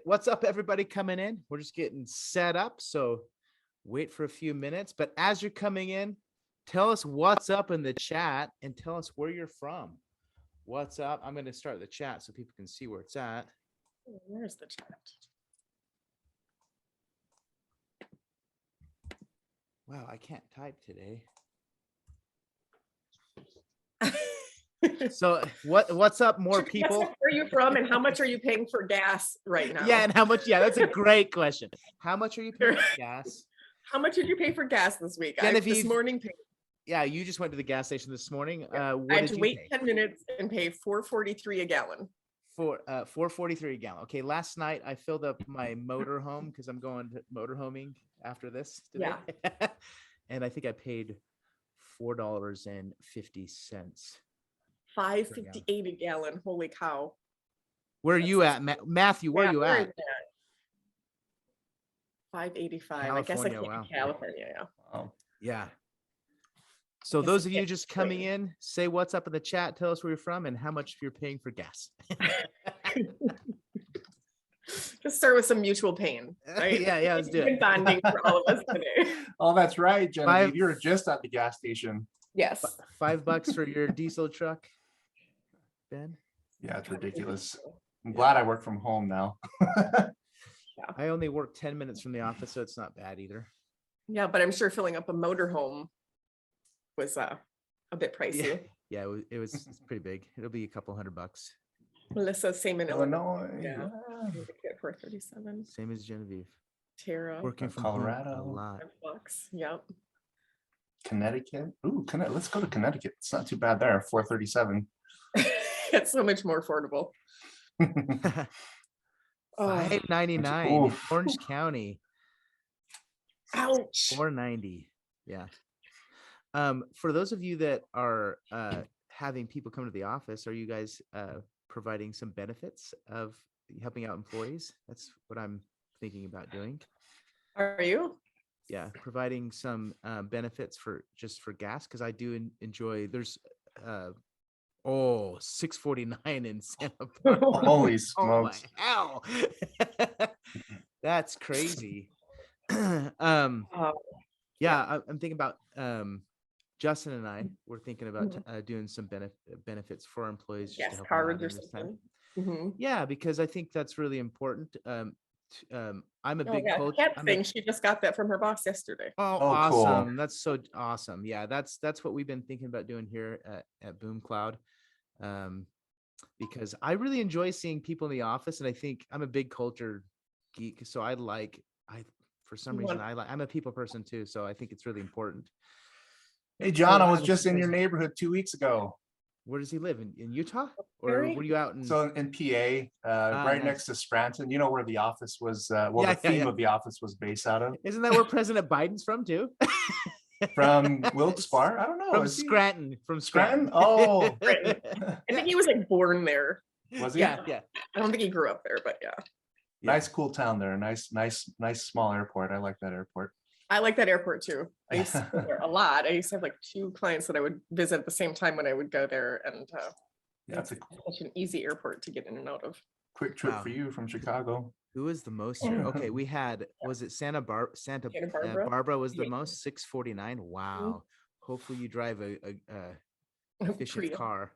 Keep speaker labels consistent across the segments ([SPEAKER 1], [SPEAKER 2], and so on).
[SPEAKER 1] What's up, everybody coming in? We're just getting set up, so wait for a few minutes. But as you're coming in, tell us what's up in the chat and tell us where you're from. What's up? I'm going to start the chat so people can see where it's at.
[SPEAKER 2] Where's the chat?
[SPEAKER 1] Wow, I can't type today. So what's up, more people?
[SPEAKER 2] Where are you from and how much are you paying for gas right now?
[SPEAKER 1] Yeah, and how much? Yeah, that's a great question. How much are you paying for gas?
[SPEAKER 2] How much did you pay for gas this week?
[SPEAKER 1] Genevieve,
[SPEAKER 2] this morning paid.
[SPEAKER 1] Yeah, you just went to the gas station this morning.
[SPEAKER 2] I had to wait 10 minutes and pay $4.43 a gallon.
[SPEAKER 1] For $4.43 a gallon. Okay, last night I filled up my motorhome because I'm going to motorhoming after this today. Yeah. And I think I paid $4.50.
[SPEAKER 2] $5.58 a gallon. Holy cow.
[SPEAKER 1] Where are you at, Matthew? Where are you at?
[SPEAKER 2] $5.85. I guess I can't California. Yeah.
[SPEAKER 1] Wow. Yeah. So those of you just coming in, say what's up in the chat. Tell us where you're from and how much you're paying for gas.
[SPEAKER 2] Just start with some mutual pain, right?
[SPEAKER 1] Yeah, let's do it.
[SPEAKER 2] Bonding for all of us today.
[SPEAKER 3] Oh, that's right, Genevieve. You were just at the gas station.
[SPEAKER 2] Yes.
[SPEAKER 1] $5 for your diesel truck, Ben?
[SPEAKER 3] Yeah, it's ridiculous. I'm glad I work from home now.
[SPEAKER 1] I only work 10 minutes from the office, so it's not bad either.
[SPEAKER 2] Yeah, but I'm sure filling up a motorhome was a bit pricey.
[SPEAKER 1] Yeah, it was pretty big. It'll be a couple $100.
[SPEAKER 2] Melissa, same in Illinois.
[SPEAKER 3] Yeah.
[SPEAKER 2] $4.37.
[SPEAKER 1] Same as Genevieve.
[SPEAKER 2] Tara.
[SPEAKER 1] Working from
[SPEAKER 3] Colorado.
[SPEAKER 1] A lot.
[SPEAKER 2] $5. Yep.
[SPEAKER 3] Connecticut. Ooh, let's go to Connecticut. It's not too bad there. $4.37.
[SPEAKER 2] It's so much more affordable.
[SPEAKER 1] $5.99 in Orange County.
[SPEAKER 2] Ouch.
[SPEAKER 1] $4.90. Yeah. For those of you that are having people come to the office, are you guys providing some benefits of helping out employees? That's what I'm thinking about doing.
[SPEAKER 2] Are you?
[SPEAKER 1] Yeah, providing some benefits for gas, because I do enjoy. There's $6.49 in Santa Barbara.
[SPEAKER 3] Holy smokes!
[SPEAKER 1] Oh my hell, that's crazy. Yeah, I'm thinking about Justin and I were thinking about doing some benefits for our employees.
[SPEAKER 2] Yes, cards or something. Mm-hmm.
[SPEAKER 1] Yeah, because I think that's really important. I'm a big coach.
[SPEAKER 2] She just got that from her boss yesterday.
[SPEAKER 1] Oh, awesome!
[SPEAKER 3] Cool.
[SPEAKER 1] That's so awesome. Yeah, that's what we've been thinking about doing here at Boom Cloud, because I really enjoy seeing people in the office, and I think I'm a big culture geek, so for some reason I'm a people person too, so I think it's really important.
[SPEAKER 3] Hey, John, I was just in your neighborhood 2 weeks ago.
[SPEAKER 1] Where does he live? In Utah? Or were you out in?
[SPEAKER 3] So in PA, right next to Scranton. You know where the office was, the theme of the office was based out of?
[SPEAKER 1] Isn't that where President Biden's from too?
[SPEAKER 3] From Wilkes-Barre? I don't know.
[SPEAKER 1] From Scranton. From Scranton.
[SPEAKER 3] Oh.
[SPEAKER 2] I think he was like born there.
[SPEAKER 3] Was he?
[SPEAKER 1] Yeah.
[SPEAKER 2] I don't think he grew up there, but yeah.
[SPEAKER 3] Nice, cool town there. Nice, small airport. I like that airport.
[SPEAKER 2] I like that airport too. I used to go there a lot. I used to have like 2 clients that I would visit at the same time when I would go there, and
[SPEAKER 3] it's
[SPEAKER 2] such an easy airport to get in and out of.
[SPEAKER 3] Quick trip for you from Chicago.
[SPEAKER 1] Who was the most here? Okay, we had, was it Santa Barbara was the most, $6.49. Wow. Hopefully you drive a efficient car.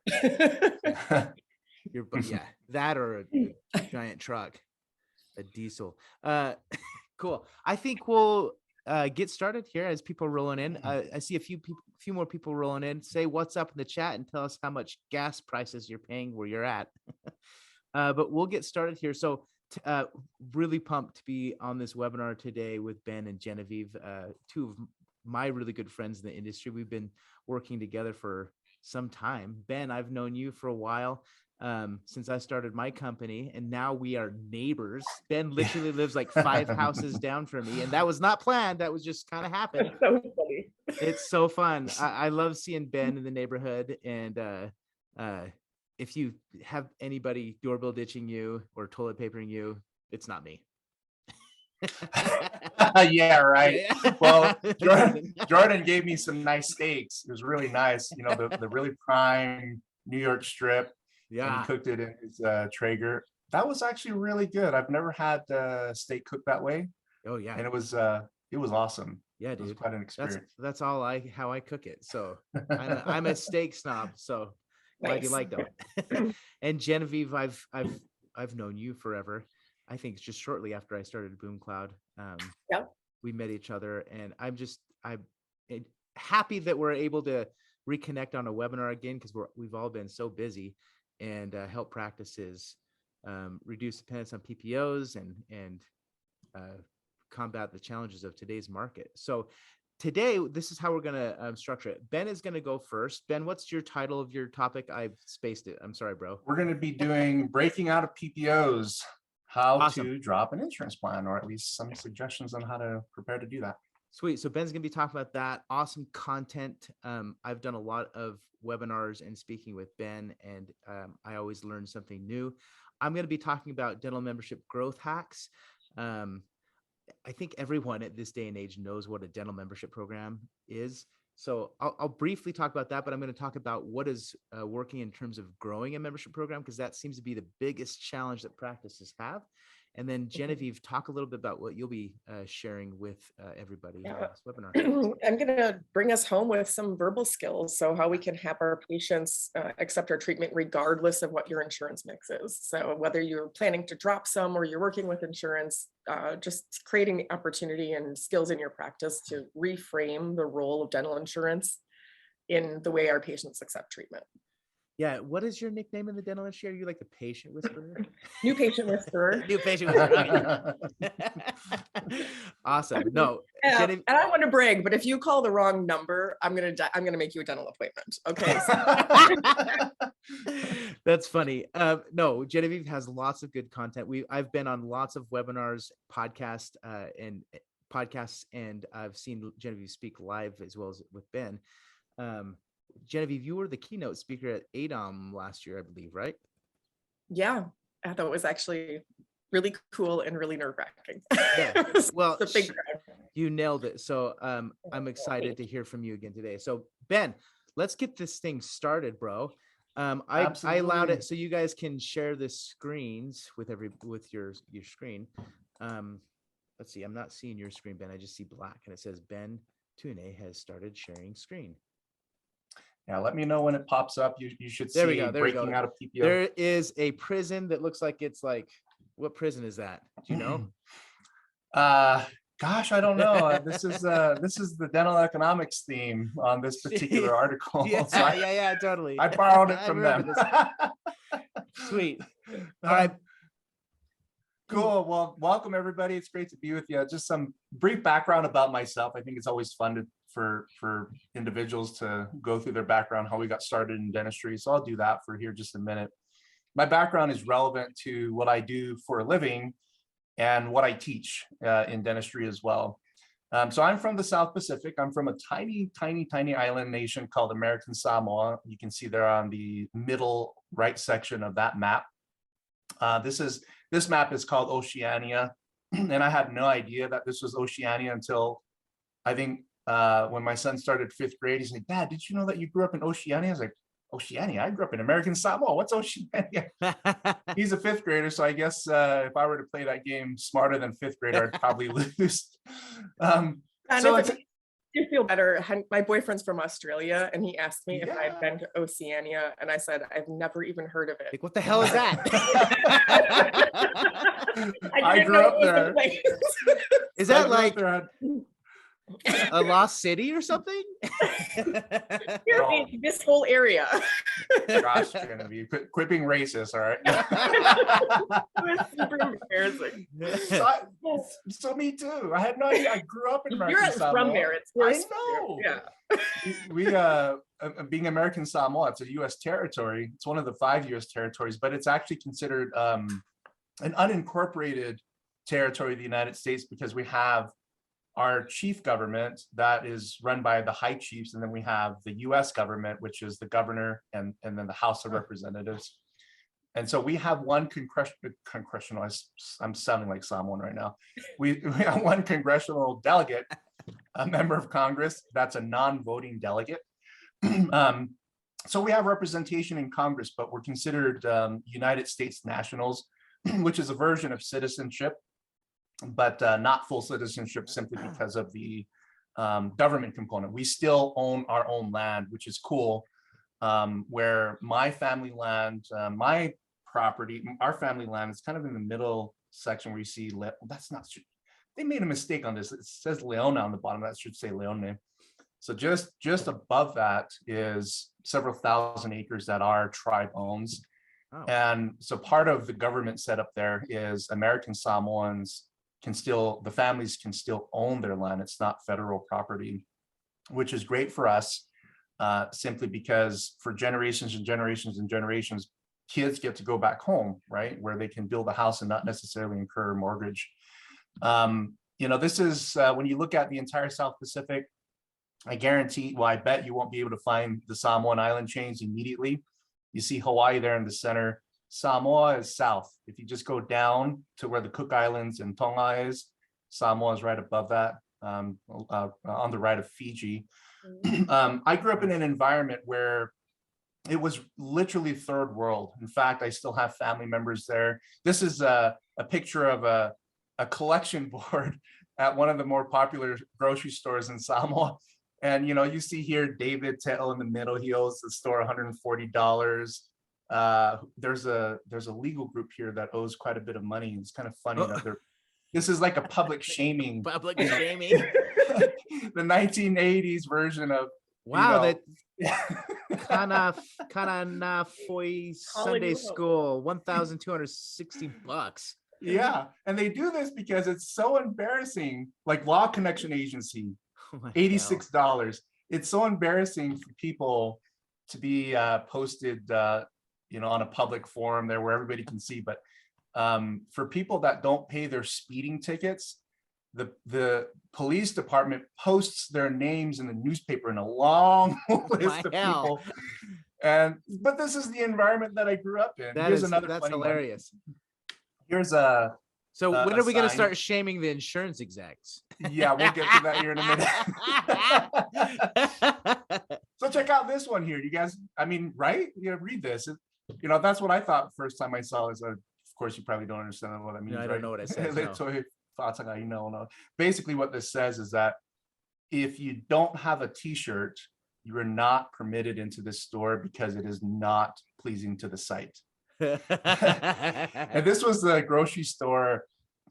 [SPEAKER 1] That or a giant truck, a diesel. Cool. I think we'll get started here as people are rolling in. I see a few more people rolling in. Say what's up in the chat and tell us how much gas prices you're paying where you're at. But we'll get started here. So really pumped to be on this webinar today with Ben and Genevieve, 2 of my really good friends in the industry. We've been working together for some time. Ben, I've known you for a while. Since I started my company, and now we are neighbors. Ben literally lives like 5 houses down from me, and that was not planned. That was just kind of happened.
[SPEAKER 2] So funny.
[SPEAKER 1] It's so fun. I love seeing Ben in the neighborhood, and if you have anybody doorbell ditching you or toilet papering you, it's not me.
[SPEAKER 3] Yeah, right. Well, Jordan gave me some nice steaks. It was really nice. You know, the really prime New York strip. Yeah. And he cooked it in his Traeger. That was actually really good. I've never had steak cooked that way,
[SPEAKER 1] Oh yeah.
[SPEAKER 3] and it was awesome.
[SPEAKER 1] Yeah,
[SPEAKER 3] It was
[SPEAKER 1] dude.
[SPEAKER 3] quite an experience.
[SPEAKER 1] That's all how I cook it. So I'm a steak snob. So glad you
[SPEAKER 2] Nice.
[SPEAKER 1] liked it. And Genevieve, I've known you forever. I think just shortly after I started Boom Cloud,
[SPEAKER 2] Yep.
[SPEAKER 1] we met each other, and I'm happy that we're able to reconnect on a webinar again, because we've all been so busy, and help practices reduce dependence on PPOs and combat the challenges of today's market. So today, this is how we're going to structure it. Ben is going to go first. Ben, what's your title of your topic? I've spaced it. I'm sorry, bro.
[SPEAKER 3] We're going to be doing breaking out of PPOs, how
[SPEAKER 1] Awesome.
[SPEAKER 3] to drop an insurance plan, or at least some suggestions on how to prepare to do that.
[SPEAKER 1] Sweet. So Ben's going to be talking about that. Awesome content. I've done a lot of webinars and speaking with Ben, and I always learn something new. I'm going to be talking about dental membership growth hacks. I think everyone at this day and age knows what a dental membership program is. So I'll briefly talk about that, but I'm going to talk about what is working in terms of growing a membership program, because that seems to be the biggest challenge that practices have. And then Genevieve, talk a little bit about what you'll be sharing with everybody in this webinar.
[SPEAKER 2] I'm going to bring us home with some verbal skills. So how we can have our patients accept our treatment regardless of what your insurance mix is. So whether you're planning to drop some or you're working with insurance, just creating the opportunity and skills in your practice to reframe the role of dental insurance in the way our patients accept treatment.
[SPEAKER 1] Yeah. What is your nickname in the dental industry? Are you like the patient whisperer?
[SPEAKER 2] New patient whisperer.
[SPEAKER 1] New patient whisperer. Awesome. No.
[SPEAKER 2] Yeah, and I want to brag, but if you call the wrong number, I'm gonna make you a dental appointment. Okay.
[SPEAKER 1] That's funny. No, Genevieve has lots of good content. I've been on lots of webinars, podcasts, and I've seen Genevieve speak live as well as with Ben. Genevieve, you were the keynote speaker at ADOM last year, I believe, right?
[SPEAKER 2] Yeah, I thought it was actually really cool and really nerve-wracking.
[SPEAKER 1] Yeah. Well,
[SPEAKER 2] it's a big crowd.
[SPEAKER 1] You nailed it. So I'm excited to hear from you again today. So Ben, let's get this thing started, bro. I allowed it so you guys can share the screens with your screen. Let's see. I'm not seeing your screen, Ben. I just see black, and it says Ben Tune has started sharing screen.
[SPEAKER 3] Yeah, let me know when it pops up. You should see breaking out of PPO.
[SPEAKER 1] There is a prison that looks like it's like, what prison is that? Do you know?
[SPEAKER 3] Gosh, I don't know. This is the dental economics theme on this particular article.
[SPEAKER 1] Yeah,
[SPEAKER 3] so
[SPEAKER 1] yeah, totally.
[SPEAKER 3] I borrowed it from them.
[SPEAKER 1] Sweet. All right.
[SPEAKER 3] Cool. Well, welcome everybody. It's great to be with you. Just some brief background about myself. I think it's always fun for individuals to go through their background, how we got started in dentistry. So I'll do that for here just a minute. My background is relevant to what I do for a living and what I teach in dentistry as well. So I'm from the South Pacific. I'm from a tiny island nation called American Samoa. You can see there on the middle right section of that map. This map is called Oceania, and I had no idea that this was Oceania until I think when my son started 5th grade. He's like, "Dad, did you know that you grew up in Oceania?" I was like, "Oceania? I grew up in American Samoa. What's Oceania?" He's a 5th grader, so I guess if I were to play that game smarter than 5th grader, I'd probably lose.
[SPEAKER 2] You feel better. My boyfriend's from Australia, and he asked me if I'd been to Oceania, and I said I've never even heard of it.
[SPEAKER 1] Like, what the hell is that?
[SPEAKER 3] I grew up there.
[SPEAKER 1] Is that like a lost city or something?
[SPEAKER 2] This whole area.
[SPEAKER 3] Gosh, Genevieve, quit being racist, all right?
[SPEAKER 2] It was super embarrassing.
[SPEAKER 3] So me too. I had no idea. I grew up in American Samoa.
[SPEAKER 2] You're from there. It's
[SPEAKER 3] I know.
[SPEAKER 2] Yeah.
[SPEAKER 3] We being American Samoa, it's a U.S. territory. It's one of the 5 U.S. territories, but it's actually considered an unincorporated territory of the United States because we have our chief government that is run by the high chiefs, and then we have the U.S. government, which is the governor and then the House of Representatives. And so we have one congressional, I'm sounding like someone right now. We have one congressional delegate, a member of Congress that's a non-voting delegate. So we have representation in Congress, but we're considered United States nationals. which is a version of citizenship, but not full citizenship simply because of the government component. We still own our own land, which is cool. Where my family land, my property, our family land is kind of in the middle section where you see, that's not, they made a mistake on this. It says Leona on the bottom, that should say Leone. So just above that is several thousand acres that our tribe owns.
[SPEAKER 1] Oh.
[SPEAKER 3] And so part of the government setup there is American Samoans can still, the families can still own their land. It's not federal property, which is great for us, simply because for generations and generations and generations, kids get to go back home, right? Where they can build a house and not necessarily incur a mortgage. This is, when you look at the entire South Pacific, I guarantee, well, I bet you won't be able to find the Samoan island chains immediately. You see Hawaii there in the center. Samoa is south. If you just go down to where the Cook Islands and Tonga is, Samoa is right above that, on the right of Fiji. I grew up in an environment where it was literally third world. In fact, I still have family members there. This is a picture of a collection board at one of the more popular grocery stores in Samoa. And, you see here, David Te'o in the middle, he owes the store $140. There's a legal group here that owes quite a bit of money. It's kind of funny that this is like a public shaming.
[SPEAKER 1] Public shaming.
[SPEAKER 3] The 1980s version of,
[SPEAKER 1] wow, that
[SPEAKER 3] that
[SPEAKER 1] Kanafoi Sunday School, $1,260.
[SPEAKER 3] Yeah, and they do this because it's so embarrassing. Like Law Connection Agency,
[SPEAKER 1] Oh
[SPEAKER 3] $86. It's so embarrassing for people to be posted, on a public forum there where everybody can see. But for people that don't pay their speeding tickets, the police department posts their names in the newspaper in a long list of people. But this is the environment that I grew up in.
[SPEAKER 1] That's hilarious.
[SPEAKER 3] Here's a.
[SPEAKER 1] So when are we going to
[SPEAKER 3] sign.
[SPEAKER 1] start shaming the insurance execs?
[SPEAKER 3] Yeah, we'll get to that here in a minute. So check out this one here, you guys. I mean, right? Read this. That's what I thought first time I saw it. Of course, you probably don't understand what that means.
[SPEAKER 1] No, I don't know what it says.
[SPEAKER 3] No. Basically, what this says is that if you don't have a T-shirt, you are not permitted into this store because it is not pleasing to the sight. And this was the grocery store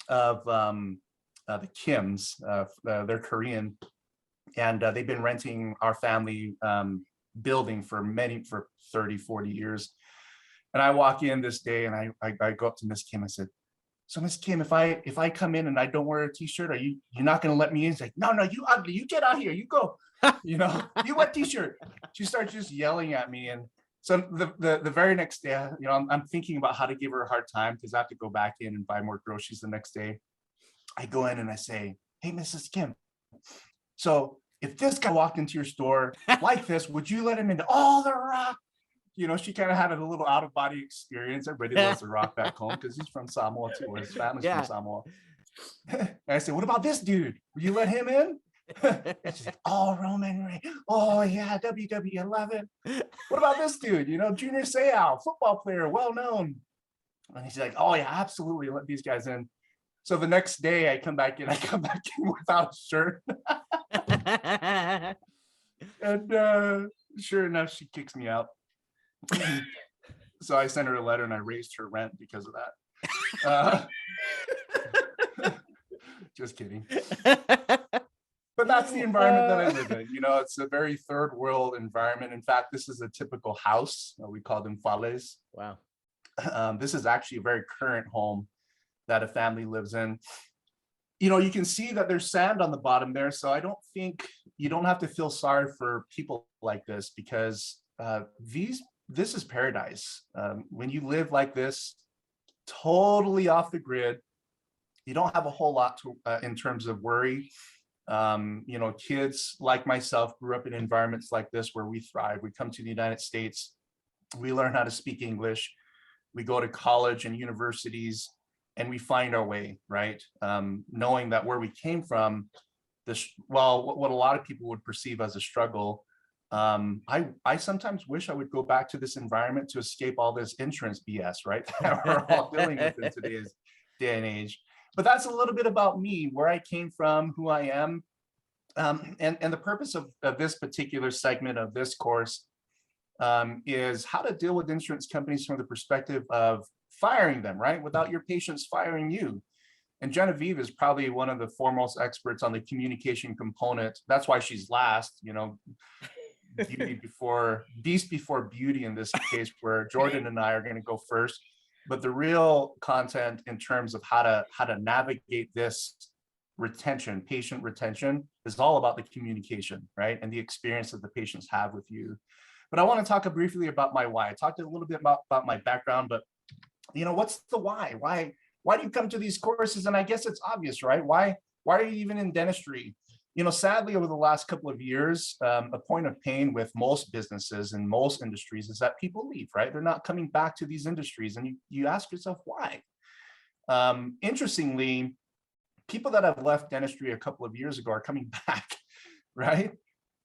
[SPEAKER 3] of the Kims. They're Korean, and they've been renting our family building for 30, 40 years. And I walk in this day and I go up to Miss Kim. I said, so Miss Kim, if I come in and I don't wear a T-shirt, you're not going to let me in? She's like, no, you ugly, you get out here, you go, you wear T-shirt. She starts just yelling at me. And so the very next day, I'm thinking about how to give her a hard time because I have to go back in and buy more groceries the next day. I go in and I say, hey, Mrs. Kim, so if this guy walked into your store like this, would you let him into all the rock? She kind of had a little out of body experience. Everybody loves The Rock back home because he's from Samoa too, or his family's from Samoa. And I said, what about this dude? Will you let him in? And she's like, oh, Roman Reigns. Oh, yeah, WW11. What about this dude? Junior Seau, football player, well known. And he's like, oh, yeah, absolutely. Let these guys in. So the next day I come back in without a shirt. And sure enough, she kicks me out. So I sent her a letter and I raised her rent because of that. Just kidding. But that's the environment that I live in. It's a very third world environment. In fact, this is a typical house. We call them fales.
[SPEAKER 1] Wow.
[SPEAKER 3] This is actually a very current home that a family lives in. You can see that there's sand on the bottom there. So I don't think you don't have to feel sorry for people like this because this is paradise. When you live like this, totally off the grid, you don't have a whole lot to in terms of worry. Kids like myself grew up in environments like this where we thrive. We come to the United States, we learn how to speak English, we go to college and universities, and we find our way, right? Knowing that where we came from, what a lot of people would perceive as a struggle, I sometimes wish I would go back to this environment to escape all this insurance BS, right? That we're all dealing with in today's day and age. But that's a little bit about me, where I came from, who I am. And the purpose of this particular segment of this course is how to deal with insurance companies from the perspective of firing them, right? Without your patients firing you. And Genevieve is probably one of the foremost experts on the communication component. That's why she's last, beast before beauty in this case, where Jordan and I are going to go first. But the real content in terms of how to navigate this patient retention, is all about the communication, right? And the experience that the patients have with you. But I want to talk briefly about my why. I talked a little bit about my background, but what's the why? Why do you come to these courses? And I guess it's obvious, right? Why are you even in dentistry? Sadly, over the last couple of years, a point of pain with most businesses and most industries is that people leave, right? They're not coming back to these industries. And you ask yourself, why? Interestingly, people that have left dentistry a couple of years ago are coming back, right?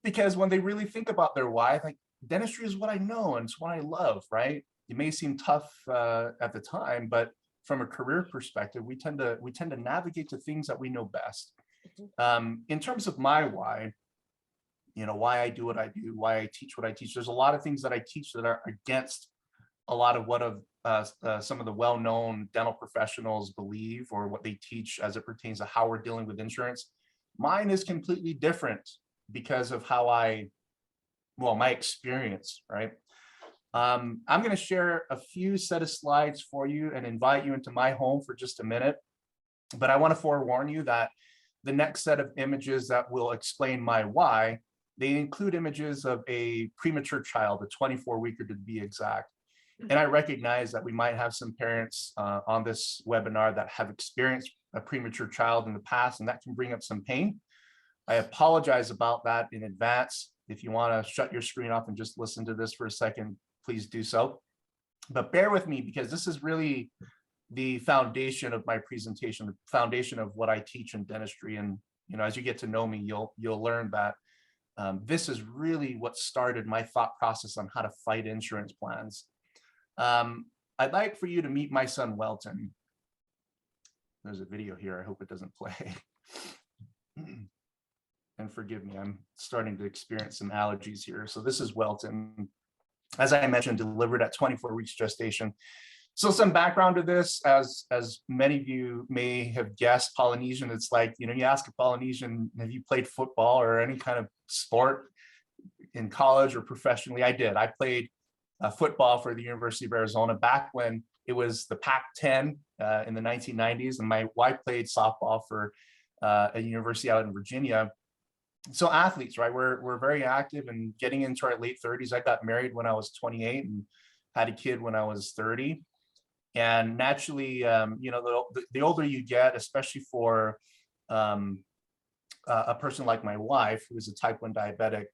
[SPEAKER 3] Because when they really think about their why, like, dentistry is what I know and it's what I love, right? It may seem tough at the time, but from a career perspective, we tend to navigate to things that we know best. In terms of my why, why I do what I do, why I teach what I teach, there's a lot of things that I teach that are against a lot of what some of the well-known dental professionals believe, or what they teach as it pertains to how we're dealing with insurance. Mine is completely different because of my experience, right? I'm going to share a few set of slides for you and invite you into my home for just a minute. But I want to forewarn you that the next set of images that will explain my why, they include images of a premature child, a 24-weeker to be exact. And I recognize that we might have some parents on this webinar that have experienced a premature child in the past, and that can bring up some pain. I apologize about that in advance. If you want to shut your screen off and just listen to this for a second, please do so. But bear with me, because this is really the foundation of my presentation, the foundation of what I teach in dentistry. And as you get to know me, you'll learn that this is really what started my thought process on how to fight insurance plans. I'd like for you to meet my son, Welton. There's a video here. I hope it doesn't play. And forgive me, I'm starting to experience some allergies here. So this is Welton. As I mentioned, delivered at 24 weeks gestation. So some background to this, as many of you may have guessed, Polynesian, it's like, you ask a Polynesian, have you played football or any kind of sport in college or professionally? I did. I played football for the University of Arizona back when it was the Pac-10 in the 1990s. And my wife played softball for a university out in Virginia. So athletes, right? We're very active and getting into our late 30s. I got married when I was 28 and had a kid when I was 30. And naturally, the older you get, especially for a person like my wife, who is a type 1 diabetic,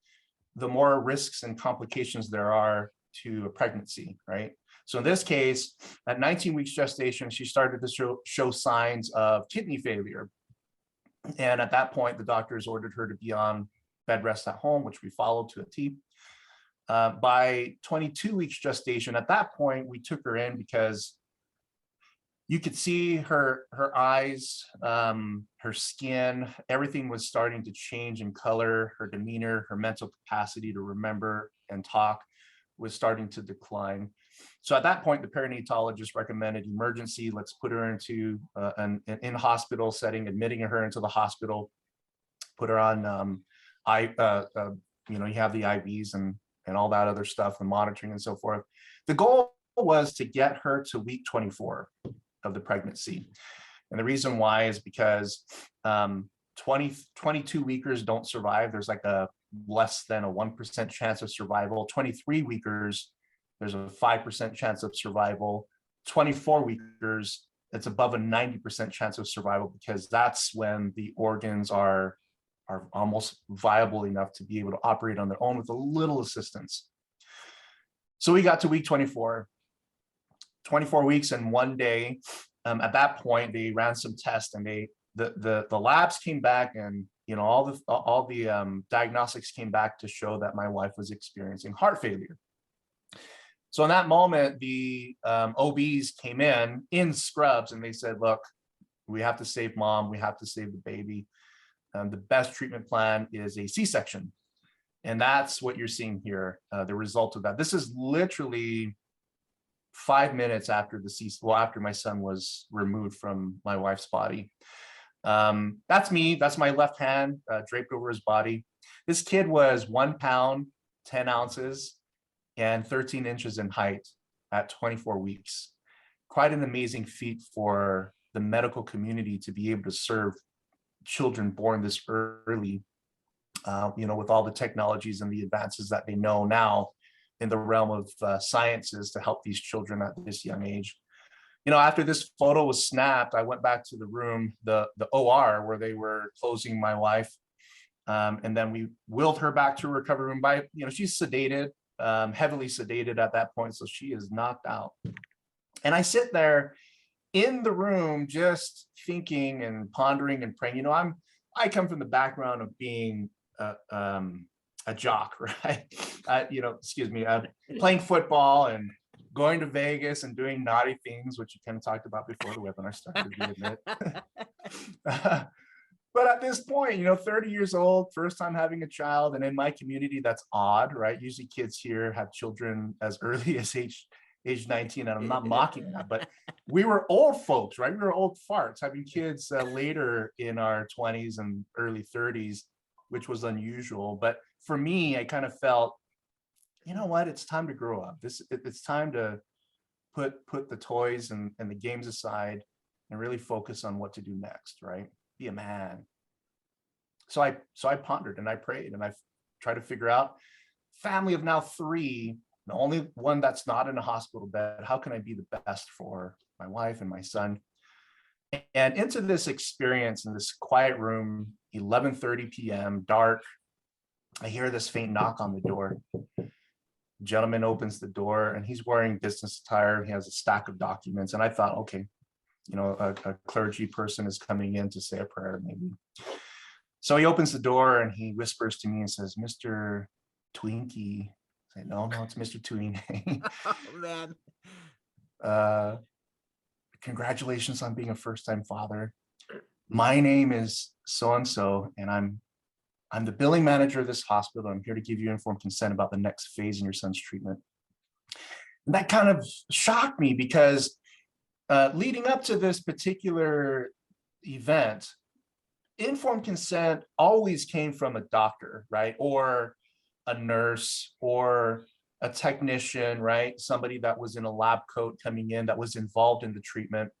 [SPEAKER 3] the more risks and complications there are to a pregnancy, right? So in this case, at 19 weeks gestation, she started to show signs of kidney failure. And at that point, the doctors ordered her to be on bed rest at home, which we followed to a T. By 22 weeks gestation, at that point, we took her in because you could see her eyes, her skin, everything was starting to change in color. Her demeanor, her mental capacity to remember and talk was starting to decline. So at that point, the perinatologist recommended emergency. Let's put her into an in-hospital setting, admitting her into the hospital, put her on, you have the IVs and all that other stuff, the monitoring and so forth. The goal was to get her to week 24 of the pregnancy. And the reason why is because 22 weekers don't survive. There's like a less than a 1% chance of survival. 23 weekers, there's a 5% chance of survival. 24 weekers, it's above a 90% chance of survival, because that's when the organs are almost viable enough to be able to operate on their own with a little assistance. So we got to week 24 weeks and 1 day. At that point, they ran some tests, and the labs came back, and all the diagnostics came back to show that my wife was experiencing heart failure. So in that moment, the OBs came in scrubs, and they said, look, we have to save mom. We have to save the baby. The best treatment plan is a C-section. And that's what you're seeing here, the result of that. This is literally 5 minutes after after my son was removed from my wife's body. That's me. That's my left hand draped over his body. This kid was 1 pound, 10 ounces, and 13 inches in height at 24 weeks. Quite an amazing feat for the medical community to be able to serve children born this early, with all the technologies and the advances that they know now in the realm of sciences to help these children at this young age. After this photo was snapped, I went back to the room, the OR, where they were closing my wife. And then we wheeled her back to her recovery room. She's sedated, heavily sedated at that point. So she is knocked out. And I sit there in the room just thinking and pondering and praying. I come from the background of being a jock, right? Playing football and going to Vegas and doing naughty things, which you kind of talked about before the webinar started, we admit. But at this point, 30 years old, first time having a child, and in my community, that's odd, right? Usually kids here have children as early as age 19, and I'm not mocking that, but we were old folks, right? We were old farts having kids later in our 20s and early 30s, which was unusual. But for me, I kind of felt, it's time to grow up. It's time to put the toys and the games aside and really focus on what to do next, right? Be a man. So I pondered and I prayed and I tried to figure out, family of now 3, the only one that's not in a hospital bed, how can I be the best for my wife and my son? And into this experience in this quiet room, 11:30 p.m., dark, I hear this faint knock on the door. Gentleman opens the door and he's wearing business attire. He has a stack of documents. And I thought, okay, a clergy person is coming in to say a prayer, maybe. So he opens the door and he whispers to me and says, Mr. Twinkie. I say, no, it's Mr. Tweeney.
[SPEAKER 1] Oh, man.
[SPEAKER 3] Congratulations on being a first-time father. My name is so-and-so, and I'm the billing manager of this hospital. I'm here to give you informed consent about the next phase in your son's treatment. And that kind of shocked me because leading up to this particular event, informed consent always came from a doctor, right? Or a nurse or a technician, right? Somebody that was in a lab coat coming in that was involved in the treatment.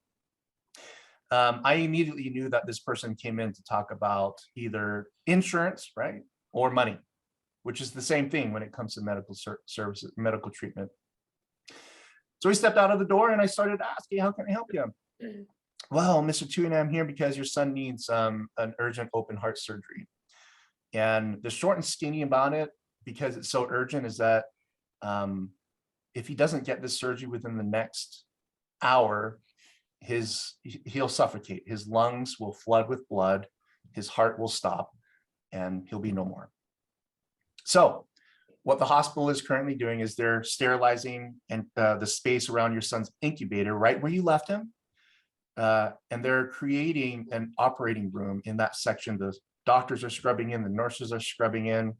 [SPEAKER 3] I immediately knew that this person came in to talk about either insurance, right? Or money, which is the same thing when it comes to medical services, medical treatment. So he stepped out of the door and I started asking, how can I help you? Well, Mr. Tweeney, I'm here because your son needs an urgent open heart surgery. And the short and skinny about it, because it's so urgent, is that if he doesn't get this surgery within the next hour, he'll suffocate. His lungs will flood with blood, his heart will stop, and he'll be no more. So what the hospital is currently doing is they're sterilizing and the space around your son's incubator, right where you left him. And they're creating an operating room in that section. The doctors are scrubbing in, the nurses are scrubbing in.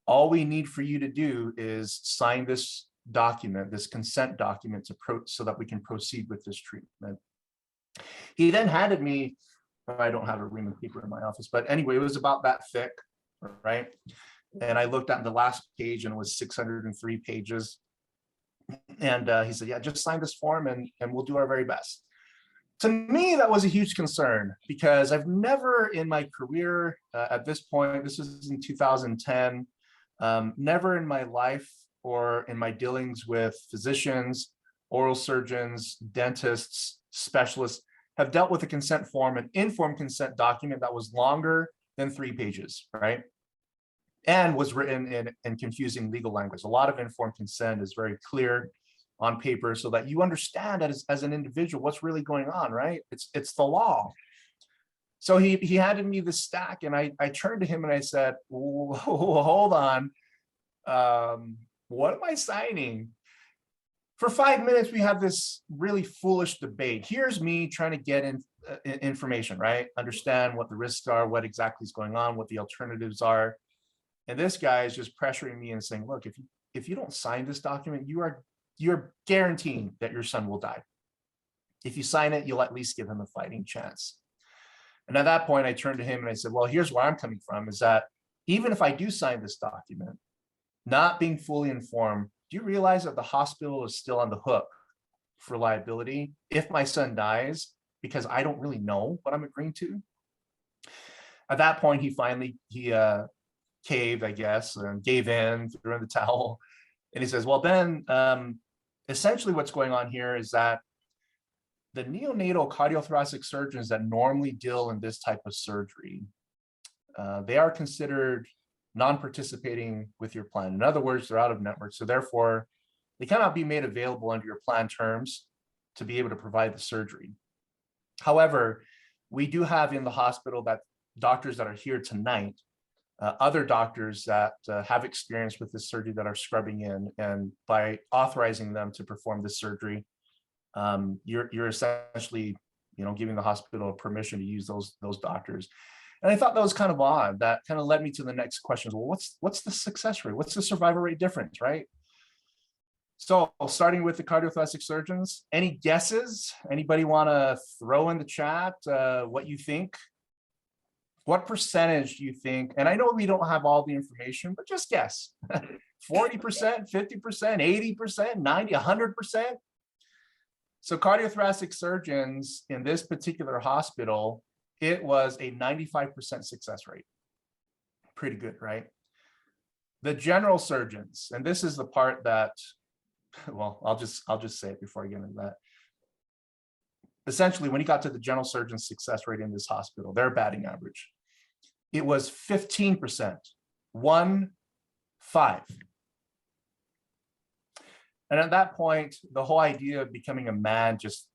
[SPEAKER 3] All we need for you to do is sign this document, this consent document, so that we can proceed with this treatment. He then handed me, I don't have a ream of paper in my office, but anyway, it was about that thick, right? And I looked at the last page and it was 603 pages. And he said, yeah, just sign this form and we'll do our very best. To me, that was a huge concern because I've never in my career at this point, this was in 2010, never in my life or in my dealings with physicians, oral surgeons, dentists, specialists have dealt with a consent form, an informed consent document that was longer than 3 pages, right? And was written in confusing legal language. A lot of informed consent is very clear on paper so that you understand as an individual what's really going on, right? It's the law. So he handed me the stack, and I turned to him and I said, "Whoa, hold on. What am I signing?" For 5 minutes, we have this really foolish debate. Here's me trying to get information, right? Understand what the risks are, what exactly is going on, what the alternatives are. And this guy is just pressuring me and saying, look, if you don't sign this document, you're guaranteeing that your son will die. If you sign it, you'll at least give him a fighting chance. And at that point, I turned to him and I said, well, here's where I'm coming from, is that even if I do sign this document, not being fully informed, do you realize that the hospital is still on the hook for liability if my son dies, because I don't really know what I'm agreeing to? At that point, he caved, I guess, and gave in, threw in the towel. And he says, well, Ben, essentially what's going on here is that the neonatal cardiothoracic surgeons that normally deal in this type of surgery, they are considered non-participating with your plan. In other words, they're out of network. So therefore, they cannot be made available under your plan terms to be able to provide the surgery. However, we do have in the hospital that doctors that are here tonight, other doctors that have experience with this surgery that are scrubbing in, and by authorizing them to perform this surgery, you're essentially, giving the hospital permission to use those doctors. And I thought that was kind of odd. That kind of led me to the next question. Well, what's the success rate? What's the survival rate difference, right? So starting with the cardiothoracic surgeons, any guesses? Anybody want to throw in the chat what you think? What percentage do you think? And I know we don't have all the information, but just guess. 40%, 50%, 80%, 90, 100%? So cardiothoracic surgeons in this particular hospital, it was a 95% success rate. Pretty good, right? The general surgeons, and this is the part that, well, I'll just say it before I get into that. Essentially, when you got to the general surgeon's success rate in this hospital, their batting average, it was 15%, 1-5. And at that point, the whole idea of becoming a man just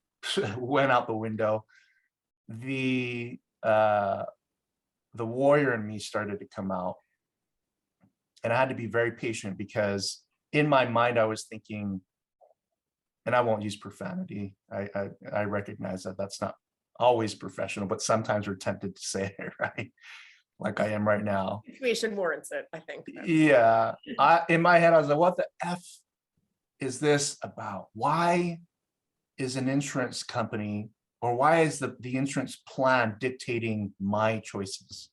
[SPEAKER 3] went out the window. The warrior in me started to come out, and I had to be very patient, because in my mind I was thinking, and I won't use profanity, I recognize that that's not always professional, but sometimes we're tempted to say it, right? Like I am right now.
[SPEAKER 2] Situation warrants it, I think.
[SPEAKER 3] Yeah, in my head I was like, what the F is this about? Why is an insurance company, or why is the insurance plan dictating my choices?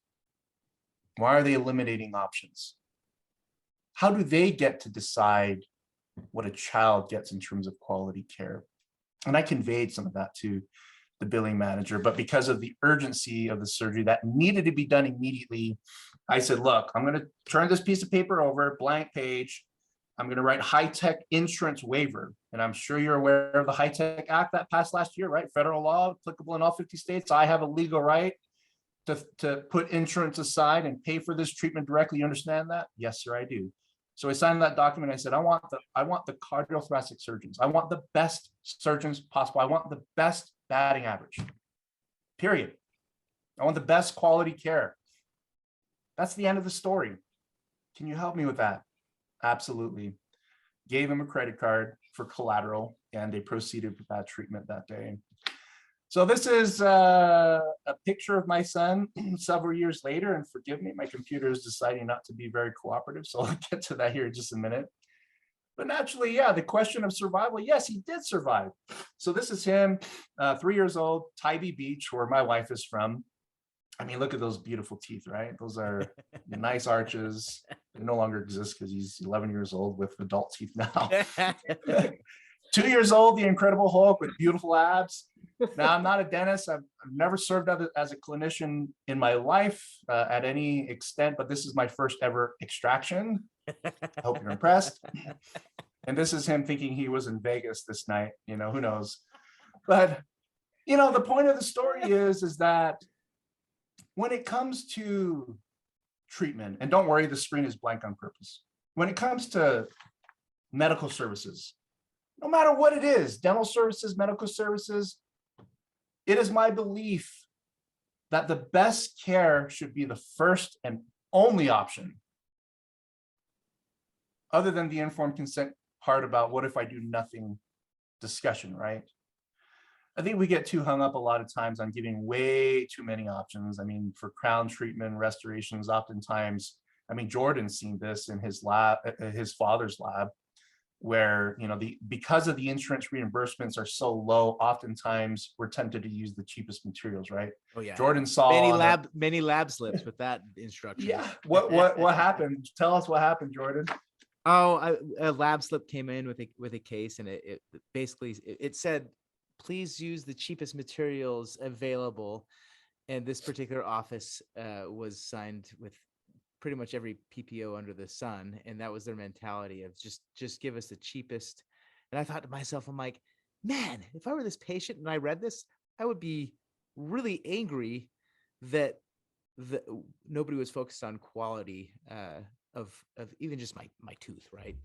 [SPEAKER 3] Why are they eliminating options? How do they get to decide what a child gets in terms of quality care? And I conveyed some of that to the billing manager, but because of the urgency of the surgery that needed to be done immediately, I said, look, I'm going to turn this piece of paper over, blank page. I'm going to write high-tech insurance waiver. And I'm sure you're aware of the HITECH Act that passed last year, right? Federal law applicable in all 50 states. I have a legal right to put insurance aside and pay for this treatment directly. You understand that? Yes, sir, I do. So I signed that document. I said, I want the cardiothoracic surgeons. I want the best surgeons possible. I want the best batting average, period. I want the best quality care. That's the end of the story. Can you help me with that? Absolutely. Gave him a credit card for collateral, and they proceeded with that treatment that day. So this is a picture of my son several years later, and forgive me, my computer is deciding not to be very cooperative, so I'll get to that here in just a minute. But naturally, yeah, the question of survival, yes, he did survive. So this is him, 3 years old, Tybee Beach, where my wife is from. I mean, look at those beautiful teeth, right? Those are nice arches. They no longer exist because he's 11 years old with adult teeth now. 2 years old, the Incredible Hulk with beautiful abs. Now, I'm not a dentist. I've never served as a clinician in my life at any extent, but this is my first ever extraction. I hope you're impressed. And this is him thinking he was in Vegas this night. Who knows? But, the point of the story is that when it comes to treatment, and don't worry, the screen is blank on purpose. When it comes to medical services, no matter what it is, dental services, medical services, it is my belief that the best care should be the first and only option, other than the informed consent part about what if I do nothing discussion, right? I think we get too hung up a lot of times on giving way too many options. I mean, for crown treatment, restorations, oftentimes, I mean, Jordan's seen this in his lab, his father's lab, where, you know, because of the insurance reimbursements are so low, oftentimes we're tempted to use the cheapest materials, right?
[SPEAKER 1] Oh yeah.
[SPEAKER 3] Jordan saw
[SPEAKER 1] many lab slips with that instruction.
[SPEAKER 3] Yeah. What happened? Tell us what happened, Jordan.
[SPEAKER 1] Oh, a lab slip came in with a case, and it basically it said, please use the cheapest materials available. And this particular office was signed with pretty much every PPO under the sun, and that was their mentality of just give us the cheapest. And I thought to myself, I'm like, man, if I were this patient and I read this, I would be really angry that nobody was focused on quality of even just my tooth, right?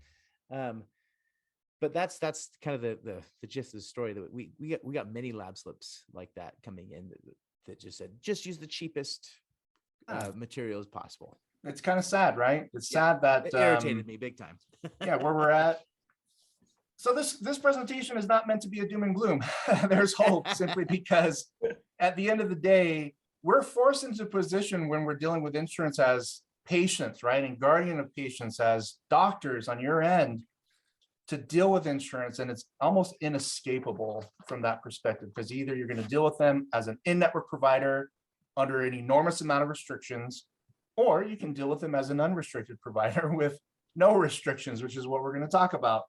[SPEAKER 1] But that's kind of the gist of the story, that we got many lab slips like that coming in that just said, just use the cheapest materials possible.
[SPEAKER 3] It's kind of sad, right? It's sad that
[SPEAKER 1] it irritated me big time.
[SPEAKER 3] Yeah, where we're at. So this presentation is not meant to be a doom and gloom. There's hope, simply because at the end of the day, we're forced into a position when we're dealing with insurance as patients, right? And guardian of patients, as doctors on your end, to deal with insurance. And it's almost inescapable from that perspective, because either you're going to deal with them as an in-network provider under an enormous amount of restrictions, or you can deal with them as an unrestricted provider with no restrictions, which is what we're going to talk about.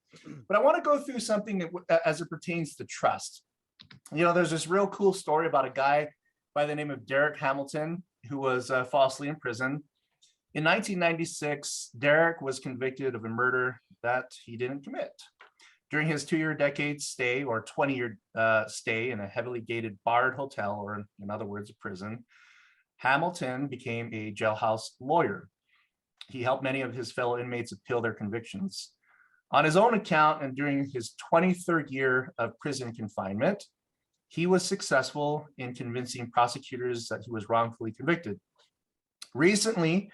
[SPEAKER 3] But I want to go through something as it pertains to trust. You know, there's this real cool story about a guy by the name of Derek Hamilton, who was falsely in prison. In 1996, Derek was convicted of a murder that he didn't commit. During his 2-year decade stay, or 20-year stay in a heavily gated barred hotel, or in other words, a prison, Hamilton became a jailhouse lawyer. He helped many of his fellow inmates appeal their convictions. On his own account, and during his 23rd year of prison confinement, he was successful in convincing prosecutors that he was wrongfully convicted. Recently,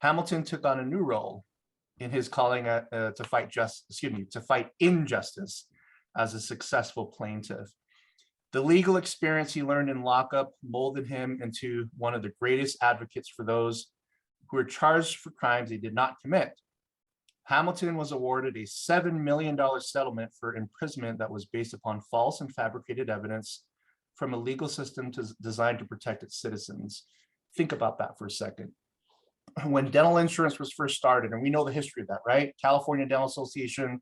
[SPEAKER 3] Hamilton took on a new role in his calling to fight injustice as a successful plaintiff. The legal experience he learned in lockup molded him into one of the greatest advocates for those who were charged for crimes they did not commit. Hamilton was awarded a $7 million settlement for imprisonment that was based upon false and fabricated evidence from a legal system designed to protect its citizens. Think about that for a second. When dental insurance was first started, and we know the history of that, right? California Dental Association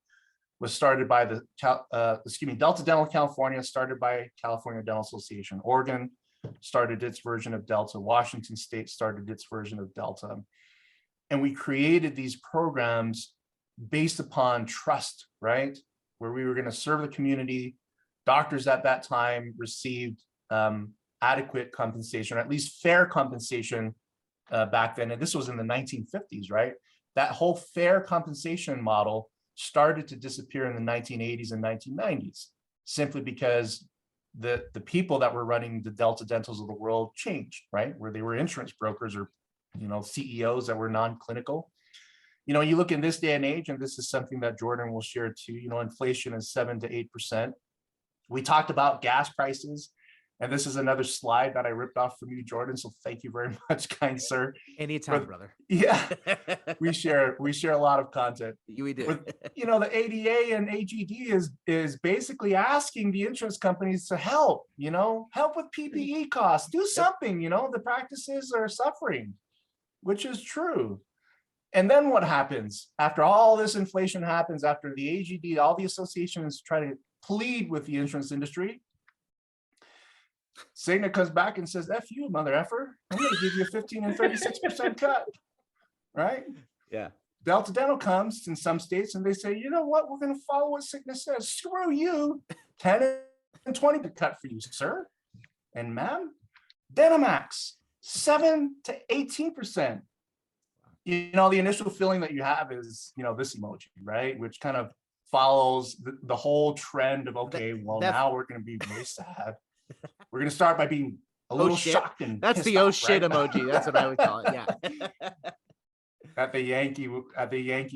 [SPEAKER 3] was started by Delta Dental California, started by California Dental Association. Oregon started its version of Delta. Washington State started its version of Delta. And we created these programs based upon trust, right? Where we were going to serve the community. Doctors at that time received adequate compensation, or at least fair compensation back then. And this was in the 1950s, right? That whole fair compensation model started to disappear in the 1980s and 1990s, simply because the people that were running the Delta Dentals of the world changed, right? Where they were insurance brokers, or, you know, CEOs that were non-clinical. You know, you look in this day and age, and this is something that Jordan will share too, you know, inflation is 7 to 8%. We talked about gas prices, and this is another slide that I ripped off from you, Jordan. So thank you very much, kind sir.
[SPEAKER 1] Anytime, brother.
[SPEAKER 3] Yeah, we share a lot of content.
[SPEAKER 1] We do.
[SPEAKER 3] But, you know, the ADA and AGD is basically asking the insurance companies to help with PPE costs, do something. You know, the practices are suffering, which is true. And then what happens after all this inflation happens, after the AGD, all the associations try to plead with the insurance industry? Cigna comes back and says, F you, mother effer. I'm going to give you a 15 and 36% cut, right?
[SPEAKER 1] Yeah.
[SPEAKER 3] Delta Dental comes in some states and they say, you know what? We're going to follow what Cigna says. Screw you. 10 and 20 cut for you, sir. And ma'am, Dentamax, 7 to 18%. You know, the initial feeling that you have is, you know, this emoji, right? Which kind of follows the whole trend of, okay, well, now we're going to be very sad. We're going to start by being a little
[SPEAKER 1] shit.
[SPEAKER 3] shocked and
[SPEAKER 1] That's
[SPEAKER 3] pissed
[SPEAKER 1] the oh
[SPEAKER 3] off,
[SPEAKER 1] shit
[SPEAKER 3] right?
[SPEAKER 1] emoji. That's what I would call it. Yeah.
[SPEAKER 3] At the Yankee,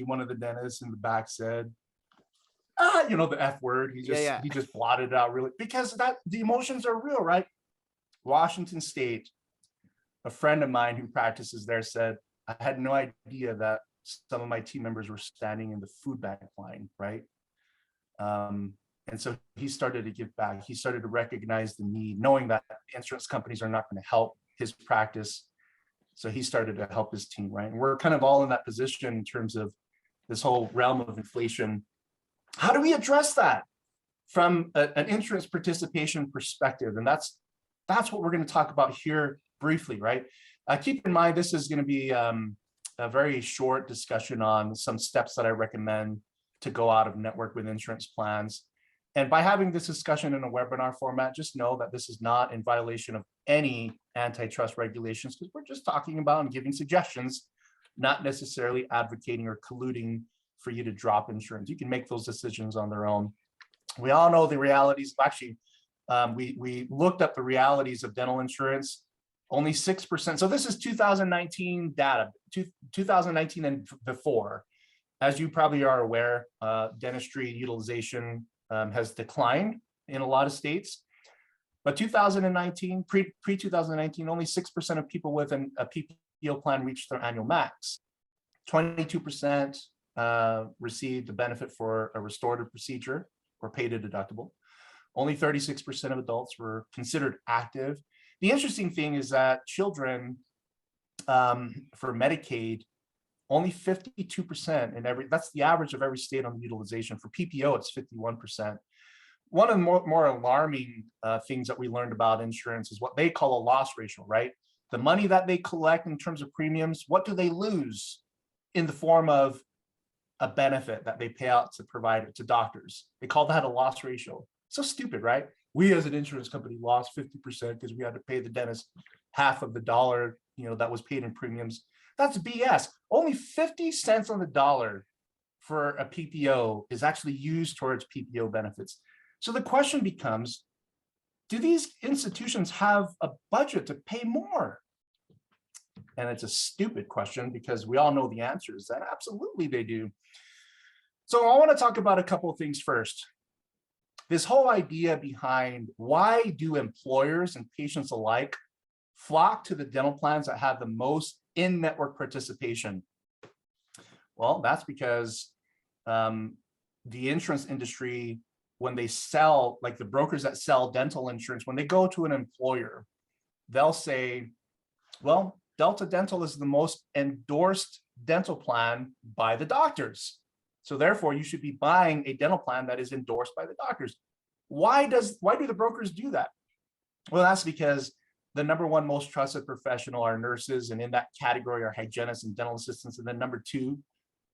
[SPEAKER 3] one of the dentists in the back said, the F word.
[SPEAKER 1] Yeah.
[SPEAKER 3] He just blotted it out really, because the emotions are real, right? Washington State, a friend of mine who practices there said, I had no idea that some of my team members were standing in the food bank line, right? And so he started to give back. He started to recognize the need, knowing that insurance companies are not going to help his practice. So he started to help his team, right? And we're kind of all in that position in terms of this whole realm of inflation. How do we address that from an insurance participation perspective? And that's what we're going to talk about here briefly, right? Keep in mind, this is going to be a very short discussion on some steps that I recommend to go out of network with insurance plans. And by having this discussion in a webinar format, just know that this is not in violation of any antitrust regulations, because we're just talking about and giving suggestions, not necessarily advocating or colluding for you to drop insurance. You can make those decisions on their own. We all know the realities. Actually, we looked up the realities of dental insurance. Only 6%. So this is 2019 data, 2019 and before. As you probably are aware, dentistry utilization has declined in a lot of states. But 2019, pre-2019, only 6% of people with a PPO plan reached their annual max. 22% received a benefit for a restorative procedure or paid a deductible. Only 36% of adults were considered active. The interesting thing is that children, for Medicaid, only 52% that's the average of every state on the utilization. For PPO, it's 51%. One of the more alarming things that we learned about insurance is what they call a loss ratio, right? The money that they collect in terms of premiums, what do they lose in the form of a benefit that they pay out to providers, to doctors? They call that a loss ratio. So stupid, right? We as an insurance company lost 50% because we had to pay the dentist half of the dollar, that was paid in premiums. That's BS. Only 50 cents on the dollar for a PPO is actually used towards PPO benefits. So the question becomes, do these institutions have a budget to pay more? And it's a stupid question, because we all know the answer is that absolutely they do. So I want to talk about a couple of things first. This whole idea behind why do employers and patients alike flock to the dental plans that have the most in-network participation? Well, that's because the insurance industry, when they sell, like the brokers that sell dental insurance, when they go to an employer, they'll say, well, Delta Dental is the most endorsed dental plan by the doctors. So therefore, you should be buying a dental plan that is endorsed by the doctors. Why do the brokers do that? Well, that's because the number one most trusted professional are nurses, and in that category are hygienists and dental assistants, and then number two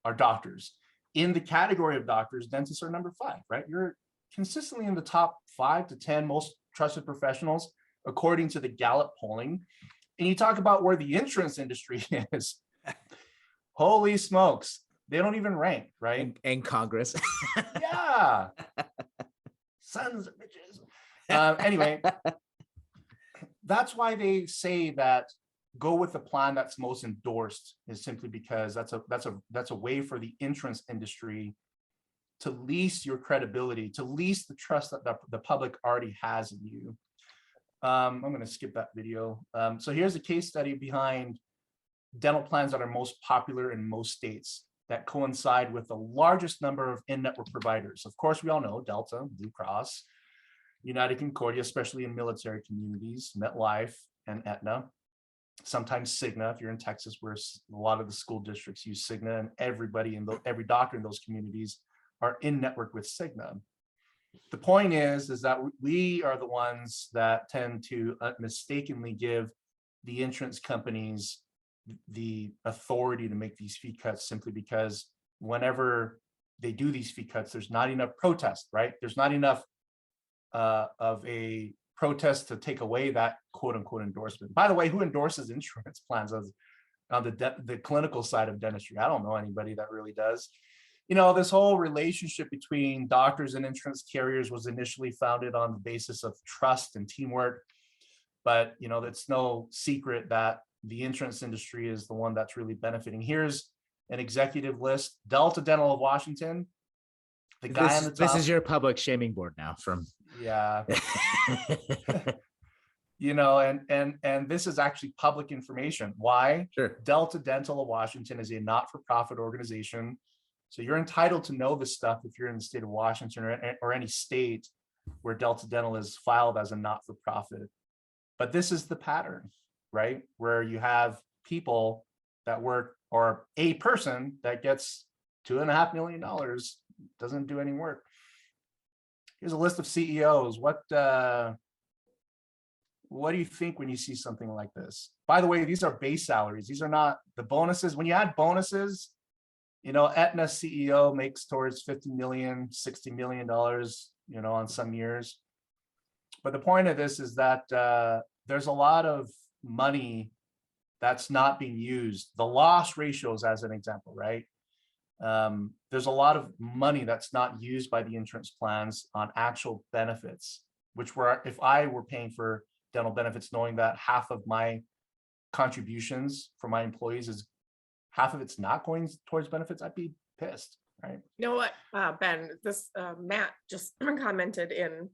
[SPEAKER 3] are doctors. In the category of doctors, dentists are number 5, right? You're consistently in the top 5 to 10 most trusted professionals, according to the Gallup polling. And you talk about where the insurance industry is. Holy smokes, they don't even rank, right?
[SPEAKER 1] And Congress.
[SPEAKER 3] Yeah. Sons of bitches. Anyway, that's why they say that go with the plan that's most endorsed, is simply because that's a way for the insurance industry to lease your credibility, to lease the trust that the public already has in you. I'm going to skip that video. So here's a case study behind dental plans that are most popular in most states that coincide with the largest number of in-network providers. Of course, we all know Delta, Blue Cross, United Concordia, especially in military communities, MetLife, and Aetna. Sometimes Cigna, if you're in Texas, where a lot of the school districts use Cigna, and every doctor in those communities are in network with Cigna. The point is that we are the ones that tend to mistakenly give the insurance companies the authority to make these fee cuts, simply because whenever they do these fee cuts, there's not enough protest, right? There's not enough of a protest to take away that quote unquote endorsement. By the way, who endorses insurance plans on the clinical side of dentistry? I don't know anybody that really does. This whole relationship between doctors and insurance carriers was initially founded on the basis of trust and teamwork. But it's no secret that the insurance industry is the one that's really benefiting. Here's an executive list. Delta Dental of Washington, the guy on the top.
[SPEAKER 1] This is your public shaming board now from.
[SPEAKER 3] Yeah. And this is actually public information. Why?
[SPEAKER 1] Sure.
[SPEAKER 3] Delta Dental of Washington is a not-for-profit organization. So you're entitled to know this stuff if you're in the state of Washington or any state where Delta Dental is filed as a not-for-profit. But this is the pattern, right? Where you have people that work, or a person that gets $2.5 million, doesn't do any work. Here's a list of CEOs. What do you think when you see something like this? By the way, these are base salaries. These are not the bonuses. When you add bonuses, Aetna CEO makes towards 50 million, $60 million, on some years. But the point of this is that there's a lot of money that's not being used. The loss ratios, as an example, right? There's a lot of money that's not used by the insurance plans on actual benefits, which were, if I were paying for dental benefits, knowing that half of my contributions for my employees is half of it's not going towards benefits, I'd be pissed, right?
[SPEAKER 2] You know what, Ben, this Matt just commented in,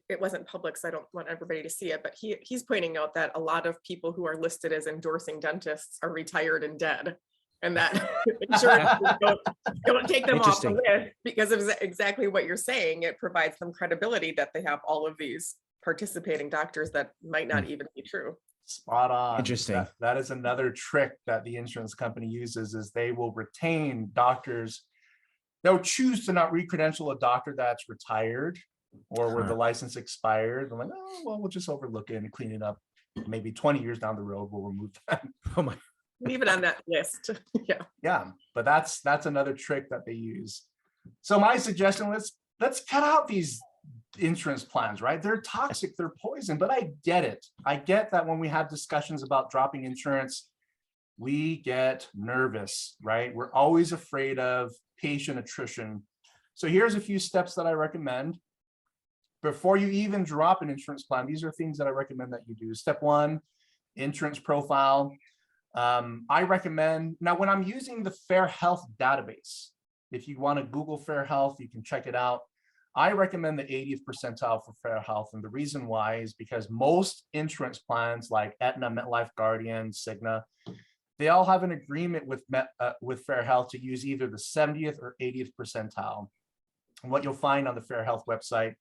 [SPEAKER 2] it wasn't public, so I don't want everybody to see it, but he's pointing out that a lot of people who are listed as endorsing dentists are retired and dead. And that insurance don't take them off the list because of exactly what you're saying. It provides them credibility that they have all of these participating doctors that might not even be true.
[SPEAKER 3] Spot on.
[SPEAKER 1] Interesting.
[SPEAKER 3] That is another trick that the insurance company uses, is they will retain doctors. They'll choose to not re-credential a doctor that's retired or where the license expired. They're like, oh, well, we'll just overlook it and clean it up. Maybe 20 years down the road, we'll remove that.
[SPEAKER 1] Oh my.
[SPEAKER 2] Leave it on that list.
[SPEAKER 3] Yeah, but that's another trick that they use. So my suggestion, let's cut out these insurance plans, right? They're toxic, they're poison, but I get it. I get that when we have discussions about dropping insurance, we get nervous, right? We're always afraid of patient attrition. So here's a few steps that I recommend. Before you even drop an insurance plan, these are things that I recommend that you do. Step one, insurance profile. I recommend, now when I'm using the Fair Health database, if you want to Google Fair Health, you can check it out. I recommend the 80th percentile for Fair Health. And the reason why is because most insurance plans like Aetna, MetLife, Guardian, Cigna, they all have an agreement with Fair Health to use either the 70th or 80th percentile. And what you'll find on the Fair Health website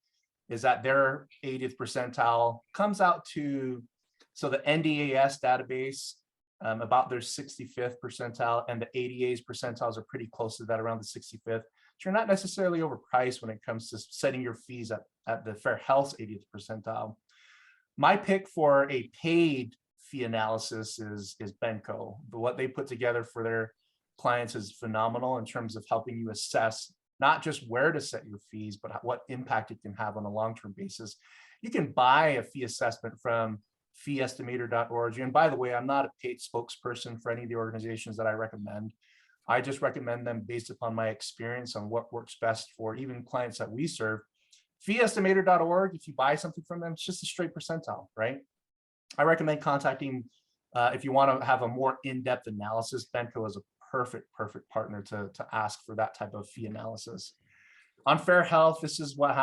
[SPEAKER 3] is that their 80th percentile comes out to, so the NDAS database, about their 65th percentile, and the ADA's percentiles are pretty close to that, around the 65th. So you're not necessarily overpriced when it comes to setting your fees at the Fair Health's 80th percentile. My pick for a paid fee analysis is Benco. What they put together for their clients is phenomenal in terms of helping you assess not just where to set your fees, but what impact it can have on a long-term basis. You can buy a fee assessment from feeestimator.org. And by the way, I'm not a paid spokesperson for any of the organizations that I recommend. I just recommend them based upon my experience on what works best for even clients that we serve. Feeestimator.org, if you buy something from them, it's just a straight percentile, right? I recommend contacting, if you want to have a more in-depth analysis, Benco is a perfect partner to ask for that type of fee analysis. On Fair Health, this is what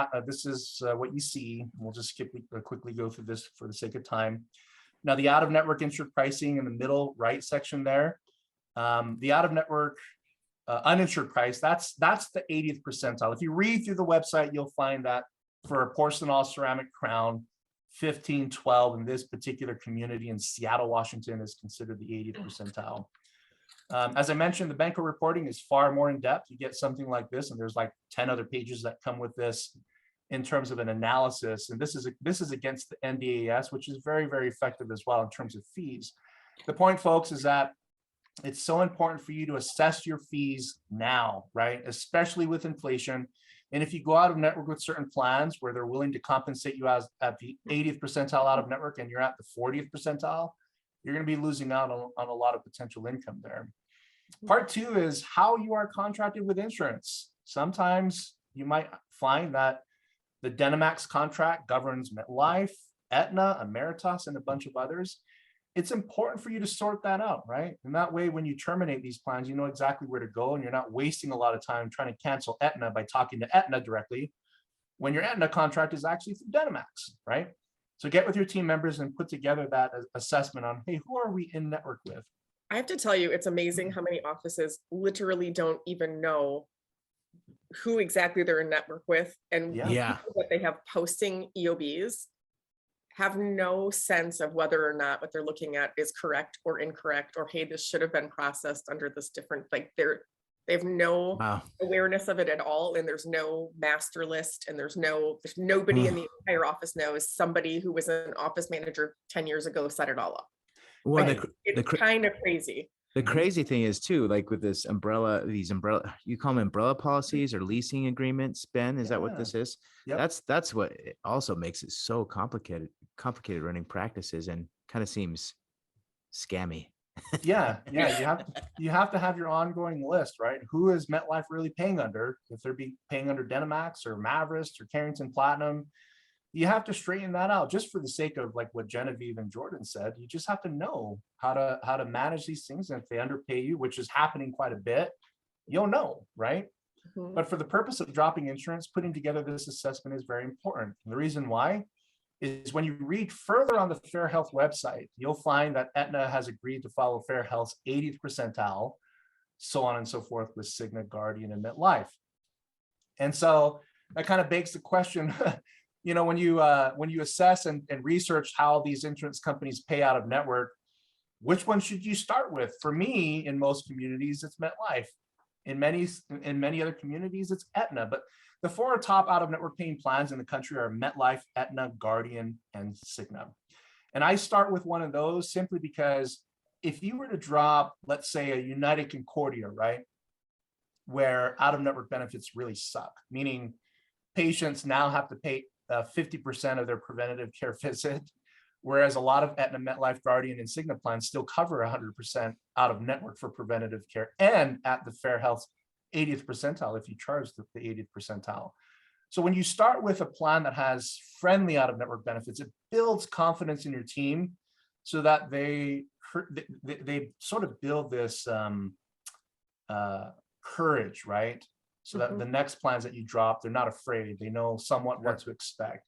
[SPEAKER 3] you see. We'll just quickly go through this for the sake of time. Now, the out-of-network insured pricing in the middle right section there, the out-of-network uninsured price, that's the 80th percentile. If you read through the website, you'll find that for a porcelain ceramic crown, 1512 in this particular community in Seattle, Washington is considered the 80th percentile. As I mentioned, the Benco reporting is far more in depth. You get something like this, and there's like 10 other pages that come with this in terms of an analysis. And this is against the NDAS, which is very, very effective as well in terms of fees. The point, folks, is that it's so important for you to assess your fees now, right? Especially with inflation. And if you go out of network with certain plans where they're willing to compensate you as at the 80th percentile out of network and you're at the 40th percentile, you're going to be losing out on a lot of potential income there. Part two is how you are contracted with insurance. Sometimes you might find that the Dynamax contract governs MetLife, Aetna, Emeritus, and a bunch of others, it's important for you to sort that out, right? And that way, when you terminate these plans, you know exactly where to go, and you're not wasting a lot of time trying to cancel Aetna by talking to Aetna directly when your Aetna contract is actually through Dynamax, right? So get with your team members and put together that assessment on, hey, who are we in network with?
[SPEAKER 2] I have to tell you, it's amazing how many offices literally don't even know who exactly they're in network with, and
[SPEAKER 3] Yeah.
[SPEAKER 1] Yeah.
[SPEAKER 2] people that they have posting EOBs have no sense of whether or not what they're looking at is correct or incorrect, or hey, this should have been processed under this different, like they have no
[SPEAKER 1] Wow.
[SPEAKER 2] awareness of it at all, and there's no master list, and there's nobody in the entire office knows. Somebody who was an office manager 10 years ago set it all up.
[SPEAKER 1] Well,
[SPEAKER 2] Like,
[SPEAKER 1] the
[SPEAKER 2] it's kind of crazy.
[SPEAKER 1] crazy thing is too, like with this umbrella, you call them umbrella policies or leasing agreements, Ben, is that what
[SPEAKER 3] Yeah.
[SPEAKER 1] this is?
[SPEAKER 3] Yep.
[SPEAKER 1] That's what it also makes it so complicated running practices, and kind of seems scammy.
[SPEAKER 3] Yeah, you have to have your ongoing list, right? Who is MetLife really paying under? If they're paying under Dynamax or Maverist or Carrington Platinum, you have to straighten that out just for the sake of like what Genevieve and Jordan said. You just have to know how to manage these things. And if they underpay you, which is happening quite a bit, you'll know, right?
[SPEAKER 2] Mhm.
[SPEAKER 3] But for the purpose of dropping insurance, putting together this assessment is very important. And the reason why is when you read further on the Fair Health website, you'll find that Aetna has agreed to follow Fair Health's 80th percentile, so on and so forth with Cigna, Guardian, and MetLife. And so that kind of begs the question, you know, when you assess and research how these insurance companies pay out of network, which one should you start with? For me, in most communities, it's MetLife. In many other communities, it's Aetna. But the four top out-of-network paying plans in the country are MetLife, Aetna, Guardian, and Cigna. And I start with one of those simply because if you were to drop, let's say, a United Concordia, right, where out-of-network benefits really suck, meaning patients now have to pay 50% of their preventative care visit, whereas a lot of Aetna, MetLife, Guardian, and Cigna plans still cover 100% out of network for preventative care, and at the Fair Health's 80th percentile if you charge the 80th percentile. So when you start with a plan that has friendly out of network benefits, it builds confidence in your team so that they sort of build this courage, right? So that the next plans that you drop, they're not afraid. They know somewhat what to expect.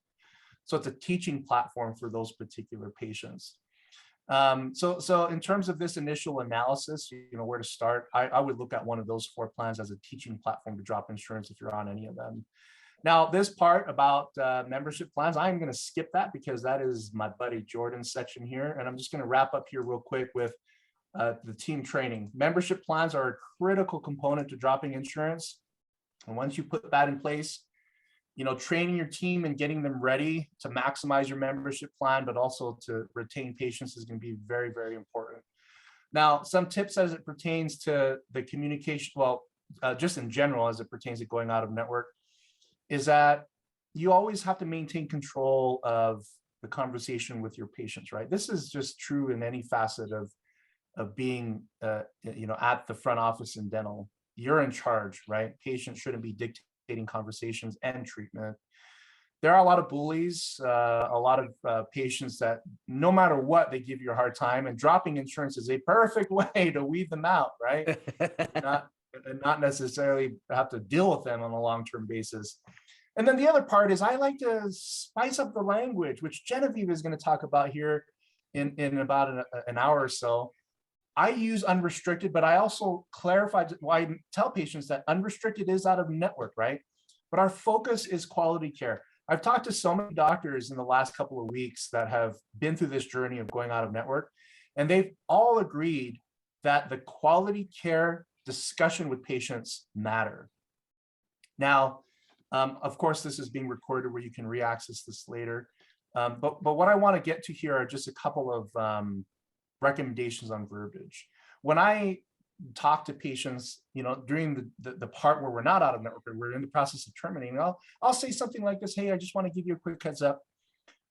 [SPEAKER 3] So it's a teaching platform for those particular patients. So in terms of this initial analysis, you know, where to start, I would look at one of those four plans as a teaching platform to drop insurance if you're on any of them. Now, this part about membership plans, I'm going to skip that because that is my buddy Jordan's section here. And I'm just going to wrap up here real quick with the team training. Membership plans are a critical component to dropping insurance. And once you put that in place, you know, training your team and getting them ready to maximize your membership plan, but also to retain patients is going to be very, very important. Now, some tips as it pertains to the communication, well, just in general, as it pertains to going out of network, is that you always have to maintain control of the conversation with your patients, right? This is just true in any facet of being, you know, at the front office in dental. You're in charge, right? Patients shouldn't be dictating conversations and treatment. There are a lot of bullies, a lot of patients that no matter what, they give you a hard time, and dropping insurance is a perfect way to weed them out, right? not necessarily have to deal with them on a long-term basis. And then the other part is I like to spice up the language, which Genevieve is going to talk about here in about an hour or so. I use unrestricted, but I also clarify, I tell patients that unrestricted is out of network, right? But our focus is quality care. I've talked to so many doctors in the last couple of weeks that have been through this journey of going out of network, and they've all agreed that the quality care discussion with patients matter. Now, of course, this is being recorded where you can re-access this later. But what I want to get to here are just a couple of recommendations on verbiage. When I talk to patients, you know, during the part where we're not out of network, we're in the process of terminating, I'll say something like this: hey, I just want to give you a quick heads up.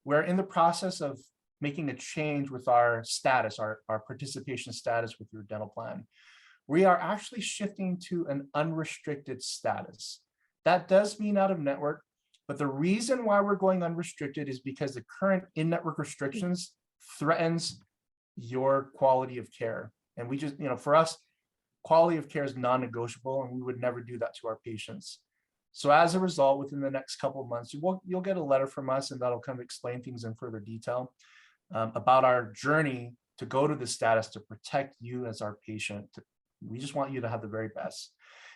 [SPEAKER 3] We're in the process of making a change with our status, our participation status with your dental plan. We are actually shifting to an unrestricted status. That does mean out of network, But the reason why we're going unrestricted is because the current in-network restrictions threatens your quality of care. And we just, for us, quality of care is non-negotiable, and we would never do that to our patients. So as a result, within the next couple of months, you'll get a letter from us, and that'll kind of explain things in further detail about our journey to go to this status to protect you as our patient. We just want you to have the very best.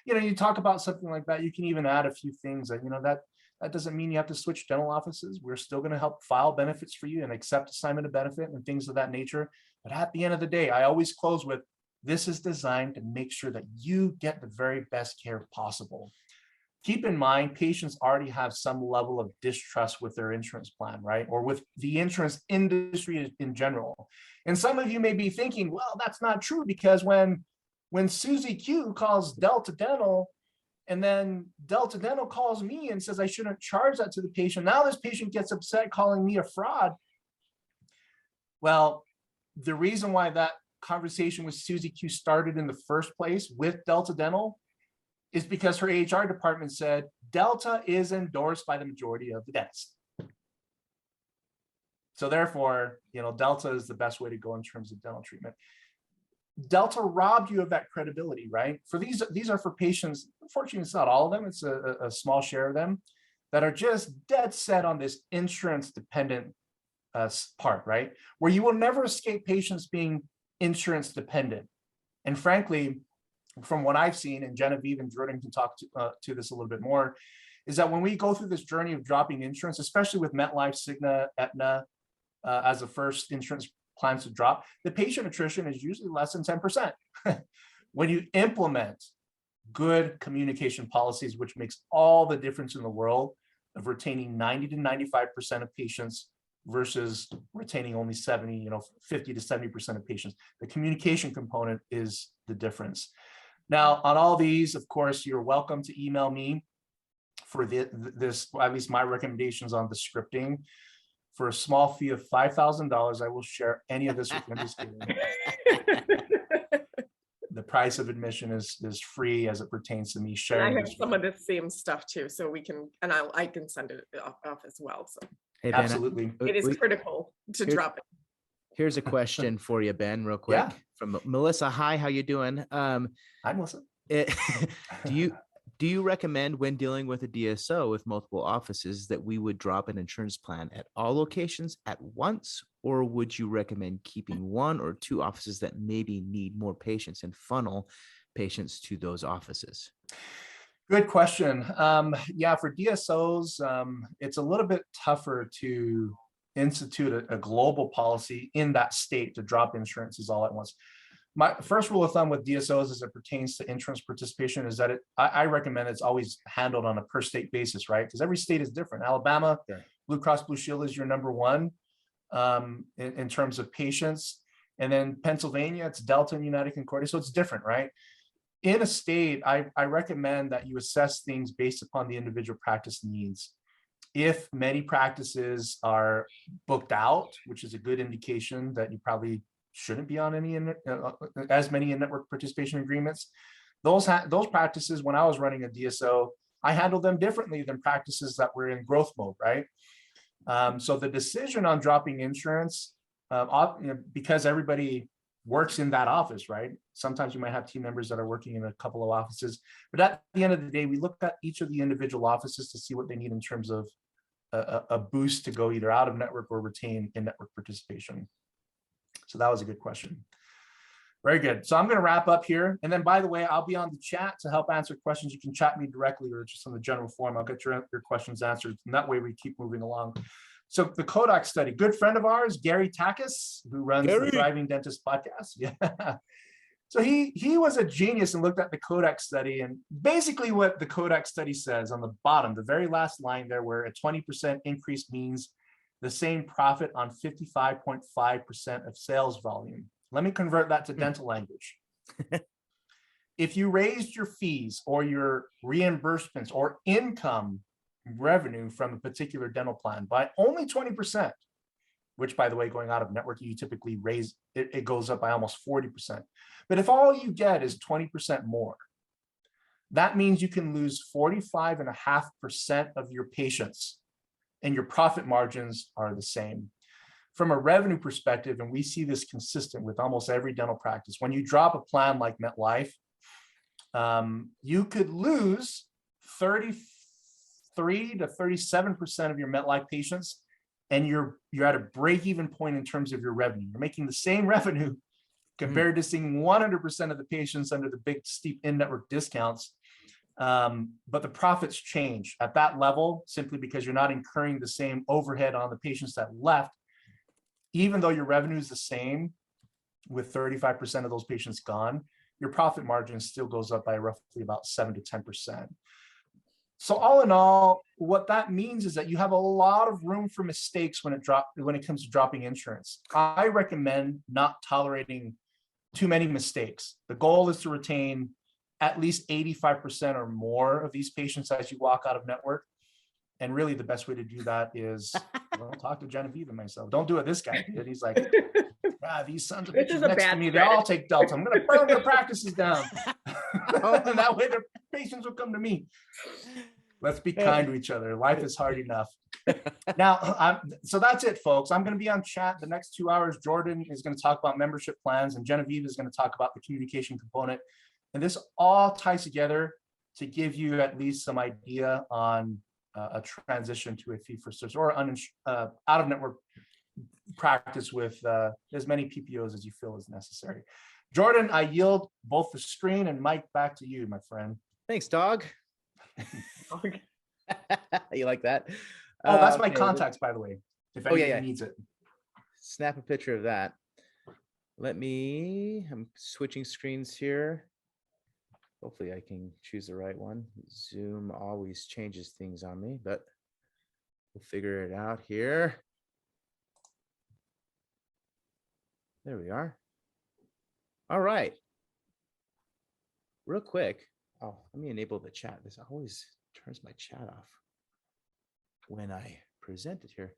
[SPEAKER 3] You talk about something like that, you can even add a few things that, that doesn't mean you have to switch dental offices. We're still going to help file benefits for you and accept assignment of benefit and things of that nature. But at the end of the day, I always close with, this is designed to make sure that you get the very best care possible. Keep in mind, patients already have some level of distrust with their insurance plan, right? Or with the insurance industry in general. And some of you may be thinking, well, that's not true, because when Susie Q calls Delta Dental, and then Delta Dental calls me and says I shouldn't charge that to the patient, now this patient gets upset calling me a fraud. Well, the reason why that conversation with Susie Q started in the first place with Delta Dental is because her HR department said Delta is endorsed by the majority of the dentists. So therefore, Delta is the best way to go in terms of dental treatment. Delta robbed you of that credibility, right? For these are for patients, unfortunately, it's not all of them, it's a small share of them that are just dead set on this insurance dependent part, right? Where you will never escape patients being insurance dependent. And frankly, from what I've seen, and Genevieve and Jordan can talk to this a little bit more, is that when we go through this journey of dropping insurance, especially with MetLife, Cigna, Aetna, as the first insurance plans to drop, the patient attrition is usually less than 10%. When you implement good communication policies, which makes all the difference in the world of retaining 90 to 95% of patients versus retaining only 50 to 70% of patients. The communication component is the difference. Now, on all these, of course, you're welcome to email me for this, at least my recommendations on the scripting. For a small fee of $5,000, I will share any of this with you. The price of admission is free as it pertains to me sharing.
[SPEAKER 2] I have some of the same stuff too, so we can, and I can send it off as well. So
[SPEAKER 1] Hey, Ben,
[SPEAKER 3] absolutely,
[SPEAKER 2] it is critical to drop it.
[SPEAKER 1] Here's a question for you, Ben, real quick.
[SPEAKER 3] Yeah.
[SPEAKER 1] From Melissa. Hi, how you doing?
[SPEAKER 3] Hi, Melissa.
[SPEAKER 1] Do you recommend, when dealing with a DSO with multiple offices, that we would drop an insurance plan at all locations at once, or would you recommend keeping one or two offices that maybe need more patients and funnel patients to those offices?
[SPEAKER 3] Good question. Yeah, for DSOs, it's a little bit tougher to institute a global policy in that state to drop insurances all at once. My first rule of thumb with DSOs as it pertains to insurance participation is that I recommend it's always handled on a per state basis, right? Because every state is different. Alabama, sure. Blue Cross Blue Shield is your number one in terms of patients. And then Pennsylvania, it's Delta and United Concordia. So it's different, right? In a state, I recommend that you assess things based upon the individual practice needs. If many practices are booked out, which is a good indication that you probably shouldn't be on any as many in-network participation agreements. Those practices, when I was running a DSO, I handled them differently than practices that were in growth mode, right? So the decision on dropping insurance, because everybody works in that office, right? Sometimes you might have team members that are working in a couple of offices, but at the end of the day, we look at each of the individual offices to see what they need in terms of a boost to go either out of network or retain in-network participation. So that was a good question. Very good. So I'm going to wrap up here. And then, by the way, I'll be on the chat to help answer questions. You can chat me directly or just on the general forum. I'll get your questions answered. And that way we keep moving along. So the Kodak study, good friend of ours, Gary Takis, who runs the Thriving Dentist podcast. Yeah. So he was a genius and looked at the Kodak study. And basically what the Kodak study says on the bottom, the very last line there, where a 20% increase means the same profit on 55.5% of sales volume. Let me convert that to dental language. If you raised your fees or your reimbursements or income revenue from a particular dental plan by only 20%, which, by the way, going out of network, you typically raise, it goes up by almost 40%. But if all you get is 20% more, That means you can lose 45.5% of your patients and your profit margins are the same. From a revenue perspective, and we see this consistent with almost every dental practice, when you drop a plan like MetLife, you could lose 33 to 37% of your MetLife patients, and you're at a break-even point in terms of your revenue. You're making the same revenue compared to seeing 100% of the patients under the big steep in-network discounts. But the profits change at that level simply because you're not incurring the same overhead on the patients that left. Even though your revenue is the same with 35% of those patients gone, your profit margin still goes up by roughly about 7 to 10%. So all in all, what that means is that you have a lot of room for mistakes when it comes to dropping insurance. I recommend not tolerating too many mistakes. The goal is to retain at least 85% or more of these patients as you walk out of network. And really the best way to do that is, well, talk to Genevieve and myself. Don't do it this guy did. He's like, these sons of bitches next to me, they all take Delta. I'm going to burn their practices down. And that way their patients will come to me. Let's be kind to each other. Life is hard enough. Now, so that's it, folks. I'm going to be on chat the next 2 hours. Jordan is going to talk about membership plans, and Genevieve is going to talk about the communication component. And this all ties together to give you at least some idea on a transition to a fee-for-service or out-of-network practice with as many PPOs as you feel is necessary. Jordan, I yield both the screen and mic back to you, my friend.
[SPEAKER 1] Thanks, dog. You like that?
[SPEAKER 3] Oh, that's my contacts, by the way, if anybody needs it.
[SPEAKER 1] Snap a picture of that. I'm switching screens here. Hopefully I can choose the right one. Zoom always changes things on me, but we'll figure it out here. There we are. All right. Real quick. Oh, let me enable the chat. This always turns my chat off when I present it here.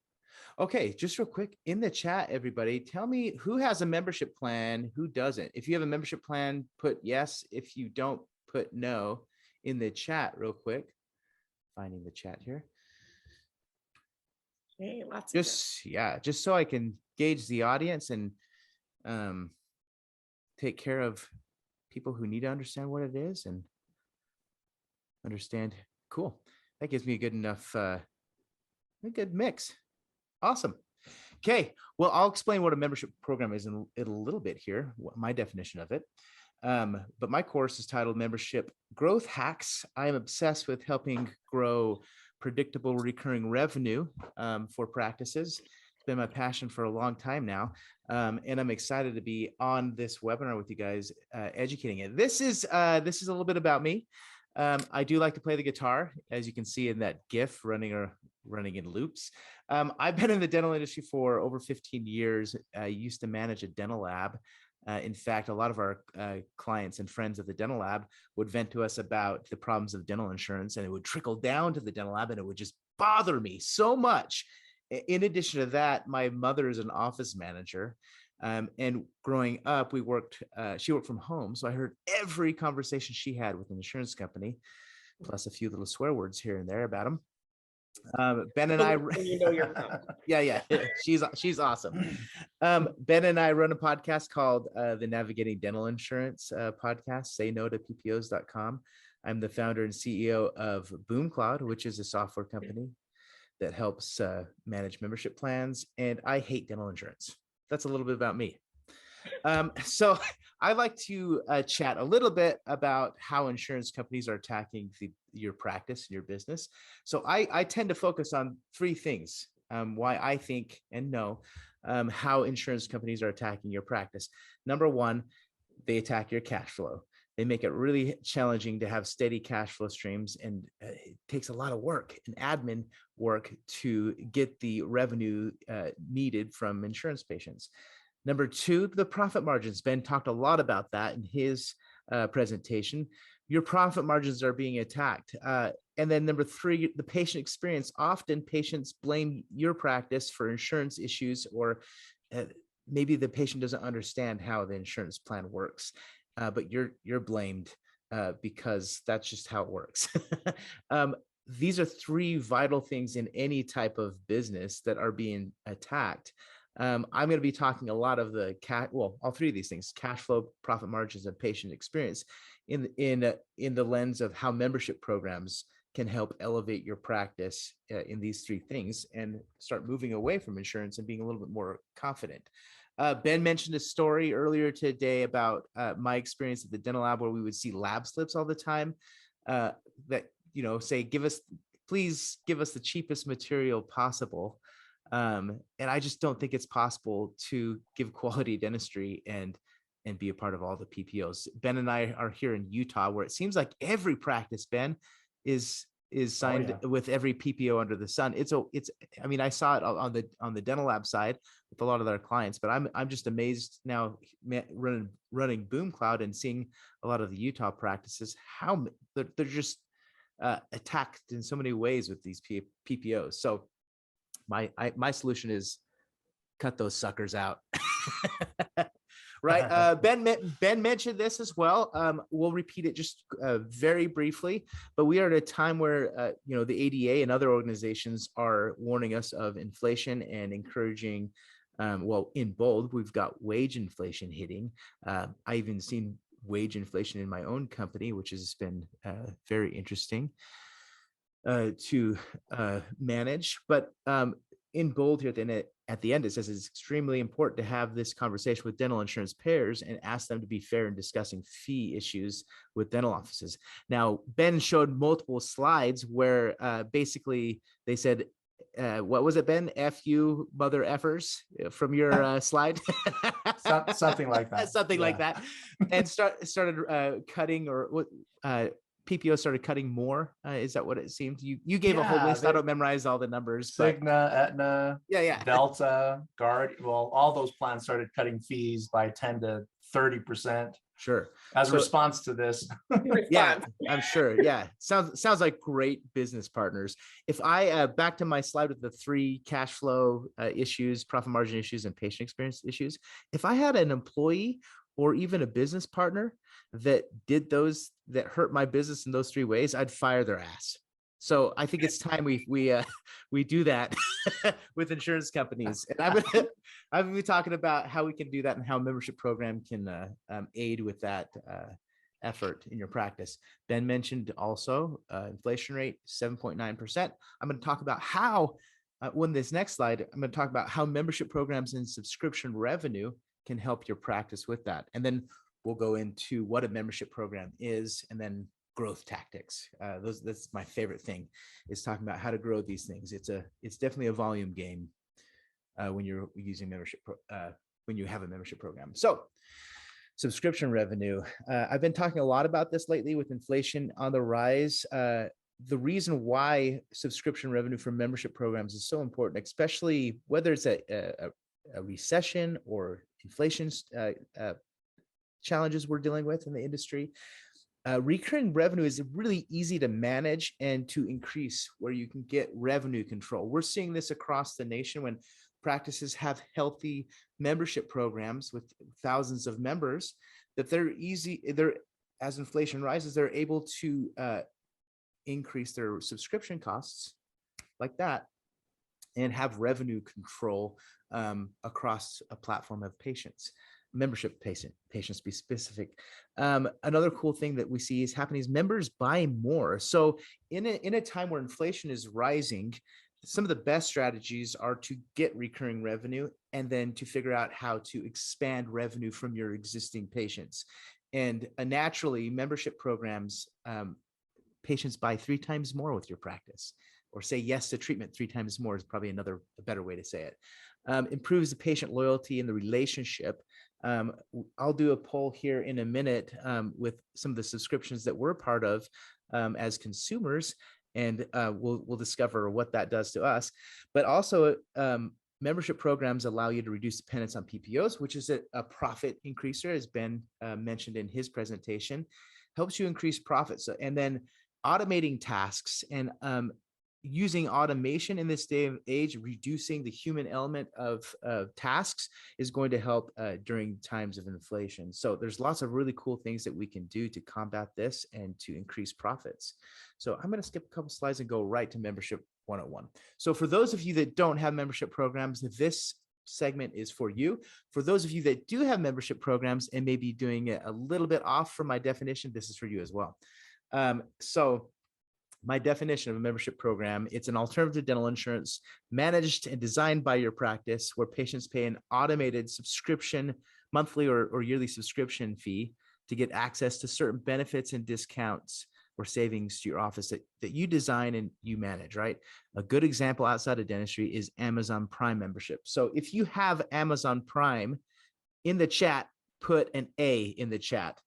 [SPEAKER 1] Okay, just real quick in the chat, everybody, tell me who has a membership plan, who doesn't. If you have a membership plan, put yes. If you don't, put no in the chat real quick. Finding the chat here.
[SPEAKER 2] Hey, lots
[SPEAKER 1] just so I can gauge the audience and take care of people who need to understand what it is and understand. Cool. That gives me a good enough, a good mix. Awesome. Okay. Well, I'll explain what a membership program is in a little bit here, my definition of it. But my course is titled Membership Growth Hacks. I am obsessed with helping grow predictable recurring revenue for practices. It's been my passion for a long time now. And I'm excited to be on this webinar with you guys, educating it. This is a little bit about me. I do like to play the guitar, as you can see in that GIF running in loops. I've been in the dental industry for over 15 years. I used to manage a dental lab. In fact, a lot of our clients and friends of the dental lab would vent to us about the problems of dental insurance, and it would trickle down to the dental lab, and it would just bother me so much. In addition to that, my mother is an office manager. And growing up, she worked from home. So I heard every conversation she had with an insurance company, plus a few little swear words here and there about them. Ben and I,
[SPEAKER 2] you know your mom.
[SPEAKER 1] yeah, she's awesome. Ben and I run a podcast called the Navigating Dental Insurance podcast, say no to PPOs.com. I'm the founder and CEO of BoomCloud, which is a software company that helps manage membership plans. And I hate dental insurance. That's a little bit about me. So I like to chat a little bit about how insurance companies are attacking your practice and your business. So I tend to focus on three things, why I think and know how insurance companies are attacking your practice. Number one, they attack your cash flow. They make it really challenging to have steady cash flow streams, and it takes a lot of work and admin work to get the revenue needed from insurance patients. Number two, the profit margins. Ben talked a lot about that in his presentation. Your profit margins are being attacked. And then number three, the patient experience. Often patients blame your practice for insurance issues, or maybe the patient doesn't understand how the insurance plan works. But you're blamed because that's just how it works. These are three vital things in any type of business that are being attacked. I'm going to be talking a lot of the all three of these things: cash flow, profit margins, and patient experience, in the lens of how membership programs can help elevate your practice in these three things and start moving away from insurance and being a little bit more confident. Ben mentioned a story earlier today about my experience at the dental lab, where we would see lab slips all the time that, say, please give us the cheapest material possible. And I just don't think it's possible to give quality dentistry and be a part of all the PPOs. Ben and I are here in Utah, where it seems like every practice, Ben, is signed with every PPO under the sun. I mean, I saw it on the dental lab side with a lot of their clients, but I'm just amazed now running BoomCloud and seeing a lot of the Utah practices, how they're just attacked in so many ways with these PPOs. So my solution is cut those suckers out. Right. Ben mentioned this as well. We'll repeat it just very briefly, but we are at a time where, the ADA and other organizations are warning us of inflation and encouraging, in bold, we've got wage inflation hitting. I even seen wage inflation in my own company, which has been very interesting to manage. But in bold here at the end, it says it's extremely important to have this conversation with dental insurance payers and ask them to be fair in discussing fee issues with dental offices. Now, Ben showed multiple slides where basically they said, what was it, Ben? F you mother effers from your slide.
[SPEAKER 3] Something like that.
[SPEAKER 1] Something like that. And started cutting, or what PPO started cutting more. Is that what it seemed? You gave a whole list. I don't memorize all the numbers.
[SPEAKER 3] Cigna, Aetna,
[SPEAKER 1] yeah,
[SPEAKER 3] Delta, Guard. Well, all those plans started cutting fees by 10 to 30%.
[SPEAKER 1] Sure.
[SPEAKER 3] As a response to this.
[SPEAKER 1] Yeah, I'm sure. Yeah. Sounds like great business partners. If I back to my slide with the three cash flow issues, profit margin issues, and patient experience issues, if I had an employee or even a business partner that did those, that hurt my business in those three ways, I'd fire their ass. So I think it's time we do that with insurance companies. And I'm going to be talking about how we can do that and how a membership program can aid with that effort in your practice. Ben mentioned also inflation rate, 7.9%. I'm going to talk about how, on this next slide, I'm going to talk about how membership programs and subscription revenue can help your practice with that. And then we'll go into what a membership program is, and then growth tactics. That's my favorite thing, is talking about how to grow these things. It's definitely a volume game when you're using membership, when you have a membership program. So subscription revenue. I've been talking a lot about this lately with inflation on the rise. The reason why subscription revenue for membership programs is so important, especially whether it's a recession or inflation challenges we're dealing with in the industry. Recurring revenue is really easy to manage and to increase, where you can get revenue control. We're seeing this across the nation when practices have healthy membership programs with thousands of members, that as inflation rises, they're able to increase their subscription costs like that and have revenue control across a platform of membership patients be specific. Another cool thing that we see is happening is members buy more. So in a time where inflation is rising, some of the best strategies are to get recurring revenue and then to figure out how to expand revenue from your existing patients. And naturally, membership programs, patients buy 3 times more with your practice, or say yes to treatment 3 times more is probably a better way to say it. Improves the patient loyalty and the relationship. I'll do a poll here in a minute with some of the subscriptions that we're part of as consumers, and we'll discover what that does to us. But also, membership programs allow you to reduce dependence on PPOs, which is a profit increaser, as Ben mentioned in his presentation. Helps you increase profits, and then automating tasks and using automation in this day and age, reducing the human element of tasks is going to help during times of inflation. So there's lots of really cool things that we can do to combat this and to increase profits. So I'm going to skip a couple slides and go right to membership 101. So for those of you that don't have membership programs, this segment is for you. For those of you that do have membership programs and may be doing it a little bit off from my definition, this is for you as well. So my definition of a membership program, it's an alternative dental insurance managed and designed by your practice where patients pay an automated subscription, monthly or yearly subscription fee to get access to certain benefits and discounts or savings to your office that you design and you manage, right? A good example outside of dentistry is Amazon Prime membership. So if you have Amazon Prime in the chat, put an A in the chat.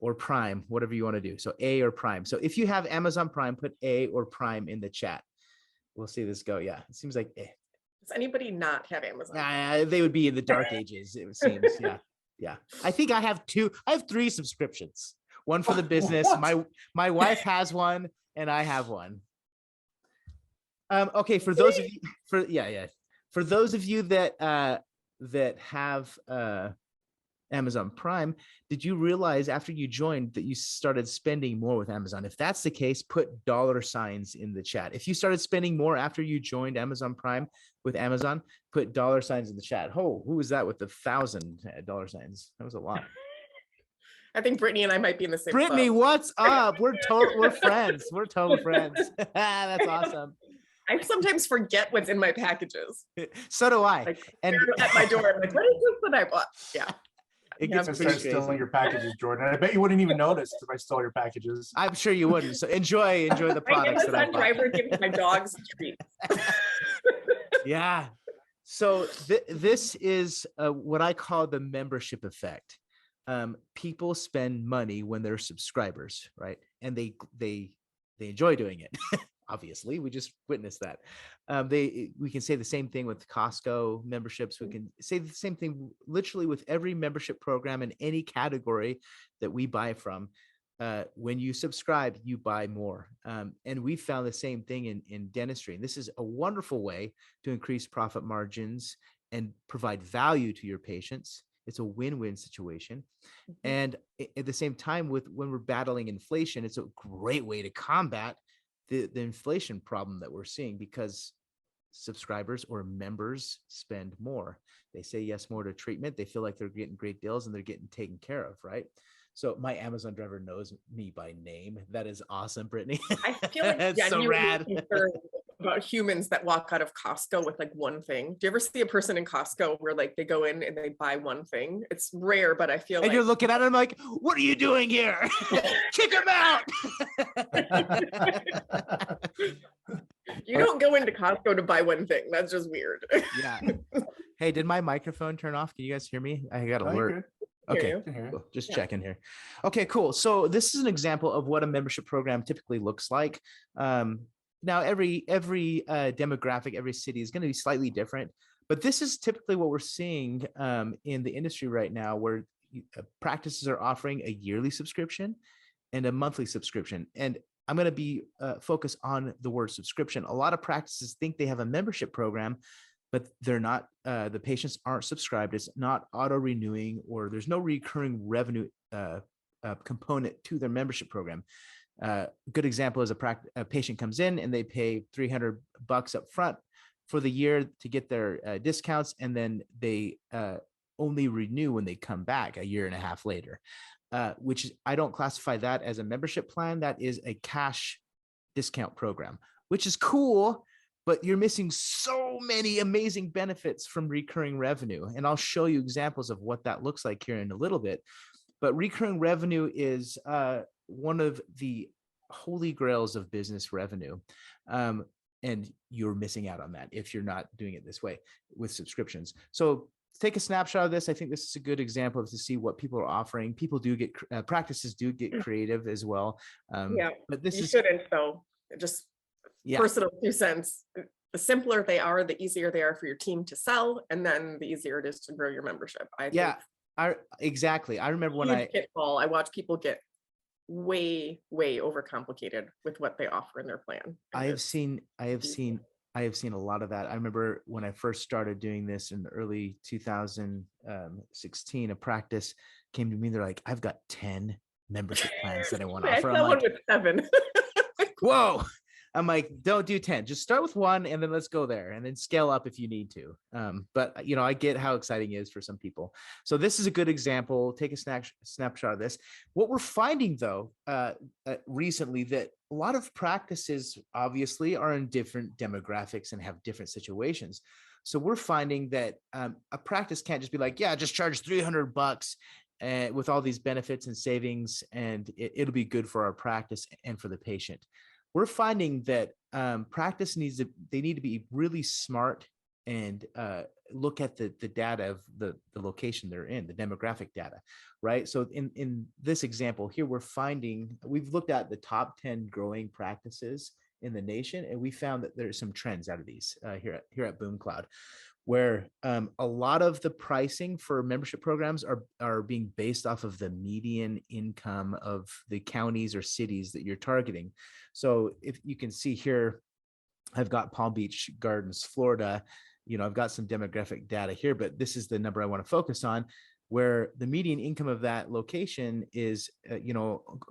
[SPEAKER 1] Or Prime, whatever you want to do. So A or Prime. So if you have Amazon Prime, put A or Prime in the chat. We'll see this go. Yeah, it seems like A.
[SPEAKER 2] Does anybody not have Amazon?
[SPEAKER 1] They would be in the dark ages, it seems. Yeah. Yeah. I think I have 3 subscriptions. One for the business.
[SPEAKER 3] What?
[SPEAKER 1] My wife has one and I have one. Okay, for those of you for those of you that have Amazon Prime, did you realize after you joined that you started spending more with Amazon? If that's the case, put $ in the chat. If you started spending more after you joined Amazon Prime with Amazon, put $ in the chat. Oh, who was that with the $1,000? That was a lot.
[SPEAKER 2] I think Brittany and I might be in the same
[SPEAKER 1] Brittany,
[SPEAKER 2] club.
[SPEAKER 1] what's up? We're friends. We're total friends. That's awesome.
[SPEAKER 2] I sometimes forget what's in my packages.
[SPEAKER 1] So do I.
[SPEAKER 2] Like,
[SPEAKER 1] And
[SPEAKER 2] at my door, I'm like, what is this that I bought? Yeah.
[SPEAKER 1] it
[SPEAKER 2] Yeah,
[SPEAKER 1] gets
[SPEAKER 3] I
[SPEAKER 1] pretty
[SPEAKER 3] start stealing
[SPEAKER 1] crazy.
[SPEAKER 3] your packages, Jordan. I bet you wouldn't even notice if I stole your packages.
[SPEAKER 1] I'm sure you wouldn't. So enjoy the
[SPEAKER 2] My
[SPEAKER 1] products that I
[SPEAKER 2] Amazon
[SPEAKER 1] bought.
[SPEAKER 2] driver gives my dogs treats.
[SPEAKER 1] Yeah. So this is what I call the membership effect. People spend money when they're subscribers, right? And they enjoy doing it. Obviously, we just witnessed that. We can say the same thing with Costco memberships. We can say the same thing literally with every membership program in any category that we buy from. When you subscribe, you buy more. And we found the same thing in dentistry. And this is a wonderful way to increase profit margins and provide value to your patients. It's a win-win situation. And at the same time, when we're battling inflation, it's a great way to combat the inflation problem that we're seeing, because subscribers or members spend more. They say yes more to treatment. They feel like they're getting great deals and they're getting taken care of, right? So my Amazon driver knows me by name. That is awesome, Brittany.
[SPEAKER 2] I feel like
[SPEAKER 1] That's so rad.
[SPEAKER 2] concerned about humans that walk out of Costco with like one thing. Do you ever see a person in Costco where like they go in and they buy one thing? It's rare, but I feel
[SPEAKER 1] And
[SPEAKER 2] like
[SPEAKER 1] you're looking at him like, what are you doing here? Kick him out.
[SPEAKER 2] you don't go into Costco to buy one thing. That's just weird.
[SPEAKER 1] Yeah. Hey, did my microphone turn off? Can you guys hear me? I got
[SPEAKER 3] No, you're
[SPEAKER 1] alert.
[SPEAKER 3] good.
[SPEAKER 1] Okay.
[SPEAKER 2] you.
[SPEAKER 3] I can hear you.
[SPEAKER 1] Cool. Just
[SPEAKER 2] Yeah.
[SPEAKER 1] checking here. Okay, cool. So this is an example of what a membership program typically looks like. Now, every demographic, every city is going to be slightly different, but this is typically what we're seeing in the industry right now, where practices are offering a yearly subscription and a monthly subscription. And I'm going to be focused on the word subscription. A lot of practices think they have a membership program, but they're not. The patients aren't subscribed. It's not auto-renewing, or there's no recurring revenue component to their membership program. A good example is a patient comes in and they pay $300 up front for the year to get their discounts, and then they only renew when they come back a year and a half later, which is, I don't classify that as a membership plan. That is a cash discount program, which is cool, but you're missing so many amazing benefits from recurring revenue. And I'll show you examples of what that looks like here in a little bit. But recurring revenue is one of the holy grails of business revenue. And you're missing out on that if you're not doing it this way with subscriptions. So take a snapshot of this. I think this is a good example to see what people are offering. People do get, practices do get creative as well.
[SPEAKER 2] Yeah,
[SPEAKER 1] but this
[SPEAKER 2] you
[SPEAKER 1] is,
[SPEAKER 2] shouldn't though. Just
[SPEAKER 1] yeah,
[SPEAKER 2] personal 2 cents. The simpler they are, the easier they are for your team to sell, and then the easier it is to grow your membership. I
[SPEAKER 1] yeah,
[SPEAKER 2] think
[SPEAKER 1] exactly. I remember when
[SPEAKER 2] huge pitfall. I watch people get way, way overcomplicated with what they offer in their plan. And
[SPEAKER 1] I have
[SPEAKER 2] it's
[SPEAKER 1] seen
[SPEAKER 2] confusing.
[SPEAKER 1] I have seen a lot of that. I remember when I first started doing this in the early 2016, a practice came to me. They're like, I've got 10 membership plans that I want to
[SPEAKER 2] I
[SPEAKER 1] offer. I'm
[SPEAKER 2] saw one
[SPEAKER 1] like,
[SPEAKER 2] with 7.
[SPEAKER 1] whoa. I'm like, don't do 10, just start with one and then let's go there and then scale up if you need to. But I get how exciting it is for some people. So this is a good example. Take a snapshot of this. What we're finding though, recently, that a lot of practices obviously are in different demographics and have different situations. So we're finding that a practice can't just be like, yeah, just charge $300 with all these benefits and savings, and it'll be good for our practice and for the patient. We're finding that practice they need to be really smart and look at the data of the location they're in, the demographic data, right? So in this example here, we've looked at the top 10 growing practices in the nation, and we found that there's some trends out of these here at BoomCloud, where a lot of the pricing for membership programs are being based off of the median income of the counties or cities that you're targeting. So if you can see here, I've got Palm Beach Gardens, Florida. I've got some demographic data here, but this is the number I want to focus on, where the median income of that location is,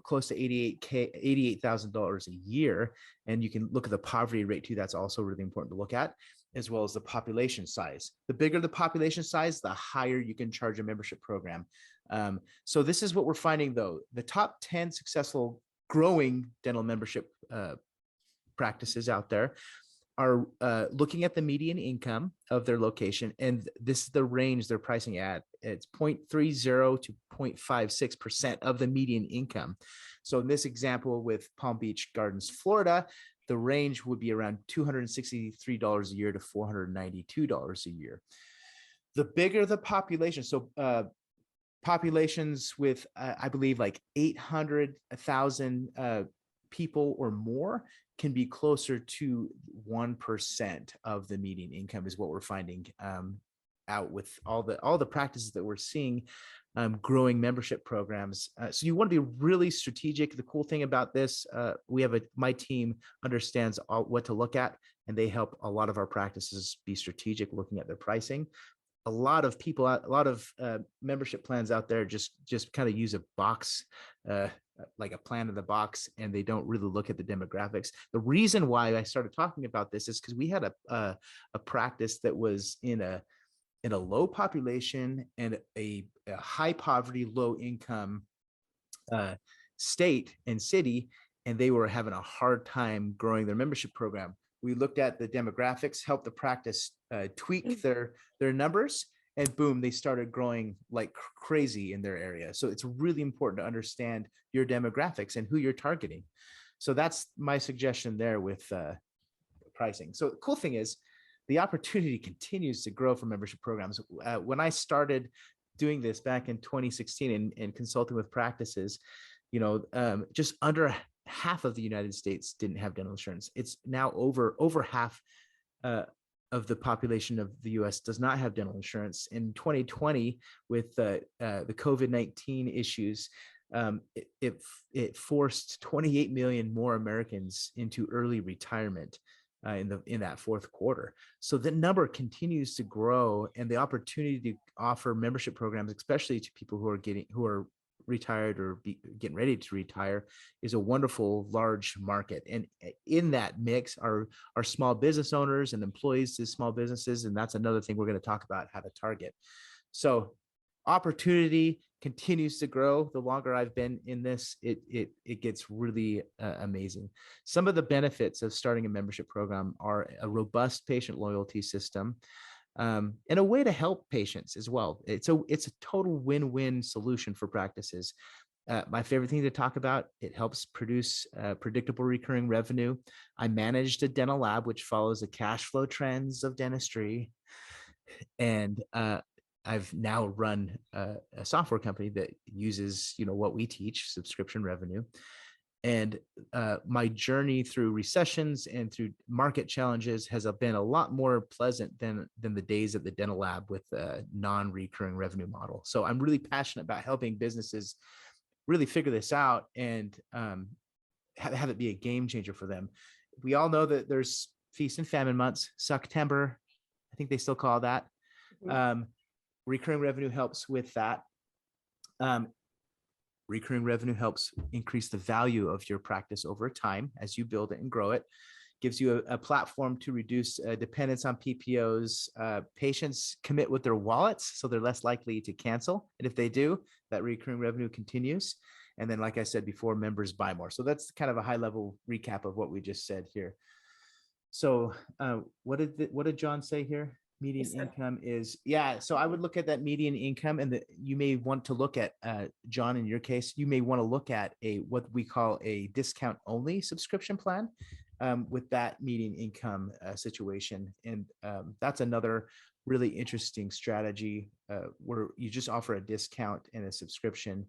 [SPEAKER 1] close to $88,000 a year. And you can look at the poverty rate too. That's also really important to look at, as well as the population size. The bigger the population size, the higher you can charge a membership program. So this is what we're finding though. The top 10 successful growing dental membership practices out there are looking at the median income of their location, and this is the range they're pricing at. It's 0.30 to 0.56% of the median income. So in this example with Palm Beach Gardens, Florida, the range would be around $263 a year to $492 a year. The bigger the population, so populations with, I believe, like 800,000 people or more can be closer to 1% of the median income is what we're finding out with all the practices that we're seeing growing membership programs. So you want to be really strategic. The cool thing about this, my team understands what to look at, and they help a lot of our practices be strategic looking at their pricing. A lot of people, a lot of membership plans out there just kind of use a box, like a plan in the box, and they don't really look at the demographics. The reason why I started talking about this is because we had a practice that was in a low population and a high poverty, low income state and city, and they were having a hard time growing their membership program. We looked at the demographics, helped the practice tweak their numbers, and boom, they started growing like crazy in their area. So it's really important to understand your demographics and who you're targeting. So that's my suggestion there with pricing. So the cool thing is the opportunity continues to grow for membership programs. When I started doing this back in 2016 and consulting with practices, just under half of the United States didn't have dental insurance. It's now over half of the population of the US does not have dental insurance. In 2020, with the COVID-19 issues, it forced 28 million more Americans into early retirement in that fourth quarter. So the number continues to grow, and the opportunity to offer membership programs, especially to people who are retired or getting ready to retire, is a wonderful large market. And in that mix are small business owners and employees to small businesses, and that's another thing we're going to talk about, how to target. So opportunity continues to grow. The longer I've been in this, it gets really amazing. Some of the benefits of starting a membership program are a robust patient loyalty system, and a way to help patients as well. It's a total win-win solution for practices. My favorite thing to talk about, it helps produce predictable recurring revenue. I managed a dental lab, which follows the cash flow trends of dentistry. And I've now run a software company that uses, what we teach, subscription revenue. And my journey through recessions and through market challenges has been a lot more pleasant than the days at the dental lab with a non-recurring revenue model. So I'm really passionate about helping businesses really figure this out and have it be a game changer for them. We all know that there's feast and famine months, Sucktember, I think they still call that. Recurring revenue helps with that. Recurring revenue helps increase the value of your practice over time as you build it and grow it. Gives you a platform to reduce dependence on PPOs. Patients commit with their wallets, so they're less likely to cancel. And if they do, that recurring revenue continues. And then, like I said before, members buy more. So that's kind of a high level recap of what we just said here. So what did John say here? Median income is, yeah. So I would look at that median income, and you may want to look at, John, in your case, you may want to look at what we call a discount only subscription plan. With that median income situation. And that's another really interesting strategy where you just offer a discount and a subscription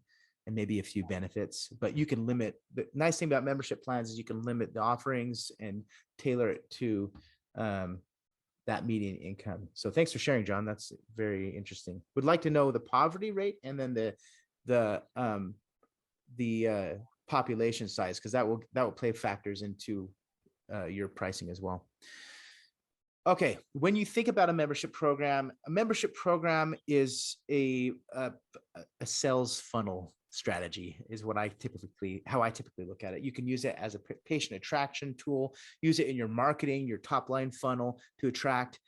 [SPEAKER 1] and maybe a few benefits, but you can limit. The nice thing about membership plans is you can limit the offerings and tailor it to that median income. So thanks for sharing, John. That's very interesting. Would like to know the poverty rate and then the population size, because that will play factors into your pricing as well. Okay, when you think about a membership program is a sales funnel strategy, is how I typically look at it. You can use it as a patient attraction tool, use it in your marketing, your top line funnel to attract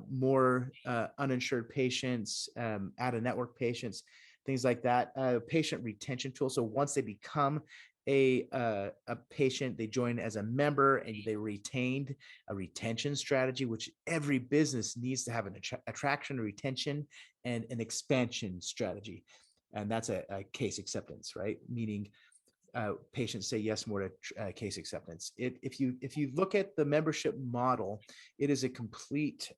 [SPEAKER 1] more uninsured patients, out of network patients, things like that. Patient retention tool. So once they become a patient, they join as a member and they retained, a retention strategy, which every business needs to have an attraction, retention, and an expansion strategy. And that's a case acceptance, right? Meaning patients say yes more to case acceptance. If you look at the membership model, it is a complete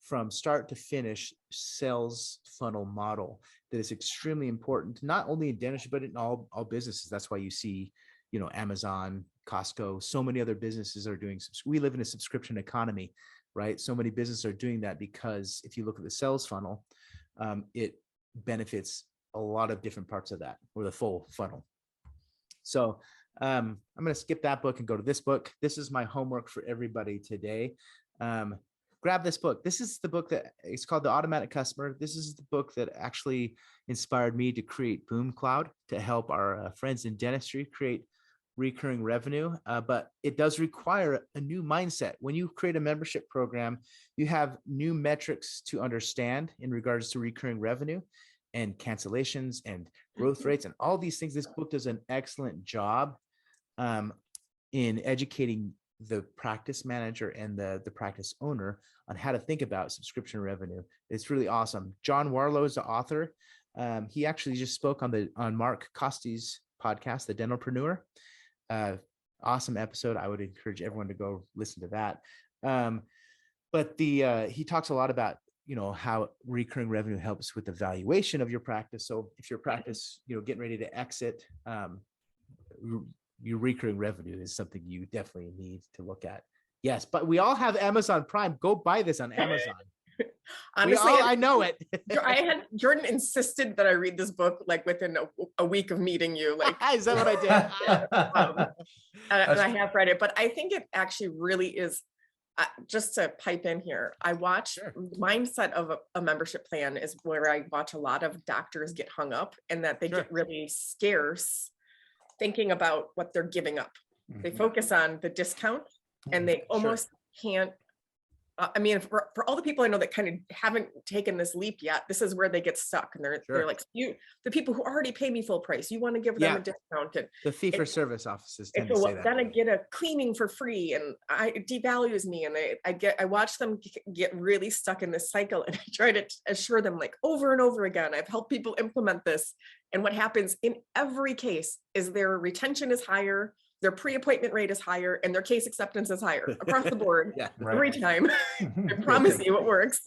[SPEAKER 1] from start to finish sales funnel model that is extremely important, not only in dentistry, but in all businesses. That's why you see, Amazon, Costco, so many other businesses are doing, we live in a subscription economy, right? So many businesses are doing that because if you look at the sales funnel, it benefits a lot of different parts of that, or the full funnel. So I'm going to skip that book and go to this book. This is my homework for everybody today. Grab this book. This is the book that it's called The Automatic Customer. This is the book that actually inspired me to create Boom Cloud to help our friends in dentistry create recurring revenue. But it does require a new mindset. When you create a membership program, you have new metrics to understand in regards to recurring revenue and cancellations and growth rates and all these things. This book does an excellent job in educating the practice manager and the practice owner on how to think about subscription revenue. It's really awesome. John Warlow is the author. He actually just spoke on Mark Costi's podcast, The Dentalpreneur. Awesome episode. I would encourage everyone to go listen to that. But he talks a lot about how recurring revenue helps with the valuation of your practice. So if your practice, getting ready to exit, your recurring revenue is something you definitely need to look at. Yes, but we all have Amazon Prime. Go buy this on Amazon.
[SPEAKER 2] Honestly,
[SPEAKER 1] I know it.
[SPEAKER 2] Jordan insisted that I read this book like within a week of meeting you. Like,
[SPEAKER 1] is that what I did?
[SPEAKER 2] And I have read it, but I think it actually really is. Just to pipe in here, I watch mindset of a membership plan is where I watch a lot of doctors get hung up and that they get really scarce thinking about what they're giving up. They focus on the discount and they almost can't. I mean, for all the people I know that kind of haven't taken this leap yet, this is where they get stuck. And they're like, the people who already pay me full price, you want to give them a discount. And
[SPEAKER 1] the fee for service offices tend to say that.
[SPEAKER 2] Then I get a cleaning for free and it devalues me. And I watch them get really stuck in this cycle. And I try to assure them like over and over again, I've helped people implement this. And what happens in every case is their retention is higher, their pre-appointment rate is higher, and their case acceptance is higher across the board every time. I promise you it works.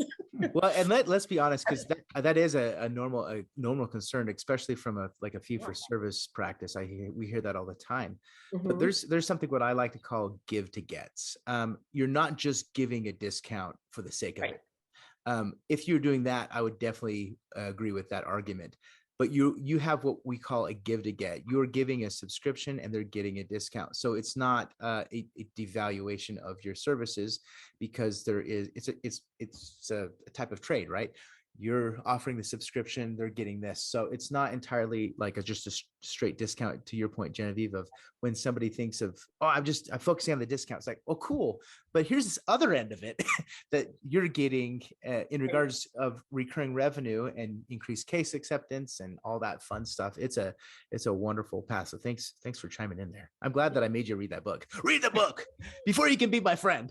[SPEAKER 1] Well, and let's be honest, because that is a normal concern, especially from a fee for service practice. We hear that all the time. But there's something what I like to call give to gets. You're not just giving a discount for the sake of it. If you're doing that, I would definitely agree with that argument. but you have what we call a give to get. You're giving a subscription and they're getting a discount. So it's not a devaluation of your services, because it's a type of trade, right? You're offering the subscription, they're getting this. So it's not entirely like just a straight discount, to your point, Genevieve, of when somebody thinks of, oh, I'm focusing on the discount. It's like, oh, cool. But here's this other end of it that you're getting in regards of recurring revenue and increased case acceptance and all that fun stuff. It's a wonderful path. So thanks for chiming in there. I'm glad that I made you read that book. Read the book before you can be my friend.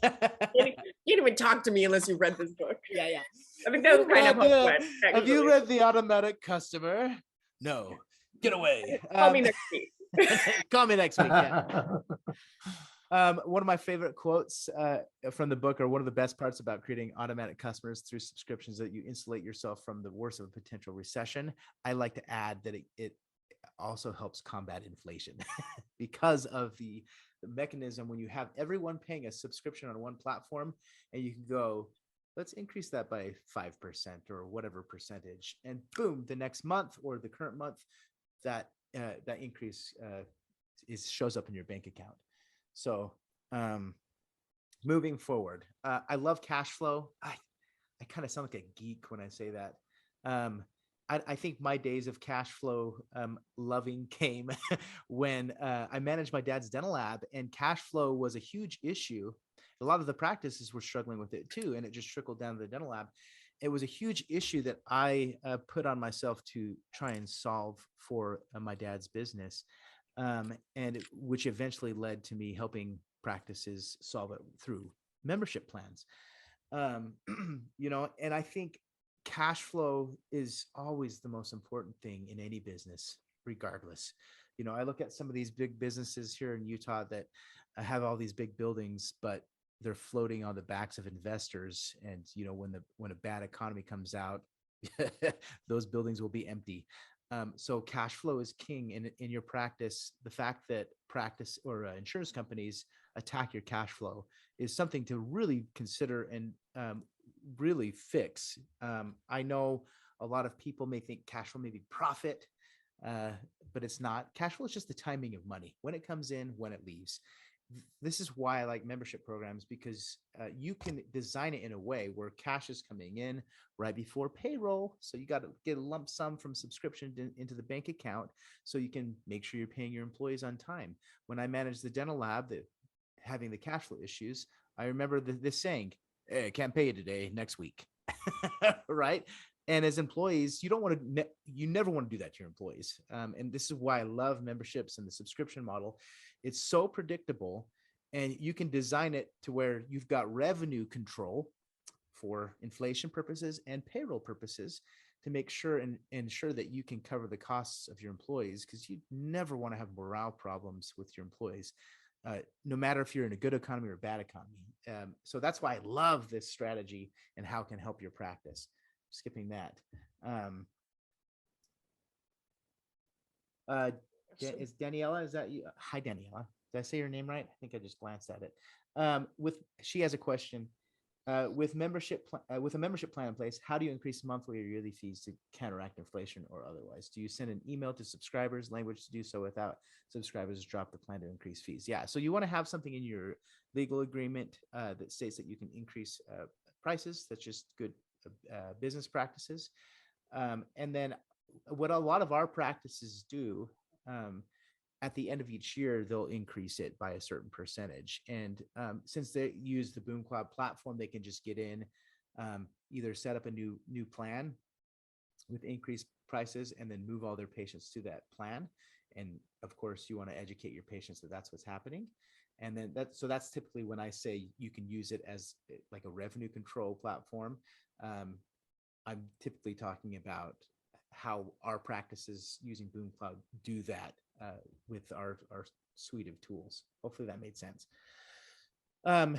[SPEAKER 2] You didn't even talk to me unless you read this book.
[SPEAKER 1] Yeah.
[SPEAKER 2] I think that was kind of how it went,
[SPEAKER 1] Have you
[SPEAKER 2] actually.
[SPEAKER 1] read The Automatic Customer? No. Get away.
[SPEAKER 2] Call me next week.
[SPEAKER 1] Call me next week. Yeah. One of my favorite quotes from the book, or one of the best parts about creating automatic customers through subscriptions, that you insulate yourself from the worst of a potential recession. I like to add that it also helps combat inflation because of the mechanism when you have everyone paying a subscription on one platform, and you can go, let's increase that by 5% or whatever percentage, and boom, the next month or the current month, that increase shows up in your bank account. So moving forward, I love cash flow. I kind of sound like a geek when I say that. I think my days of cash flow loving came when I managed my dad's dental lab, and cash flow was a huge issue. A lot of the practices were struggling with it too, and it just trickled down to the dental lab. It was a huge issue that I put on myself to try and solve for my dad's business, which eventually led to me helping practices solve it through membership plans. And I think cash flow is always the most important thing in any business, regardless. I look at some of these big businesses here in Utah that have all these big buildings, but they're floating on the backs of investors. And, when a bad economy comes out, those buildings will be empty. So cash flow is king in your practice. The fact that practice or insurance companies attack your cash flow is something to really consider and really fix. I know a lot of people may think cash flow may be profit, but it's not. Cash flow is just the timing of money, when it comes in, when it leaves. This is why I like membership programs, because you can design it in a way where cash is coming in right before payroll. So you got to get a lump sum from subscription into the bank account, so you can make sure you're paying your employees on time. When I managed the dental lab, having the cash flow issues, I remember this saying, hey, I can't pay you today, next week. Right? And as employees, you never want to do that to your employees. And this is why I love memberships and the subscription model. It's so predictable, and you can design it to where you've got revenue control for inflation purposes and payroll purposes, to make sure and ensure that you can cover the costs of your employees, because you never want to have morale problems with your employees, no matter if you're in a good economy or a bad economy. So that's why I love this strategy and how it can help your practice. Skipping that. Is Daniela, is that you? Hi, Daniela. Did I say your name right? I think I just glanced at it. She has a question. With a membership plan in place, how do you increase monthly or yearly fees to counteract inflation or otherwise? Do you send an email to subscribers, language to do so without subscribers drop the plan to increase fees? Yeah. So you want to have something in your legal agreement that states that you can increase prices. That's just good business practices. And then what a lot of our practices do, at the end of each year, they'll increase it by a certain percentage. And since they use the Boom Cloud platform, they can just get in, either set up a new plan with increased prices, and then move all their patients to that plan. And of course, you want to educate your patients that that's what's happening. And then that's typically when I say you can use it as like a revenue control platform. I'm typically talking about how our practices using Boom Cloud do that with our suite of tools. Hopefully that made sense. I'm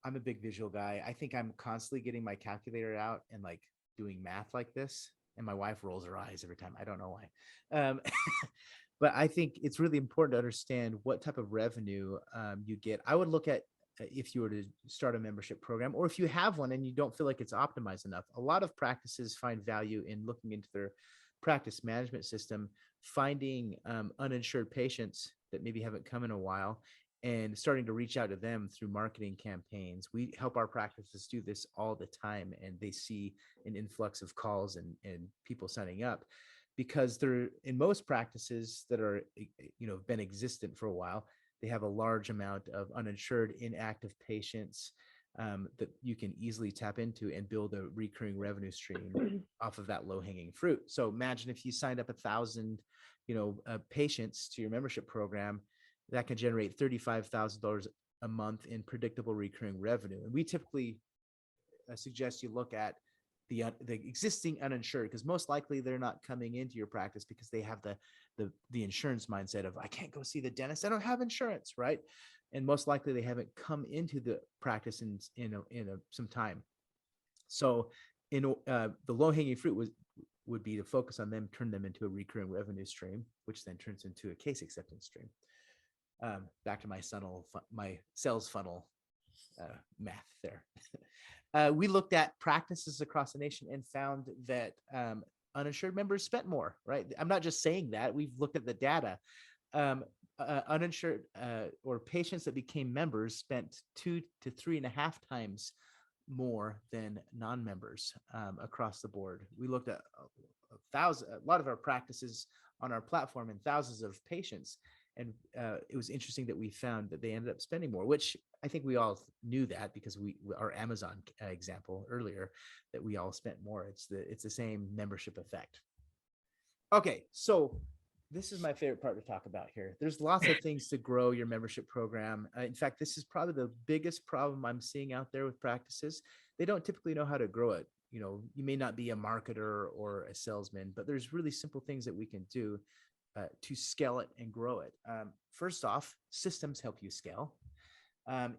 [SPEAKER 1] a big visual guy. I think I'm constantly getting my calculator out and like doing math like this. And my wife rolls her eyes every time. I don't know why. But I think it's really important to understand what type of revenue you get. I would look at if you were to start a membership program, or if you have one and you don't feel like it's optimized enough. A lot of practices find value in looking into their practice management system, finding uninsured patients that maybe haven't come in a while, and starting to reach out to them through marketing campaigns. We help our practices do this all the time, and they see an influx of calls and people signing up, because they're, in most practices that are, been existent for a while, they have a large amount of uninsured, inactive patients that you can easily tap into and build a recurring revenue stream off of that low-hanging fruit. So imagine if you signed up 1,000, patients to your membership program, that can generate $35,000 a month in predictable recurring revenue. And we typically suggest you look at the existing uninsured, because most likely they're not coming into your practice because they have the insurance mindset of, I can't go see the dentist, I don't have insurance, right? And most likely they haven't come into the practice in some time. So the low-hanging fruit would be to focus on them, turn them into a recurring revenue stream, which then turns into a case acceptance stream. Back to my sales funnel math there. We looked at practices across the nation and found that uninsured members spent more, right? I'm not just saying that. We've looked at the data. Uninsured or patients that became members spent 2 to 3.5 times more than non-members across the board. We looked at a lot of our practices on our platform and thousands of patients. And it was interesting that we found that they ended up spending more, which I think we all knew that, because our Amazon example earlier, that we all spent more. It's the same membership effect. Okay, so this is my favorite part to talk about here. There's lots of things to grow your membership program. In fact, this is probably the biggest problem I'm seeing out there with practices. They don't typically know how to grow it. You may not be a marketer or a salesman, but there's really simple things that we can do to scale it and grow it. First off, systems help you scale.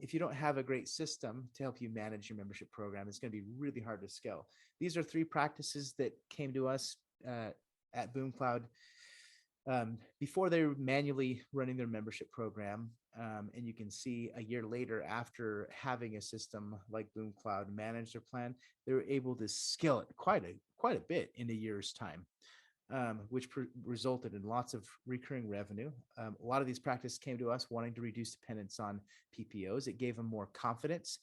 [SPEAKER 1] If you don't have a great system to help you manage your membership program, it's going to be really hard to scale. These are 3 practices that came to us at BoomCloud before they were manually running their membership program. And you can see a year later, after having a system like BoomCloud manage their plan, they were able to scale it quite a bit in a year's time. Which resulted in lots of recurring revenue. A lot of these practices came to us wanting to reduce dependence on PPOs. It gave them more confidence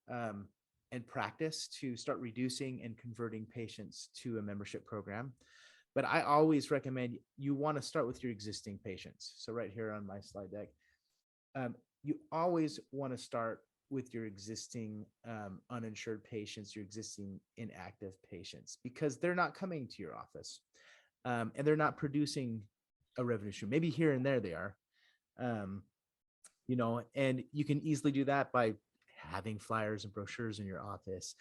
[SPEAKER 1] and practice to start reducing and converting patients to a membership program. But I always recommend you want to start with your existing patients. So right here on my slide deck, you always want to start with your existing uninsured patients, your existing inactive patients, because they're not coming to your office. And they're not producing a revenue stream. Maybe here and there they are, and you can easily do that by having flyers and brochures in your office,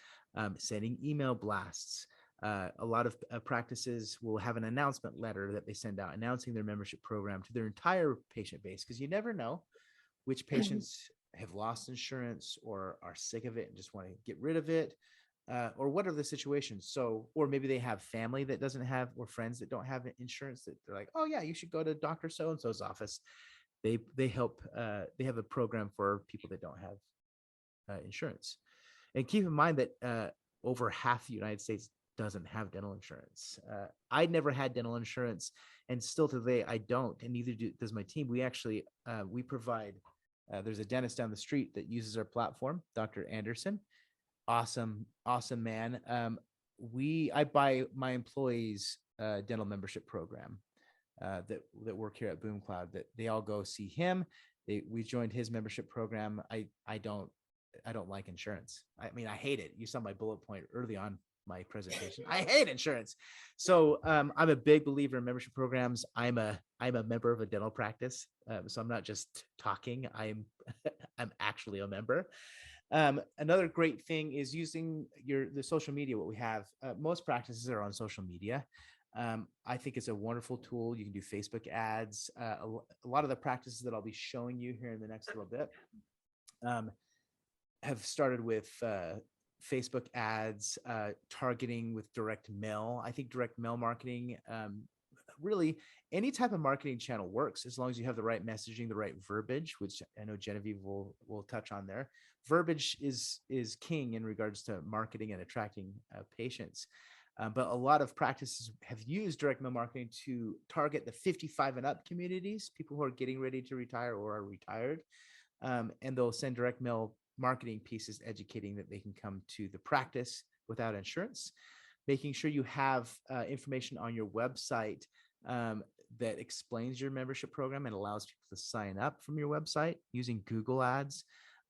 [SPEAKER 1] sending email blasts. A lot of practices will have an announcement letter that they send out announcing their membership program to their entire patient base, because you never know which patients have lost insurance or are sick of it and just want to get rid of it. Or what are the situations? So, or maybe they have family that doesn't have, or friends that don't have insurance, that they're like, oh yeah, you should go to Dr. So-and-so's office. They help, they have a program for people that don't have insurance. And keep in mind that over half the United States doesn't have dental insurance. I never had dental insurance, and still today I don't, and neither does my team. We actually, we provide, there's a dentist down the street that uses our platform, Dr. Anderson. Awesome man. I buy my employees dental membership program that work here at BoomCloud, that they all go see him. We joined his membership program. I don't like insurance. I mean, I hate it. You saw my bullet point early on my presentation. I hate insurance. So I'm a big believer in membership programs. I'm a member of a dental practice. So I'm not just talking. I'm actually a member. Another great thing is using the social media. What we have, most practices are on social media. I think it's a wonderful tool. You can do Facebook ads. A lot of the practices that I'll be showing you here in the next little bit have started with Facebook ads, targeting with direct mail. I think direct mail marketing really any type of marketing channel works as long as you have the right messaging, the right verbiage, which I know Genevieve will touch on there. Verbiage is king in regards to marketing and attracting patients. But a lot of practices have used direct mail marketing to target the 55 and up communities, people who are getting ready to retire or are retired. And they'll send direct mail marketing pieces educating that they can come to the practice without insurance, making sure you have information on your website that explains your membership program and allows people to sign up from your website using Google Ads.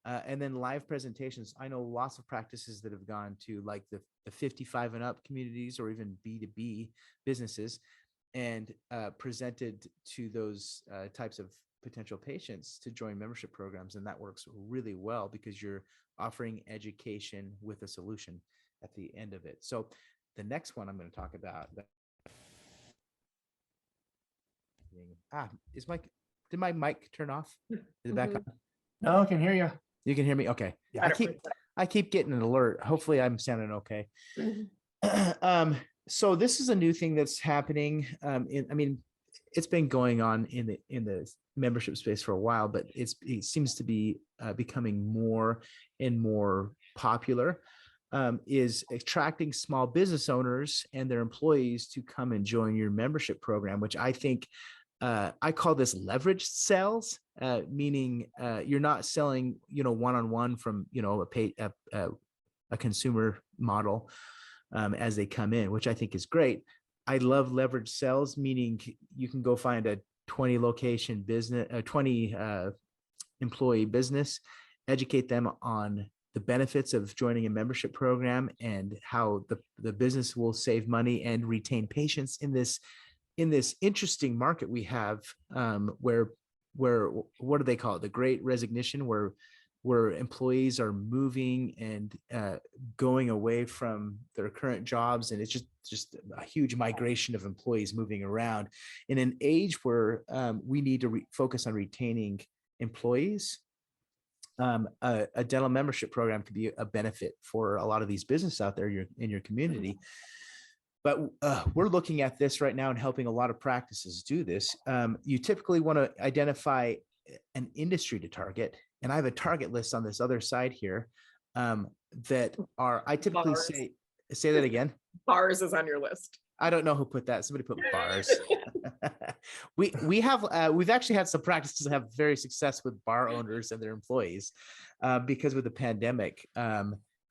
[SPEAKER 1] And then live presentations. I know lots of practices that have gone to like the 55 and up communities or even B2B businesses and presented to those types of potential patients to join membership programs. And that works really well because you're offering education with a solution at the end of it. So the next one I'm going to talk about. Did my mic turn off? Is it back on?
[SPEAKER 3] No, I can hear you.
[SPEAKER 1] You can hear me? Okay. Yeah, I keep getting an alert. Hopefully I'm sounding okay. So this is a new thing that's happening. It's been going on in the membership space for a while, but it seems to be becoming more and more popular. Is attracting small business owners and their employees to come and join your membership program, which I think I call this leveraged sales, meaning you're not selling, one-on-one from, a consumer model as they come in, which I think is great. I love leveraged sales, meaning you can go find a 20 location business, a 20 employee business, educate them on the benefits of joining a membership program and how the business will save money and retain patients in this interesting market we have, where what do they call it? The Great Resignation, where employees are moving and going away from their current jobs, and it's just a huge migration of employees moving around in an age where we need to focus on retaining employees. A dental membership program could be a benefit for a lot of these businesses out there in your community. But we're looking at this right now and helping a lot of practices do this. You typically want to identify an industry to target. And I have a target list on this other side here that are, I typically
[SPEAKER 2] Bars.
[SPEAKER 1] say that again.
[SPEAKER 2] Bars is on your list.
[SPEAKER 1] I don't know who put that. Somebody put bars. We've actually had some practices that have very success with bar owners and their employees because with the pandemic,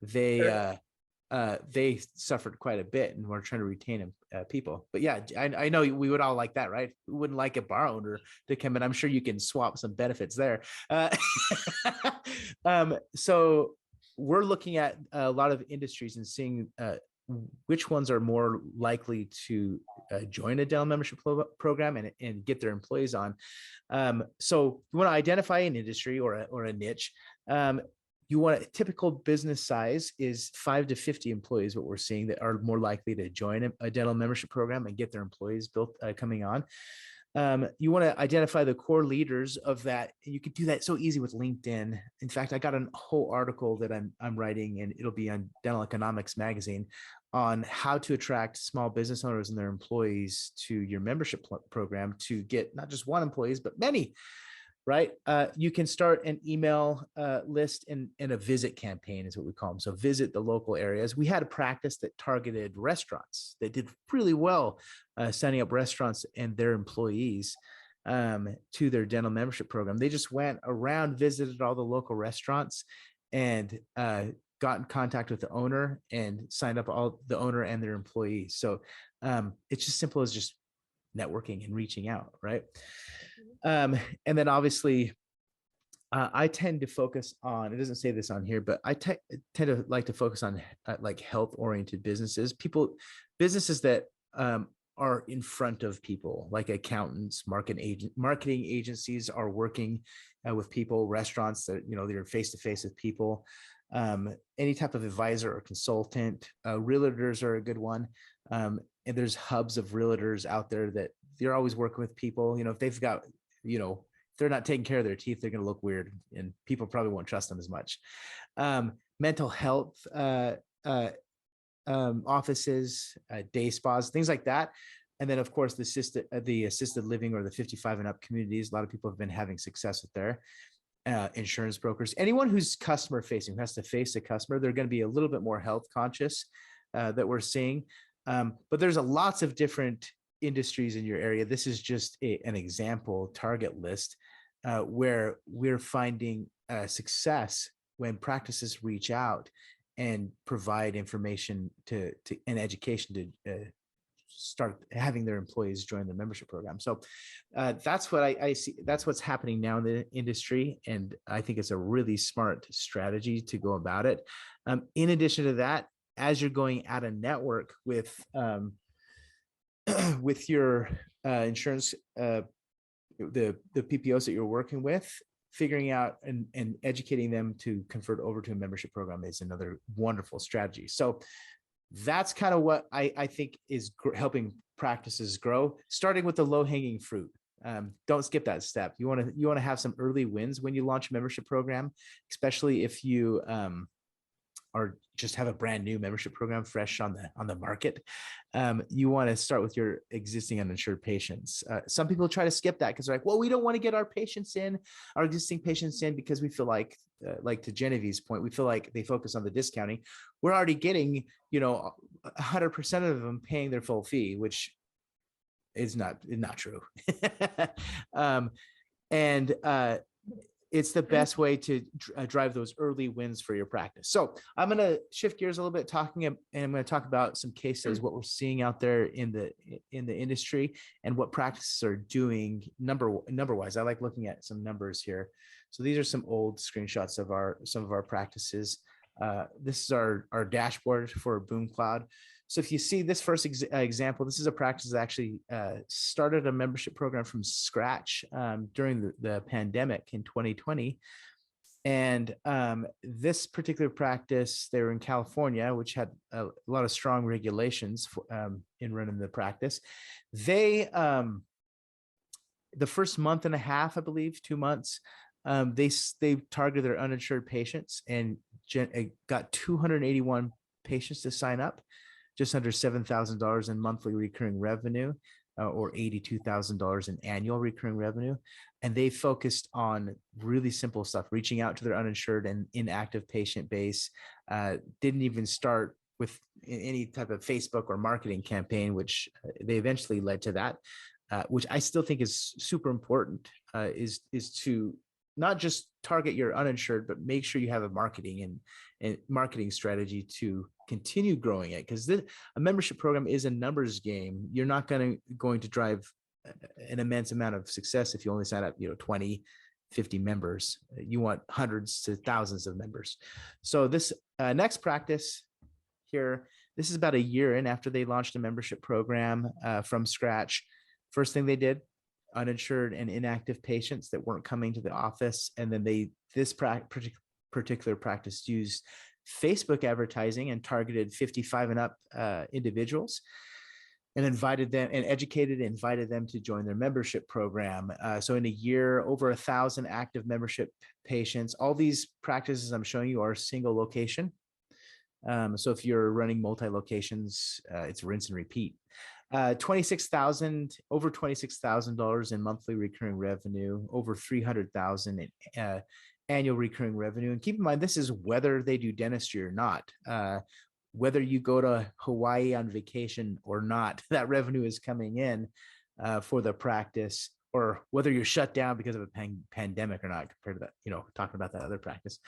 [SPEAKER 1] they suffered quite a bit, and we're trying to retain people. But yeah, I know we would all like that, right? We wouldn't like a bar owner to come in. I'm sure you can swap some benefits there. So we're looking at a lot of industries and seeing which ones are more likely to join a dental membership program and get their employees on. So you want to identify an industry or a niche. You want a typical business size is 5 to 50 employees, what we're seeing that are more likely to join a dental membership program and get their employees coming on. You want to identify the core leaders of that. You could do that so easy with LinkedIn. In fact, I got a whole article that I'm writing, and it'll be on Dental Economics magazine on how to attract small business owners and their employees to your membership program to get not just one employees, but many. Right. You can start an email list and a visit campaign is what we call them. So visit the local areas. We had a practice that targeted restaurants that did really well, signing up restaurants and their employees to their dental membership program. They just went around, visited all the local restaurants and got in contact with the owner and signed up all the owner and their employees. So it's just simple as just networking and reaching out. Right. And then obviously I tend to focus on, it doesn't say this on here, but I tend to like to focus on like health oriented businesses, businesses that are in front of people, like accountants, marketing agencies are working with people, restaurants that, they're face to face with people, any type of advisor or consultant. Realtors are a good one. And there's hubs of realtors out there that they're always working with people. If they've got, if they're not taking care of their teeth, they're going to look weird and people probably won't trust them as much. Mental health offices, day spas, things like that. And then of course the assisted living or the 55 and up communities, a lot of people have been having success with their insurance brokers. Anyone who's customer facing, who has to face a customer, they're going to be a little bit more health conscious that we're seeing. But there's lots of different industries in your area. This is just an example target list where we're finding success when practices reach out and provide information to and education to start having their employees join the membership program. So that's what I see. That's what's happening now in the industry. And I think it's a really smart strategy to go about it. In addition to that, as you're going out of network with with your insurance, the PPOs that you're working with, figuring out and educating them to convert over to a membership program is another wonderful strategy. So that's kind of what I think is helping practices grow, starting with the low-hanging fruit. Don't skip that step. You want to have some early wins when you launch a membership program, especially if you or just have a brand new membership program fresh on the market. You want to start with your existing uninsured patients. Some people try to skip that because they're like, well, we don't want to get our existing patients in because we feel like to Genevieve's point, we feel like they focus on the discounting. We're already getting, 100% of them paying their full fee, which is not true. It's the best way to drive those early wins for your practice. So I'm going to shift gears a little bit, and I'm going to talk about some case studies, what we're seeing out there in the industry, and what practices are doing number wise. I like looking at some numbers here. So these are some old screenshots of some of our practices. This is our dashboard for Boom Cloud. So if you see this first example, this is a practice that actually started a membership program from scratch during the pandemic in 2020. And this particular practice, they were in California, which had a lot of strong regulations in running the practice. They, the first month and a half, I believe, 2 months, they targeted their uninsured patients and got 281 patients to sign up. Just under $7,000 in monthly recurring revenue, or $82,000 in annual recurring revenue. And they focused on really simple stuff, reaching out to their uninsured and inactive patient base. Didn't even start with any type of Facebook or marketing campaign, which they eventually led to that, which I still think is super important, is to not just target your uninsured, but make sure you have a marketing strategy to continue growing it, because a membership program is a numbers game. You're not going to drive an immense amount of success if you only sign up 20, 50 members. You want hundreds to thousands of members. So this next practice here, this is about a year in after they launched a membership program from scratch. First thing they did, uninsured and inactive patients that weren't coming to the office, and then this particular practice used Facebook advertising and targeted 55 and up individuals, and invited them to join their membership program. So in a year, over 1,000 active membership patients. All these practices I'm showing you are single location. So if you're running multi-locations, it's rinse and repeat. Over $26,000 in monthly recurring revenue, over $300,000 in annual recurring revenue. And keep in mind, this is whether they do dentistry or not. Whether you go to Hawaii on vacation or not, that revenue is coming in for the practice, or whether you're shut down because of a pandemic or not, compared to that, talking about that other practice.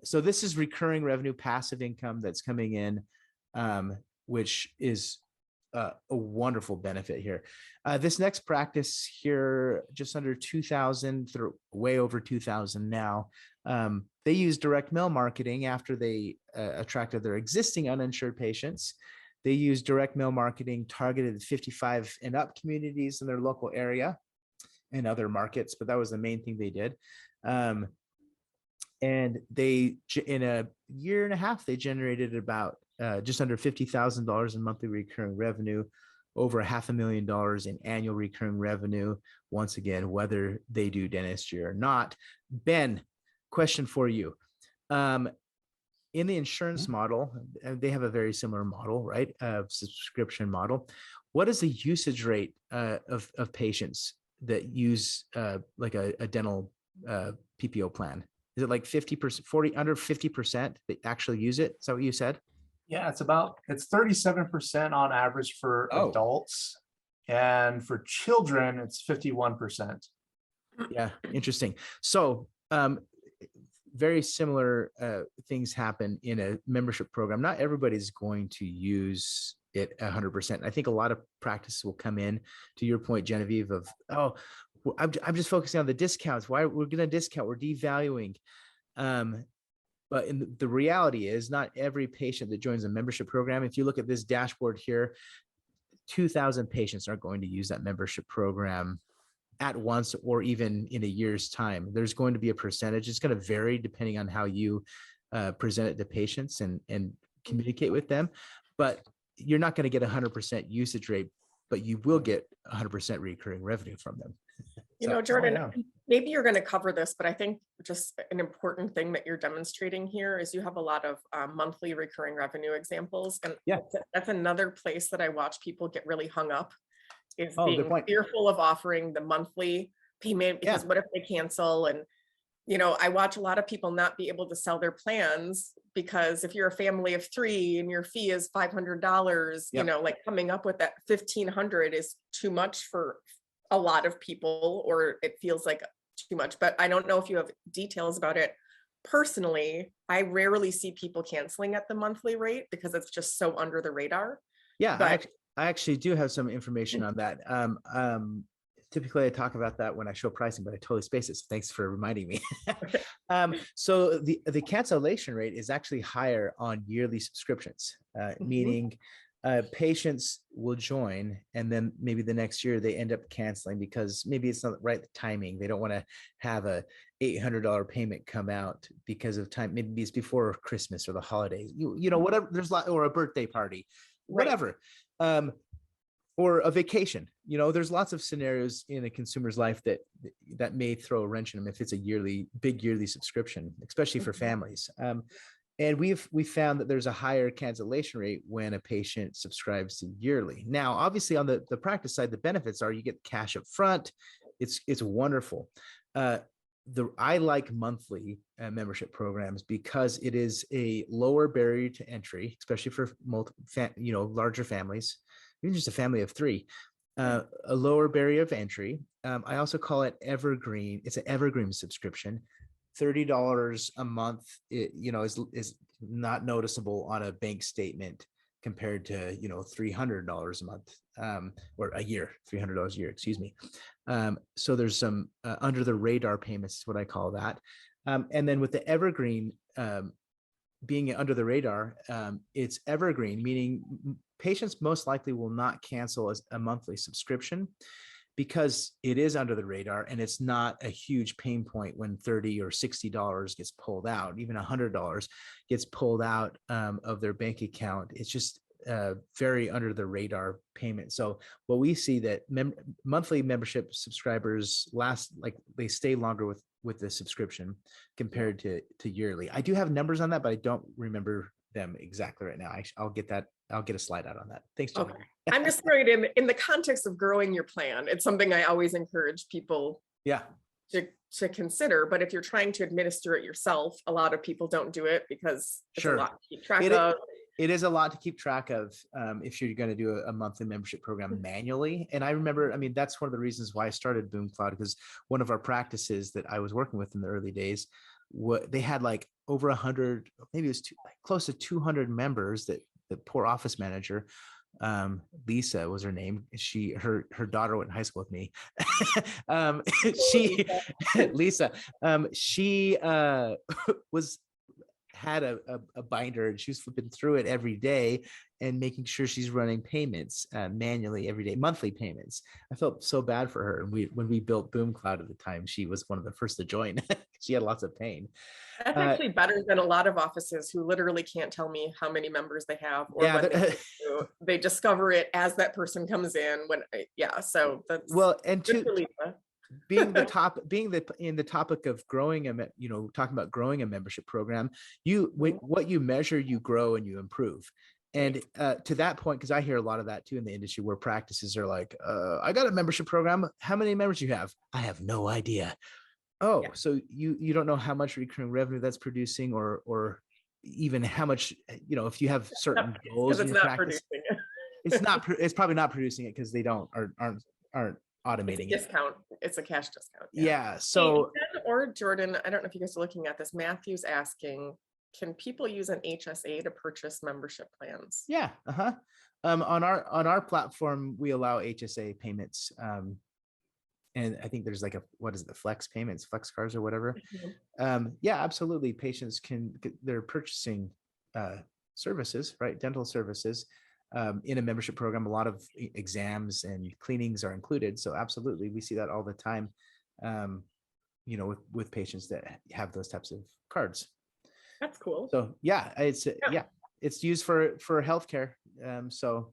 [SPEAKER 1] So this is recurring revenue, passive income that's coming in, which is a wonderful benefit here. This next practice here, just under 2,000, way over 2,000 now. They use direct mail marketing after they attracted their existing uninsured patients. They use direct mail marketing targeted 55 and up communities in their local area and other markets, but that was the main thing they did. And they, in a year and a half, they generated about just under $50,000 in monthly recurring revenue, over $500,000 in annual recurring revenue. Once again, whether they do dentistry or not. Ben, question for you. In the insurance model, they have a very similar model, right? Subscription model. what is the usage rate of patients that use like a dental PPO plan? Is it like 50%, 40, under 50% that actually use it? Is that what you said?
[SPEAKER 3] Yeah, it's 37% on average for
[SPEAKER 1] Oh.
[SPEAKER 3] adults. And for children, it's 51%.
[SPEAKER 1] Yeah, interesting. So very similar things happen in a membership program. Not everybody's going to use it 100%. I think a lot of practice will come in, to your point, Genevieve, of, oh, I'm just focusing on the discounts. Why we're going to discount, we're devaluing. But the reality is not every patient that joins a membership program, if you look at this dashboard here, 2,000 patients are going to use that membership program at once or even in a year's time. There's going to be a percentage. It's going to vary depending on how you present it to patients and communicate with them. But you're not going to get 100% usage rate, but you will get 100% recurring revenue from them.
[SPEAKER 2] You know, Jordan, maybe you're going to cover this, but I think just an important thing that you're demonstrating here is you have a lot of monthly recurring revenue examples. And
[SPEAKER 1] yeah,
[SPEAKER 2] that's another place that I watch people get really hung up, is
[SPEAKER 1] good
[SPEAKER 2] being
[SPEAKER 1] point.
[SPEAKER 2] fearful of offering the monthly payment, because what if they cancel? And, you know, I watch a lot of people not be able to sell their plans because if you're a family of 3 and your fee is $500, you know, like coming up with that $1,500 is too much for a lot of people, or it feels like too much. But I don't know if you have details about it. Personally, I rarely see people canceling at the monthly rate because it's just so under the radar.
[SPEAKER 1] Yeah,
[SPEAKER 2] but
[SPEAKER 1] I actually do have some information on that. Typically I talk about that when I show pricing, but I totally spaced it. So thanks for reminding me. So the cancellation rate is actually higher on yearly subscriptions, meaning patients will join and then maybe the next year they end up canceling because maybe it's not the right timing. They don't want to have a $800 payment come out because of time. Maybe it's before Christmas or the holidays, you know, whatever, there's a lot, or a birthday party, whatever. Or a vacation. You know, there's lots of scenarios in a consumer's life that may throw a wrench in them if it's a big yearly subscription, especially for families. And we found that there's a higher cancellation rate when a patient subscribes to yearly. Now, obviously on the practice side, the benefits are you get cash up front. It's wonderful. I like monthly membership programs because it is a lower barrier to entry, especially for larger families, even just a family of 3, a lower barrier of entry. I also call it evergreen. It's an evergreen subscription. $30 a month, is not noticeable on a bank statement compared to, $300 a month or a year, $300 a year, excuse me. So there's some under the radar payments is what I call that. And then with the evergreen being under the radar, it's evergreen, meaning patients most likely will not cancel as a monthly subscription because it is under the radar and it's not a huge pain point when $30 or $60 gets pulled out, even $100 gets pulled out of their bank account. It's just very under the radar payment. So what we see that monthly membership subscribers they stay longer with the subscription compared to yearly. I do have numbers on that, but I don't remember them exactly right now. I'll get that. I'll get a slide out on that. Thanks, Jenny.
[SPEAKER 2] Okay. I'm just throwing it in the context of growing your plan. It's something I always encourage people to consider. But if you're trying to administer it yourself, a lot of people don't do it because it's a lot to keep track of.
[SPEAKER 1] It is a lot to keep track of if you're going to do a monthly membership program manually. And I remember, that's one of the reasons why I started BoomCloud, because one of our practices that I was working with in the early days, they had like over 100, maybe it was close to 200 members. That the poor office manager, Lisa was her name. Her daughter went in high school with me. Lisa, she had a binder and she was flipping through it every day and making sure she's running payments manually every day, monthly payments. I felt so bad for her. And when we built BoomCloud at the time, she was one of the first to join. She had lots of pain.
[SPEAKER 2] That's actually better than a lot of offices who literally can't tell me how many members they have, or they discover it as that person comes in. So that's being in the topic of growing talking about growing a membership program, what you measure, you grow and you improve.
[SPEAKER 1] And to that point, because I hear a lot of that too in the industry where practices are like, I got a membership program. How many members you have? I have no idea. Oh,
[SPEAKER 2] Yeah.
[SPEAKER 1] so you don't know how much recurring revenue that's producing, or even how much, if you have certain goals
[SPEAKER 2] Because
[SPEAKER 1] in
[SPEAKER 2] it's
[SPEAKER 1] your
[SPEAKER 2] not
[SPEAKER 1] practice,
[SPEAKER 2] producing.
[SPEAKER 1] it's probably not producing it because they aren't
[SPEAKER 2] It's a
[SPEAKER 1] automating it.
[SPEAKER 2] discount. It's a cash discount.
[SPEAKER 1] Yeah.
[SPEAKER 2] Hey,
[SPEAKER 1] So
[SPEAKER 2] Jen or Jordan, I don't know if you guys are looking at this. Matthew's asking, can people use an HSA to purchase membership plans?
[SPEAKER 1] yeah. On our platform, we allow HSA payments. And I think there's like the flex payments, flex cards or whatever. Yeah, absolutely. Patients they're purchasing services, right? Dental services in a membership program. A lot of exams and cleanings are included. So absolutely, we see that all the time, with patients that have those types of cards.
[SPEAKER 2] That's cool.
[SPEAKER 1] So yeah, it's used for healthcare. So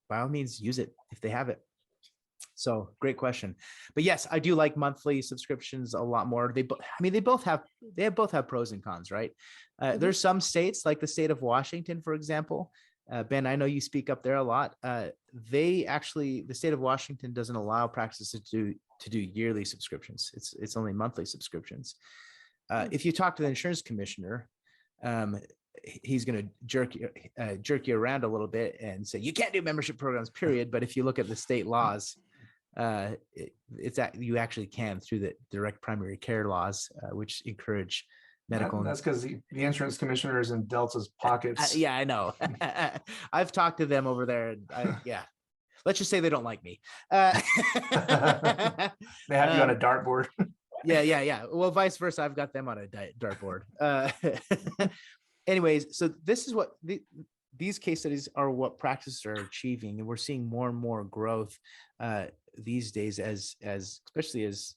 [SPEAKER 1] by all means, use it if they have it. So great question. But yes, I do like monthly subscriptions a lot more. They both have pros and cons, right? There's some states like the state of Washington, for example. Ben, I know you speak up there a lot. The state of Washington doesn't allow practices to do yearly subscriptions. It's only monthly subscriptions. If you talk to the insurance commissioner, he's going to jerk you around a little bit and say you can't do membership programs, period. But if you look at the state laws, you actually can through the direct primary care laws, which encourage medical.
[SPEAKER 3] That's because the insurance commissioner is in Delta's pockets.
[SPEAKER 1] Yeah, I know. I've talked to them over there. Yeah, let's just say they don't like me.
[SPEAKER 3] They have you on a dartboard.
[SPEAKER 1] Yeah. Well, vice versa. I've got them on a dartboard. Anyways, so this is what these case studies are, what practices are achieving, and we're seeing more and more growth these days especially as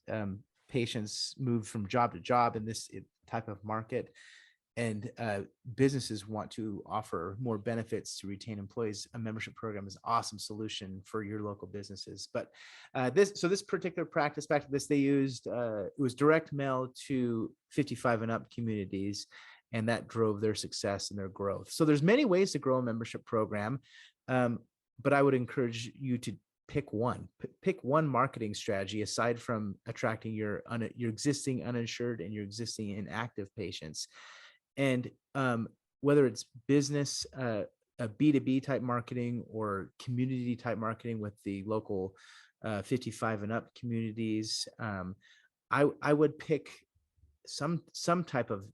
[SPEAKER 1] patients move from job to job in this type of market, and businesses want to offer more benefits to retain employees. A membership program is an awesome solution for your local businesses. But this particular practice, back to this, they used it was direct mail to 55 and up communities, and that drove their success and their growth. So there's many ways to grow a membership program, but I would encourage you to pick one marketing strategy aside from attracting your existing uninsured and your existing inactive patients. And whether it's business, a B2B type marketing, or community type marketing with the local 55 and up communities, I would pick some type of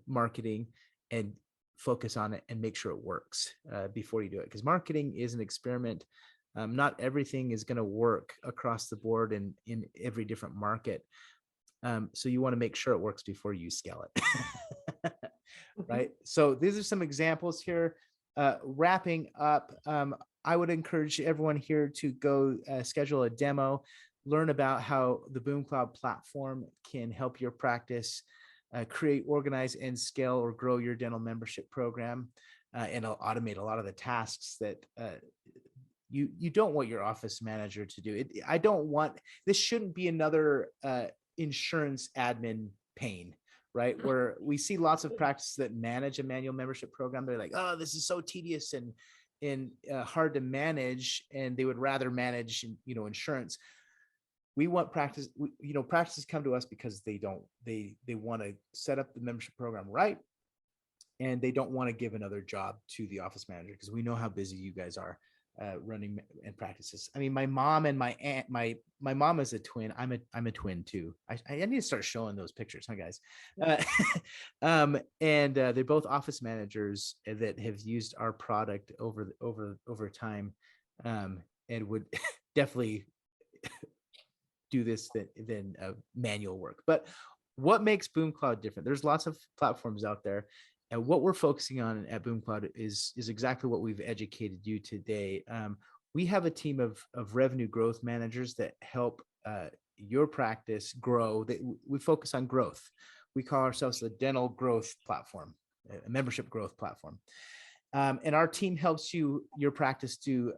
[SPEAKER 1] marketing and focus on it and make sure it works before you do it, because marketing is an experiment. Not everything is going to work across the board and in every different market. So you want to make sure it works before you scale it. Right. So these are some examples here. Wrapping up, I would encourage everyone here to go schedule a demo, learn about how the BoomCloud platform can help your practice create, organize, and scale or grow your dental membership program, and automate a lot of the tasks that you don't want your office manager to do. This shouldn't be another insurance admin pain, right? Where we see lots of practices that manage a manual membership program. They're like, oh, this is so tedious and hard to manage, and they would rather manage, insurance. We want practices come to us because they want to set up the membership program right, and they don't want to give another job to the office manager, because we know how busy you guys are running and practices. I mean, my mom and my aunt, my mom is a twin. I'm a twin too. I need to start showing those pictures, huh, guys? And they're both office managers that have used our product over time, and would definitely do this than manual work. But what makes BoomCloud different? There's lots of platforms out there, and what we're focusing on at BoomCloud is exactly what we've educated you today. We have a team of revenue growth managers that help your practice grow. We focus on growth. We call ourselves the dental growth platform, a membership growth platform. And our team helps your practice do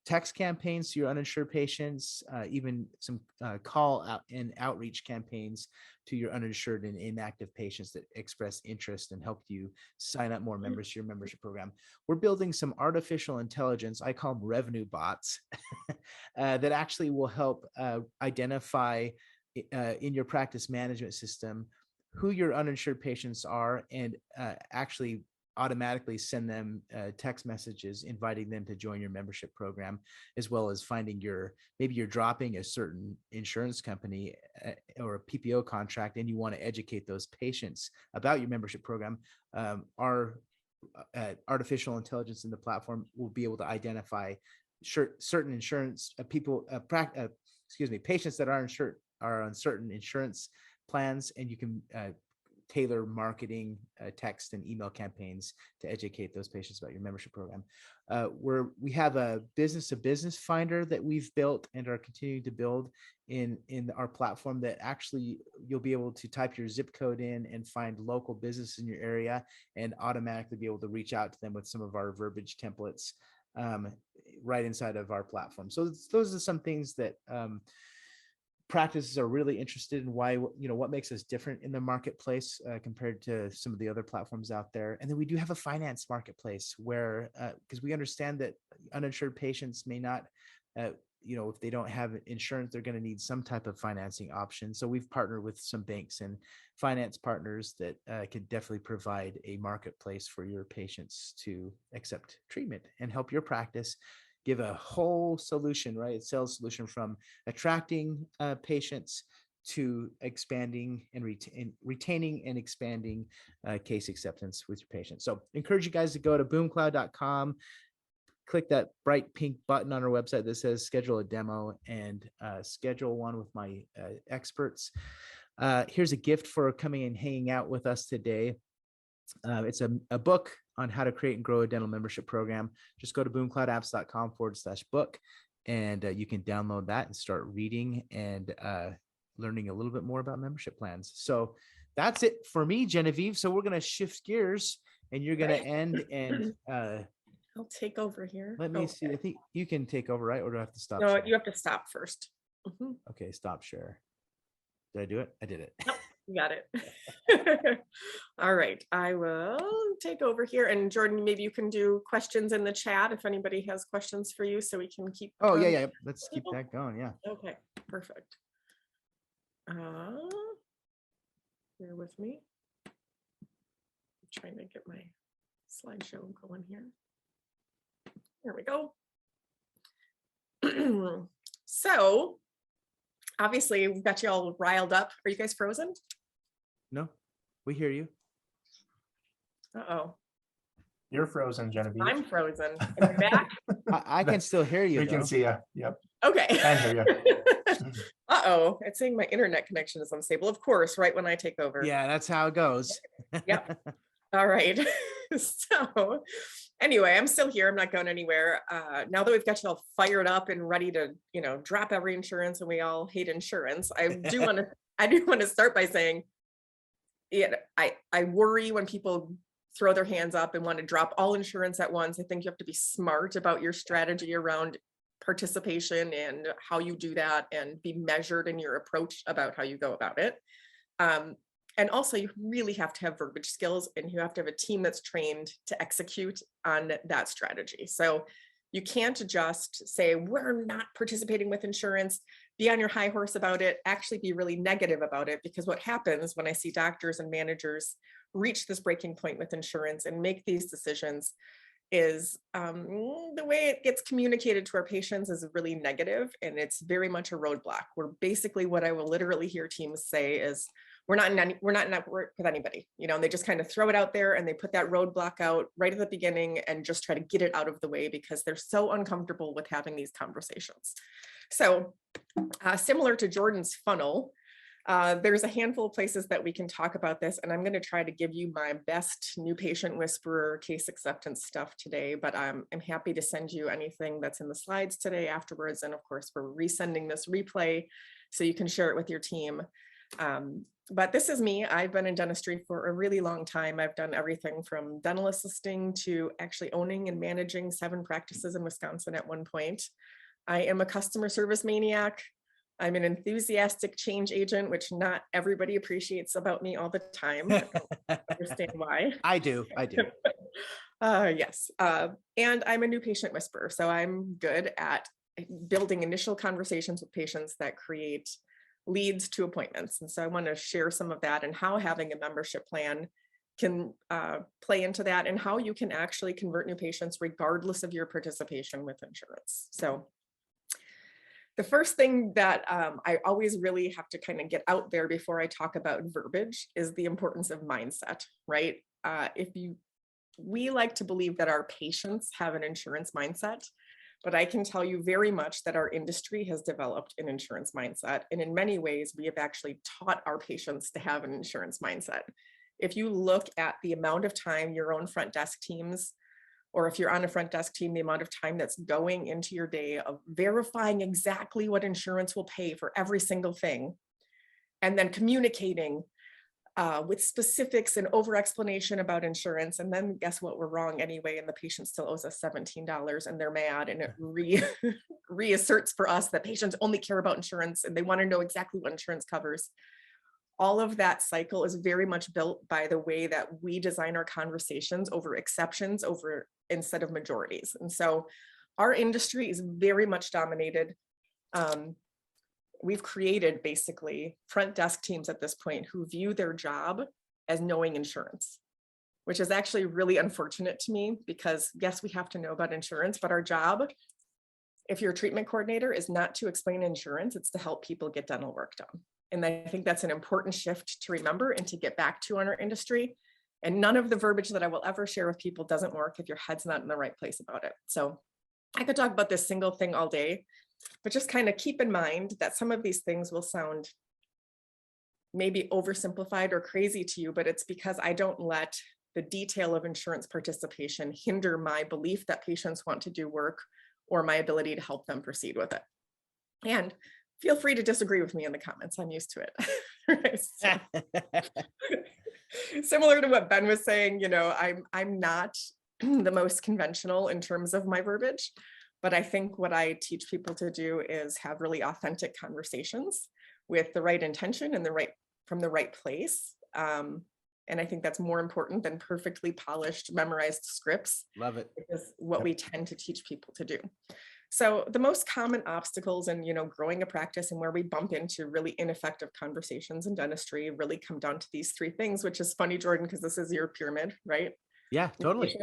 [SPEAKER 1] text campaigns to your uninsured patients, even some call out and outreach campaigns to your uninsured and inactive patients that express interest and help you sign up more members to your membership program. We're building some artificial intelligence, I call them revenue bots, that actually will help identify in your practice management system who your uninsured patients are, and actually automatically send them text messages inviting them to join your membership program, as well as finding maybe you're dropping a certain insurance company or a PPO contract and you want to educate those patients about your membership program. Our artificial intelligence in the platform will be able to identify certain insurance patients that are on certain insurance plans, and you can tailor marketing, text and email campaigns to educate those patients about your membership program. We have a business to business finder that we've built and are continuing to build in our platform, that actually you'll be able to type your zip code in and find local business in your area and automatically be able to reach out to them with some of our verbiage templates right inside of our platform. So those are some things that practices are really interested in, why, what makes us different in the marketplace compared to some of the other platforms out there. And then we do have a finance marketplace where, because we understand that uninsured patients may not, if they don't have insurance, they're going to need some type of financing option. So we've partnered with some banks and finance partners that can definitely provide a marketplace for your patients to accept treatment and help your practice give a whole solution, right? A sales solution from attracting patients to expanding and retaining and expanding case acceptance with your patients. So encourage you guys to go to boomcloud.com, click that bright pink button on our website that says schedule a demo, and schedule one with my experts. Here's a gift for coming and hanging out with us today. It's a book on how to create and grow a dental membership program. Just go to boomcloudapps.com/book, and you can download that and start reading and learning a little bit more about membership plans. So that's it for me, Genevieve. So we're going to shift gears, and you're going to end, and
[SPEAKER 2] I'll take over here.
[SPEAKER 1] let me see. I think you can take over, right? Or do I have to stop?
[SPEAKER 2] No,
[SPEAKER 1] share?
[SPEAKER 2] you have to stop first.
[SPEAKER 1] Okay, stop share. Did I do it? I did it.
[SPEAKER 2] Nope, you got it. All right, I will take over here. And Jordan, maybe you can do questions in the chat if anybody has questions for you, so we can keep.
[SPEAKER 1] Oh, yeah. Let's keep that going. Yeah.
[SPEAKER 2] Okay, perfect. Bear with me. I'm trying to get my slideshow going here. There we go. So obviously we've got you all riled up. Are you guys frozen?
[SPEAKER 1] No, we hear you.
[SPEAKER 2] Uh-oh.
[SPEAKER 3] You're frozen, Genevieve.
[SPEAKER 2] I'm frozen. Am I back?
[SPEAKER 1] I can still hear you.
[SPEAKER 3] We can see you. Yep.
[SPEAKER 2] Okay.
[SPEAKER 3] I hear you.
[SPEAKER 2] Uh-oh, it's saying my internet connection is unstable. Of course, right when I take over.
[SPEAKER 1] Yeah, that's how it goes.
[SPEAKER 2] Yep. All right. So anyway, I'm still here. I'm not going anywhere. Now that we've got you all fired up and ready to, drop every insurance, and we all hate insurance, I do want to start by saying, I worry when people throw their hands up and want to drop all insurance at once. I think you have to be smart about your strategy around participation and how you do that, and be measured in your approach about how you go about it. And also, you really have to have verbiage skills, and you have to have a team that's trained to execute on that strategy. So you can't just say, we're not participating with insurance, be on your high horse about it, actually be really negative about it. Because what happens when I see doctors and managers reach this breaking point with insurance and make these decisions is the way it gets communicated to our patients is really negative, and it's very much a roadblock. Where basically what I will literally hear teams say is, we're not in network with anybody, and they just kind of throw it out there, and they put that roadblock out right at the beginning and just try to get it out of the way because they're so uncomfortable with having these conversations. So similar to Jordan's funnel, there's a handful of places that we can talk about this, and I'm going to try to give you my best new patient whisperer case acceptance stuff today, but I'm happy to send you anything that's in the slides today afterwards. And of course, we're resending this replay so you can share it with your team. But this is me. I've been in dentistry for a really long time. I've done everything from dental assisting to actually owning and managing 7 practices in Wisconsin at one point. I am a customer service maniac. I'm an enthusiastic change agent, which not everybody appreciates about me all the time. I don't understand why.
[SPEAKER 1] I do.
[SPEAKER 2] Yes. And I'm a new patient whisperer. So I'm good at building initial conversations with patients that create leads to appointments. And so I want to share some of that and how having a membership plan can play into that, and how you can actually convert new patients regardless of your participation with insurance. So the first thing that I always really have to kind of get out there before I talk about verbiage is the importance of mindset, right? We like to believe that our patients have an insurance mindset, but I can tell you very much that our industry has developed an insurance mindset. And in many ways, we have actually taught our patients to have an insurance mindset. If you look at the amount of time your own front desk teams, or if you're on a front desk team, the amount of time that's going into your day of verifying exactly what insurance will pay for every single thing, and then communicating with specifics and over explanation about insurance. And then guess what, we're wrong anyway, and the patient still owes us $17 and they're mad, and it reasserts for us that patients only care about insurance and they want to know exactly what insurance covers. All of that cycle is very much built by the way that we design our conversations over exceptions instead of majorities. And so our industry is very much dominated. We've created basically front desk teams at this point who view their job as knowing insurance, which is actually really unfortunate to me, because yes, we have to know about insurance, but our job, if you're a treatment coordinator, is not to explain insurance, it's to help people get dental work done. And I think that's an important shift to remember and to get back to in our industry. And none of the verbiage that I will ever share with people doesn't work if your head's not in the right place about it. So I could talk about this single thing all day, but just kind of keep in mind that some of these things will sound maybe oversimplified or crazy to you, but it's because I don't let the detail of insurance participation hinder my belief that patients want to do work or my ability to help them proceed with it. And feel free to disagree with me in the comments. I'm used to it. Similar to what Ben was saying, I'm not the most conventional in terms of my verbiage, but I think what I teach people to do is have really authentic conversations with the right intention and from the right place. And I think that's more important than perfectly polished, memorized scripts.
[SPEAKER 1] Love it.
[SPEAKER 2] Because what we tend to teach people to do. So the most common obstacles in, growing a practice and where we bump into really ineffective conversations in dentistry really come down to these 3 things, which is funny, Jordan, because this is your pyramid, right?
[SPEAKER 1] Yeah, totally.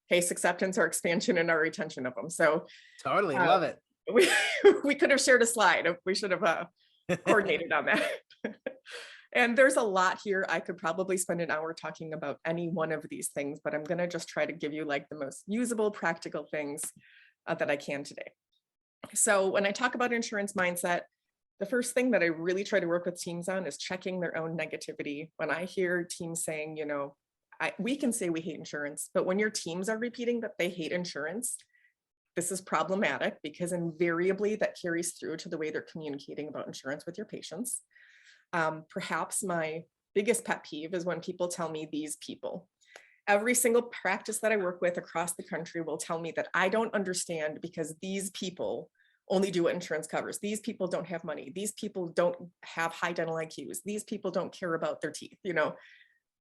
[SPEAKER 2] Case acceptance, our expansion, and our retention of them. So
[SPEAKER 1] totally love it.
[SPEAKER 2] We could have shared a slide. We should have coordinated on that. And there's a lot here. I could probably spend an hour talking about any one of these things, but I'm going to just try to give you like the most usable, practical things that I can today. So when I talk about insurance mindset, the first thing that I really try to work with teams on is checking their own negativity. When I hear teams saying, we can say we hate insurance, but when your teams are repeating that they hate insurance, this is problematic, because invariably that carries through to the way they're communicating about insurance with your patients. Perhaps my biggest pet peeve is when people tell me these people. Every single practice that I work with across the country will tell me that I don't understand because these people only do what insurance covers. These people don't have money. These people don't have high dental IQs. These people don't care about their teeth.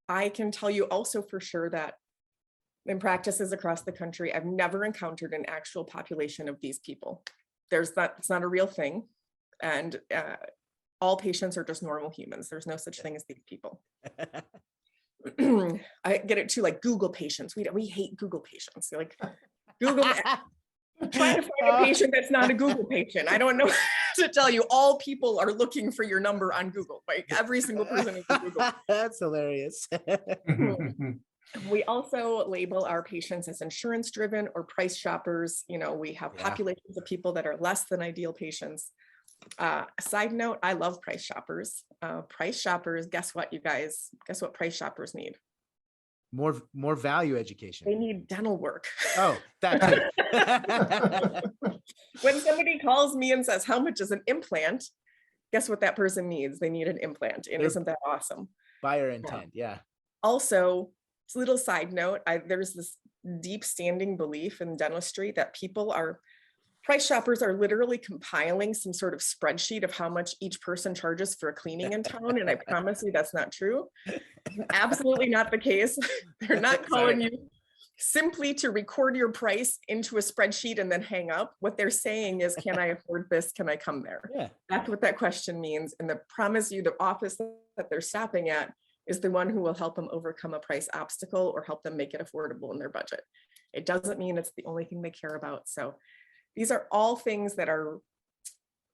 [SPEAKER 2] I can tell you also for sure that in practices across the country, I've never encountered an actual population of these people. It's not a real thing. And all patients are just normal humans. There's no such thing as these people. I get it too, like Google patients. We hate Google patients. Like Google, I'm trying to find a patient that's not a Google patient. I don't know to tell you. All people are looking for your number on Google. Like every single person is on Google.
[SPEAKER 1] That's hilarious.
[SPEAKER 2] We also label our patients as insurance driven or price shoppers. We have populations of people that are less than ideal patients. Side note, I love price shoppers. Price shoppers, guess what, you guys? Guess what price shoppers need?
[SPEAKER 1] More value education.
[SPEAKER 2] They need dental work.
[SPEAKER 1] Oh, that too.
[SPEAKER 2] When somebody calls me and says, how much is an implant? guess what that person needs? They need an implant. And
[SPEAKER 1] They're-
[SPEAKER 2] isn't that awesome?
[SPEAKER 1] Buyer intent. Yeah.
[SPEAKER 2] Also, it's a little side note, there's this deep standing belief in dentistry that price shoppers are literally compiling some sort of spreadsheet of how much each person charges for a cleaning in town. And I promise you that's not true. Absolutely not the case. They're not calling you simply to record your price into a spreadsheet and then hang up. What they're saying is, can I afford this? Can I come there?
[SPEAKER 1] Yeah.
[SPEAKER 2] That's what that question means. And I promise you, the office that they're stopping at is the one who will help them overcome a price obstacle or help them make it affordable in their budget. It doesn't mean it's the only thing they care about. So these are all things that are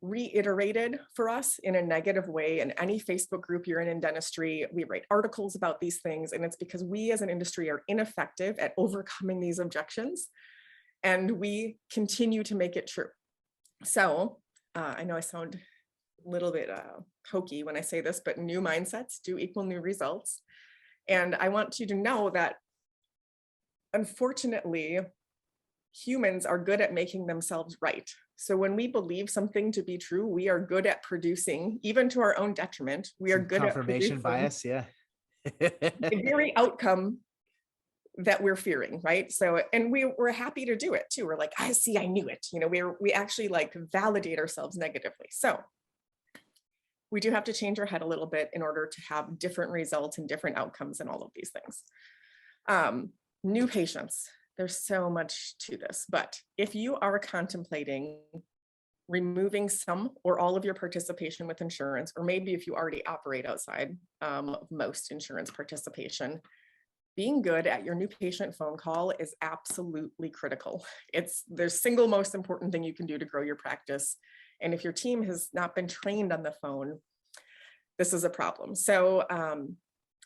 [SPEAKER 2] reiterated for us in a negative way. In any Facebook group you're in dentistry, we write articles about these things, and it's because we as an industry are ineffective at overcoming these objections, and we continue to make it true. So I know I sound a little bit hokey when I say this, but new mindsets do equal new results. And I want you to know that, unfortunately, humans are good at making themselves right. So when we believe something to be true, we are good at producing, even to our own detriment, we are good at
[SPEAKER 1] confirmation
[SPEAKER 2] producing
[SPEAKER 1] bias. Yeah.
[SPEAKER 2] the very outcome that we're fearing, right? So, and we're happy to do it too. We're like, I see, I knew it. You know, we actually like validate ourselves negatively. So we do have to change our head a little bit in order to have different results and different outcomes in all of these things. New patients. There's so much to this, but if you are contemplating removing some or all of your participation with insurance, or maybe if you already operate outside of most insurance participation, being good at your new patient phone call is absolutely critical. It's the single most important thing you can do to grow your practice. And if your team has not been trained on the phone, this is a problem. So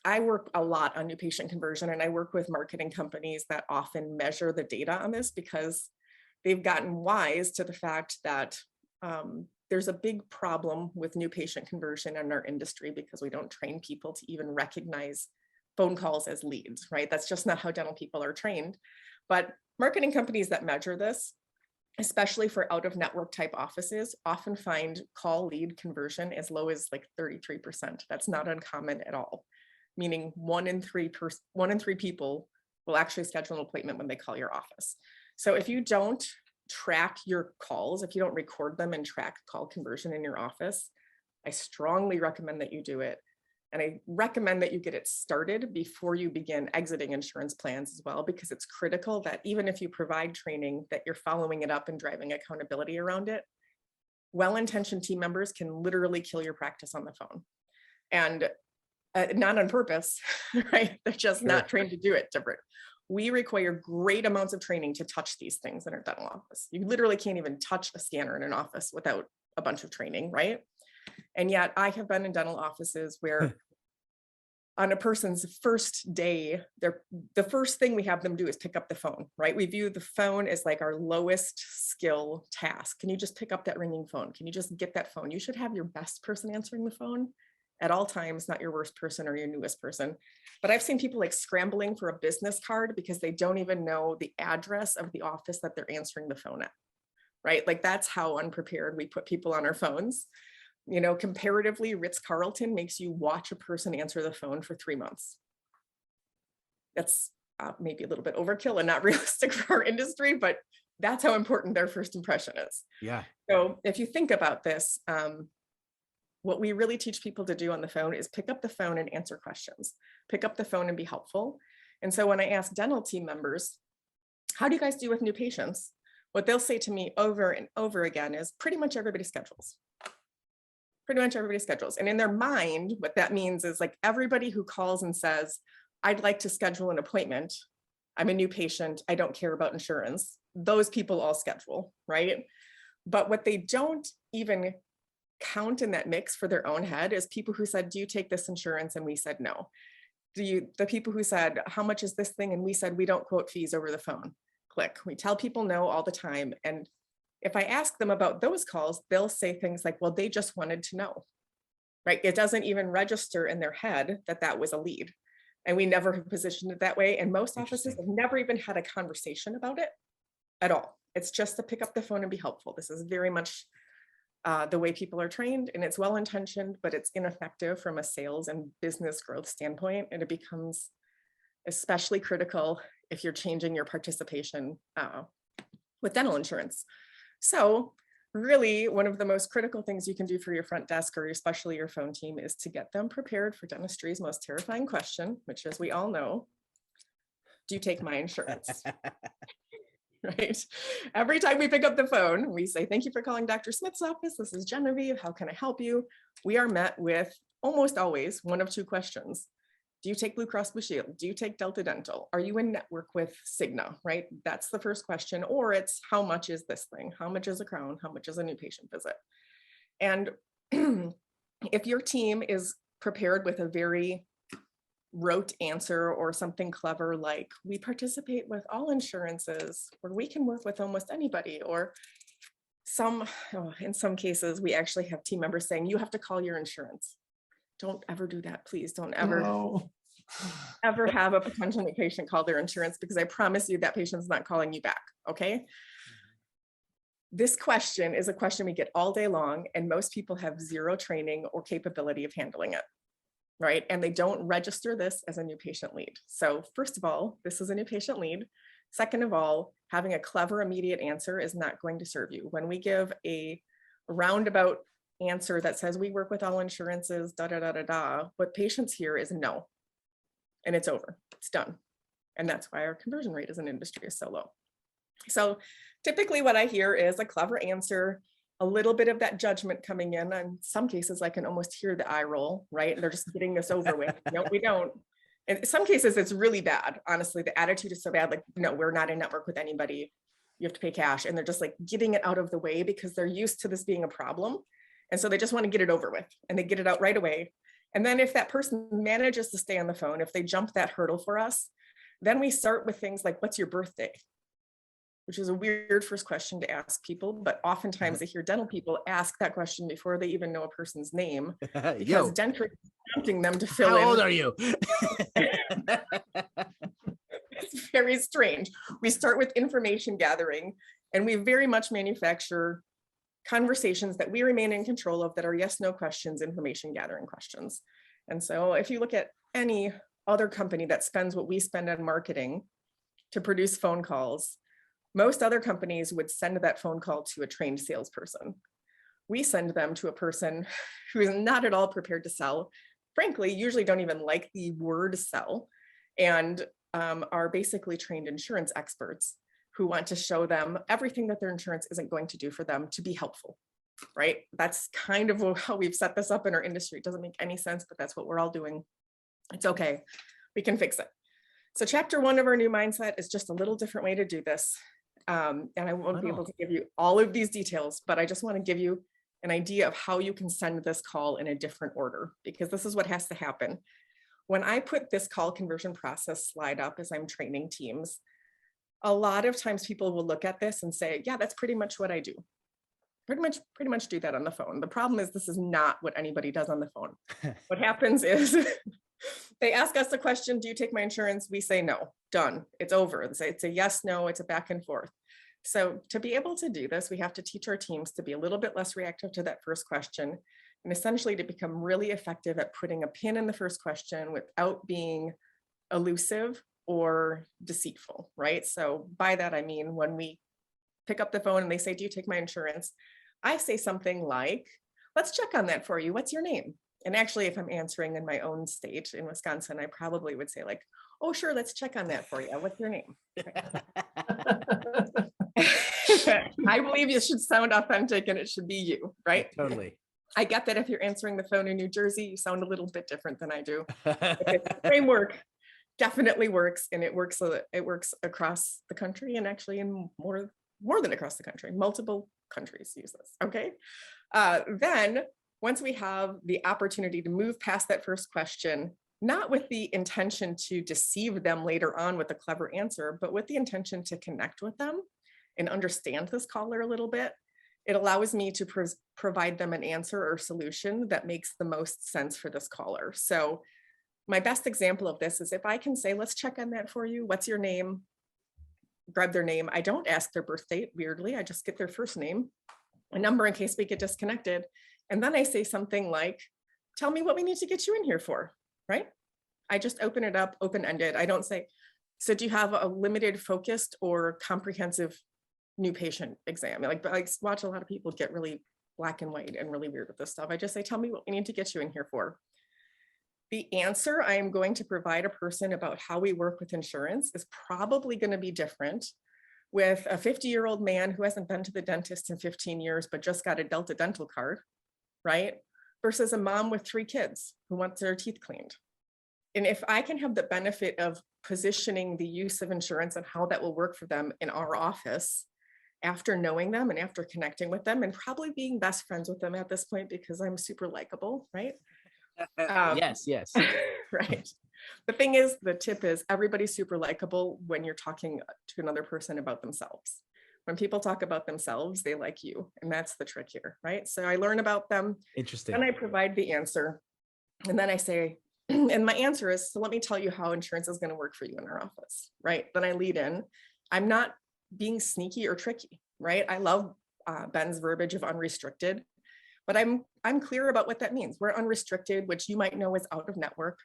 [SPEAKER 2] I work a lot on new patient conversion, and I work with marketing companies that often measure the data on this because they've gotten wise to the fact that there's a big problem with new patient conversion in our industry because we don't train people to even recognize phone calls as leads, right? That's just not how dental people are trained. But marketing companies that measure this, especially for out-of-network type offices, often find call lead conversion as low as like 33%. That's not uncommon at all. Meaning one in three people will actually schedule an appointment when they call your office. So if you don't track your calls, if you don't record them and track call conversion in your office, I strongly recommend that you do it. And I recommend that you get it started before you begin exiting insurance plans as well, because it's critical that even if you provide training, that you're following it up and driving accountability around it. Well-intentioned team members can literally kill your practice on the phone. And not on purpose, right? They're just not trained to do it different. We require great amounts of training to touch these things in our dental office. You literally can't even touch a scanner in an office without a bunch of training, right? And yet I have been in dental offices where on a person's first day, the first thing we have them do is pick up the phone, right? We view the phone as like our lowest skill task. Can you just pick up that ringing phone? Can you just get that phone? You should have your best person answering the phone at all times, not your worst person or your newest person. But I've seen people like scrambling for a business card because they don't even know the address of the office that they're answering the phone at, right? Like that's how unprepared we put people on our phones. You know, comparatively, Ritz-Carlton makes you watch a person answer the phone for 3 months. That's maybe a little bit overkill and not realistic for our industry, but that's how important their first impression is.
[SPEAKER 1] Yeah.
[SPEAKER 2] So if you think about this, what we really teach people to do on the phone is pick up the phone and answer questions. Pick up the phone and be helpful. And so when I ask dental team members, how do you guys do with new patients? What they'll say to me over and over again is pretty much everybody schedules. Pretty much everybody schedules. And in their mind, what that means is like everybody who calls and says, I'd like to schedule an appointment. I'm a new patient. I don't care about insurance. Those people all schedule, right? But what they don't even count in that mix for their own head is people who said, do you take this insurance? And we said, no. The people who said, how much is this thing? And we said, we don't quote fees over the phone. Click. We tell people no all the time. And if I ask them about those calls, they'll say things like, well, they just wanted to know, right? It doesn't even register in their head that that was a lead. And we never have positioned it that way. And most offices have never even had a conversation about it at all. It's just to pick up the phone and be helpful. This is very much the way people are trained, and it's well-intentioned, but it's ineffective from a sales and business growth standpoint. And it becomes especially critical if you're changing your participation with dental insurance. So really, one of the most critical things you can do for your front desk or especially your phone team is to get them prepared for dentistry's most terrifying question, which, as we all know, do you take my insurance? Right? Every time we pick up the phone, we say, thank you for calling Dr. Smith's office. This is Genevieve. How can I help you? We are met with almost always one of two questions. Do you take Blue Cross Blue Shield? Do you take Delta Dental? Are you in network with Cigna, right? That's the first question. Or it's, how much is this thing? How much is a crown? How much is a new patient visit? And if your team is prepared with a very rote answer or something clever like, we participate with all insurances, or we can work with almost anybody, or in some cases, we actually have team members saying, you have to call your insurance. Don't ever do that, please. Don't ever, ever have a potential new patient call their insurance, because I promise you that patient's not calling you back, okay? This question is a question we get all day long, and most people have zero training or capability of handling it, right? And they don't register this as a new patient lead. So first of all, this is a new patient lead. Second of all, having a clever immediate answer is not going to serve you. When we give a roundabout answer that says we work with all insurances, da da da da da, what patients hear is no, and it's over, it's done. And that's why our conversion rate as an industry is so low. So typically what I hear is a clever answer, a little bit of that judgment coming in. In some cases, I can almost hear the eye roll, right? They're just getting this over with. No, we don't. In some cases, it's really bad. Honestly, the attitude is so bad, like, no, we're not in network with anybody. You have to pay cash. And they're just like getting it out of the way because they're used to this being a problem. And so they just want to get it over with, and they get it out right away. And then if that person manages to stay on the phone, if they jump that hurdle for us, then we start with things like, what's your birthday? Which is a weird first question to ask people, but oftentimes I hear dental people ask that question before they even know a person's name, because dentistry is prompting them to fill in.
[SPEAKER 1] How old are you?
[SPEAKER 2] It's very strange. We start with information gathering, and we very much manufacture conversations that we remain in control of that are yes, no questions, information gathering questions. And so if you look at any other company that spends what we spend on marketing to produce phone calls, most other companies would send that phone call to a trained salesperson. We send them to a person who is not at all prepared to sell, frankly, usually don't even like the word sell, and are basically trained insurance experts who want to show them everything that their insurance isn't going to do for them to be helpful, right? That's kind of how we've set this up in our industry. It doesn't make any sense, but that's what we're all doing. It's okay, we can fix it. So chapter 1 of our new mindset is just a little different way to do this. And I won't be able to give you all of these details, but I just want to give you an idea of how you can send this call in a different order, because this is what has to happen. When I put this call conversion process slide up as I'm training teams, a lot of times people will look at this and say, yeah, that's pretty much what I do. Pretty much do that on the phone. The problem is this is not what anybody does on the phone. What happens is they ask us the question, do you take my insurance? We say no, done, it's over. It's a yes, no, it's a back and forth. So to be able to do this, we have to teach our teams to be a little bit less reactive to that first question, and essentially to become really effective at putting a pin in the first question without being elusive or deceitful, right? So by that, I mean, when we pick up the phone and they say, do you take my insurance? I say something like, let's check on that for you. What's your name? And actually, if I'm answering in my own state in Wisconsin, I probably would say like, oh, sure, let's check on that for you. What's your name? I believe it should sound authentic and it should be you, right?
[SPEAKER 1] Totally.
[SPEAKER 2] I get that if you're answering the phone in New Jersey, you sound a little bit different than I do. The framework definitely works, and it works across the country, and actually in more than across the country. Multiple countries use this, okay? Then once we have the opportunity to move past that first question, not with the intention to deceive them later on with a clever answer, but with the intention to connect with them and understand this caller a little bit, it allows me to provide them an answer or solution that makes the most sense for this caller. So my best example of this is if I can say, let's check on that for you. What's your name? Grab their name. I don't ask their birth date, weirdly. I just get their first name. a number in case we get disconnected. And then I say something like, tell me what we need to get you in here for, right? I just open it up, open-ended. I don't say, so do you have a limited, focused, or comprehensive new patient exam? Like I watch a lot of people get really black and white and really weird with this stuff. I just say, tell me what we need to get you in here for. The answer I am going to provide a person about how we work with insurance is probably going to be different with a 50-year-old man who hasn't been to the dentist in 15 years, but just got a Delta dental card, right? Versus a mom with 3 kids who wants their teeth cleaned. And if I can have the benefit of positioning the use of insurance and how that will work for them in our office, after knowing them and after connecting with them and probably being best friends with them at this point because I'm super likable, right?
[SPEAKER 1] Yes.
[SPEAKER 2] Right. The thing is, the tip is everybody's super likable when you're talking to another person about themselves. When people talk about themselves, they like you. And that's the trick here, right? So I learn about them.
[SPEAKER 1] Interesting.
[SPEAKER 2] And I provide the answer. And then I say, and my answer is, so let me tell you how insurance is going to work for you in our office, right? Then I lead in. I'm not being sneaky or tricky, right? I love Ben's verbiage of unrestricted, but I'm clear about what that means. We're unrestricted, which you might know is out of network.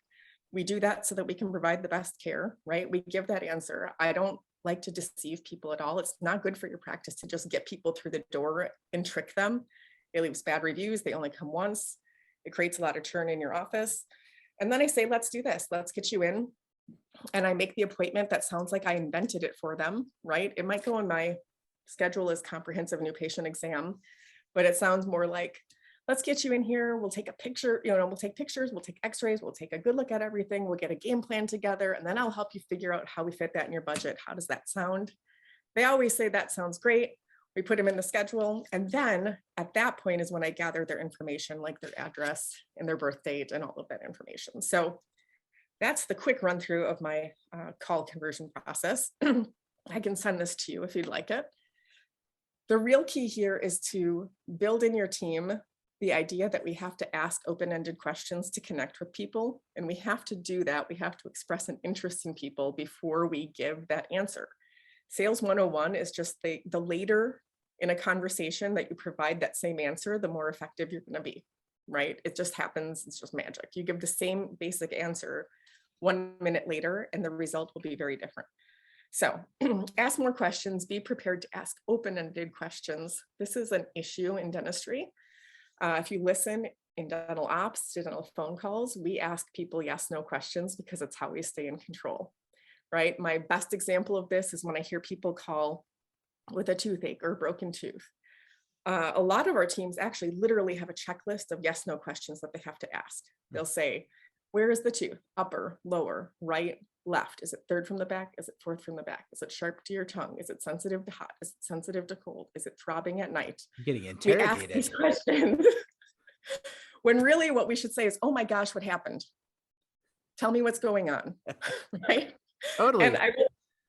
[SPEAKER 2] We do that so that we can provide the best care, right? We give that answer. I don't like to deceive people at all. It's not good for your practice to just get people through the door and trick them. It leaves bad reviews. They only come once. It creates a lot of churn in your office. And then I say, let's do this. Let's get you in. And I make the appointment that sounds like I invented it for them, right? It might go on my schedule as comprehensive new patient exam, but it sounds more like, let's get you in here. We'll take a picture, we'll take pictures, we'll take x-rays, we'll take a good look at everything. We'll get a game plan together, and then I'll help you figure out how we fit that in your budget. How does that sound? They always say that sounds great. We put them in the schedule. And then at that point is when I gather their information, like their address and their birth date and all of that information. So that's the quick run through of my call conversion process. I can send this to you if you'd like it. The real key here is to build in your team the idea that we have to ask open-ended questions to connect with people. And we have to do that. We have to express an interest in people before we give that answer. Sales 101 is just the later in a conversation that you provide that same answer, the more effective you're going to be, right? It just happens. It's just magic. You give the same basic answer 1 minute later, and the result will be very different. So ask more questions, be prepared to ask open-ended questions. This is an issue in dentistry. If you listen in dental ops, to dental phone calls, we ask people yes, no questions because it's how we stay in control, right? My best example of this is when I hear people call with a toothache or a broken tooth. A lot of our teams actually literally have a checklist of yes, no questions that they have to ask. They'll say, where is the tooth? Upper, lower, right, left? Is it third from the back? Is it fourth from the back? Is it sharp to your tongue? Is it sensitive to hot? Is it sensitive to cold? Is it throbbing at night?
[SPEAKER 1] I'm getting
[SPEAKER 2] We ask
[SPEAKER 1] interrogated.
[SPEAKER 2] these questions when really what we should say is, oh my gosh, what happened? Tell me what's going on, right?
[SPEAKER 1] Totally.
[SPEAKER 2] And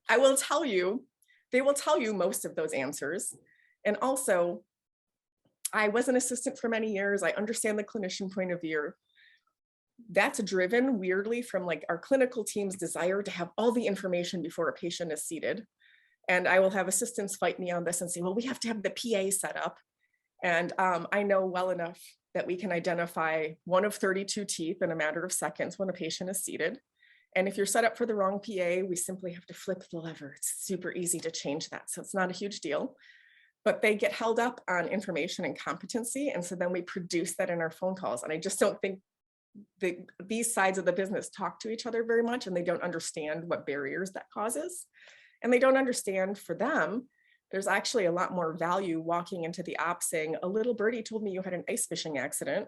[SPEAKER 2] I will tell you, they will tell you most of those answers. And also, I was an assistant for many years. I understand the clinician point of view. That's driven weirdly from like our clinical team's desire to have all the information before a patient is seated. And I will have assistants fight me on this and say, well, we have to have the PA set up. And I know well enough that we can identify one of 32 teeth in a matter of seconds when a patient is seated. And if you're set up for the wrong PA, we simply have to flip the lever. It's super easy to change that. So it's not a huge deal, but they get held up on information and competency. And so then we produce that in our phone calls. And I just don't think these sides of the business talk to each other very much, and they don't understand what barriers that causes. And they don't understand, for them, there's actually a lot more value walking into the op saying, a little birdie told me you had an ice fishing accident,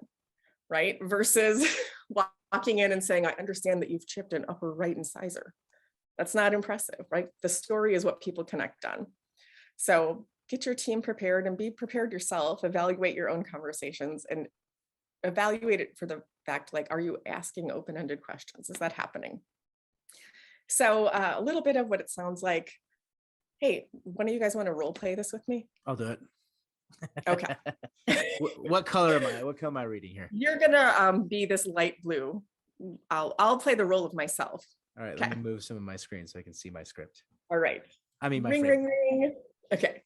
[SPEAKER 2] right? Versus walking in and saying, I understand that you've chipped an upper right incisor. That's not impressive, right? The story is what people connect on. So get your team prepared and be prepared yourself, evaluate your own conversations and evaluate it for the fact, like, are you asking open-ended questions? Is that happening? So a little bit of what it sounds like. Hey, one of you guys want to role play this with me?
[SPEAKER 1] I'll do it.
[SPEAKER 2] Okay.
[SPEAKER 1] What color am I? What color am I reading here?
[SPEAKER 2] You're gonna be this light blue. I'll play the role of myself.
[SPEAKER 1] All right, let me move some of my screen so I can see my script.
[SPEAKER 2] All right.
[SPEAKER 1] I mean, my
[SPEAKER 2] Ring,
[SPEAKER 1] frame.
[SPEAKER 2] ring, ring. Okay.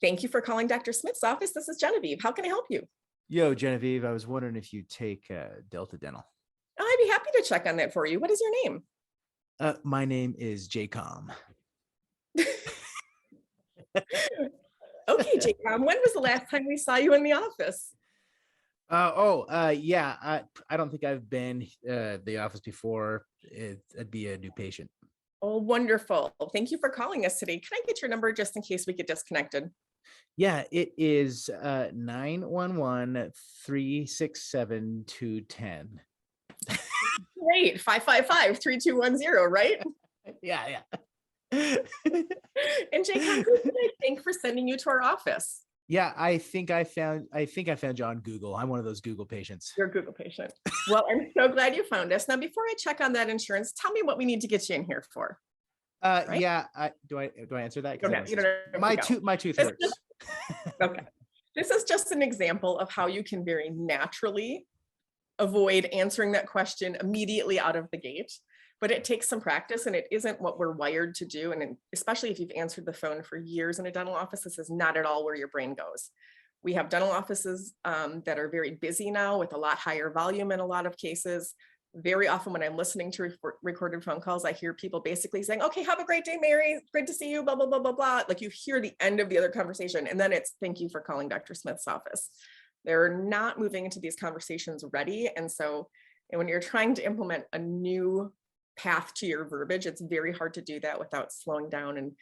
[SPEAKER 2] Thank you for calling Dr. Smith's office. This is Genevieve. How can I help you?
[SPEAKER 1] Yo, Genevieve, I was wondering if you take Delta Dental.
[SPEAKER 2] I'd be happy to check on that for you. What is your name?
[SPEAKER 1] My name is JCOM.
[SPEAKER 2] Okay, Jacob, when was the last time we saw you in the office?
[SPEAKER 1] Yeah. I don't think I've been the office before. It'd be a new patient.
[SPEAKER 2] Oh, wonderful. Thank you for calling us today. Can I get your number just in case we get disconnected?
[SPEAKER 1] Yeah, it is 911-367-210.
[SPEAKER 2] Great. 555-3210, right?
[SPEAKER 1] Yeah.
[SPEAKER 2] And Jacob, who can I thank for sending you to our office?
[SPEAKER 1] Yeah, I think I found you on Google. I'm one of those Google patients.
[SPEAKER 2] You're a Google patient. Well, I'm so glad you found us. Now, before I check on that insurance, tell me what we need to get you in here for. Right?
[SPEAKER 1] Yeah. Do I answer that?
[SPEAKER 2] You don't have
[SPEAKER 1] My
[SPEAKER 2] to go.
[SPEAKER 1] tooth hurts.
[SPEAKER 2] Okay. This is just an example of how you can very naturally avoid answering that question immediately out of the gate. But it takes some practice, and it isn't what we're wired to do. And especially if you've answered the phone for years in a dental office, this is not at all where your brain goes. We have dental offices that are very busy now with a lot higher volume in a lot of cases. Very often when I'm listening to recorded phone calls, I hear people basically saying, okay, have a great day, Mary. Great to see you, blah, blah, blah, blah, blah. Like you hear the end of the other conversation, and then it's thank you for calling Dr. Smith's office. They're not moving into these conversations ready. And so when you're trying to implement a new path to your verbiage, it's very hard to do that without slowing down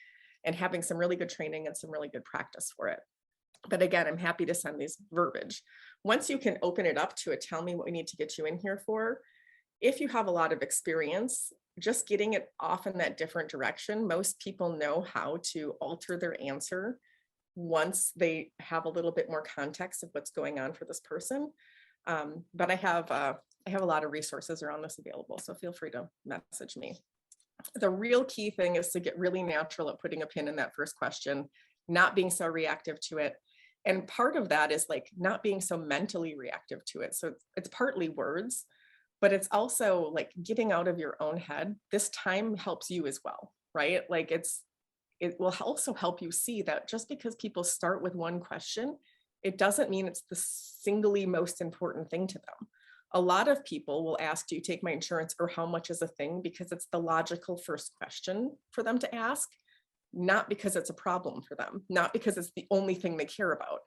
[SPEAKER 2] and having some really good training and some really good practice for it. But again, I'm happy to send these verbiage. Once you can open it up to a tell me what we need to get you in here for, if you have a lot of experience, just getting it off in that different direction, most people know how to alter their answer once they have a little bit more context of what's going on for this person. But I have a lot of resources around this available, so feel free to message me. The real key thing is to get really natural at putting a pin in that first question, not being so reactive to it. And part of that is like not being so mentally reactive to it. So it's partly words, but it's also like getting out of your own head. This time helps you as well, right? Like it will also help you see that just because people start with one question, it doesn't mean it's the singly most important thing to them. A lot of people will ask, do you take my insurance, or how much is a thing, because it's the logical first question for them to ask, not because it's a problem for them, not because it's the only thing they care about.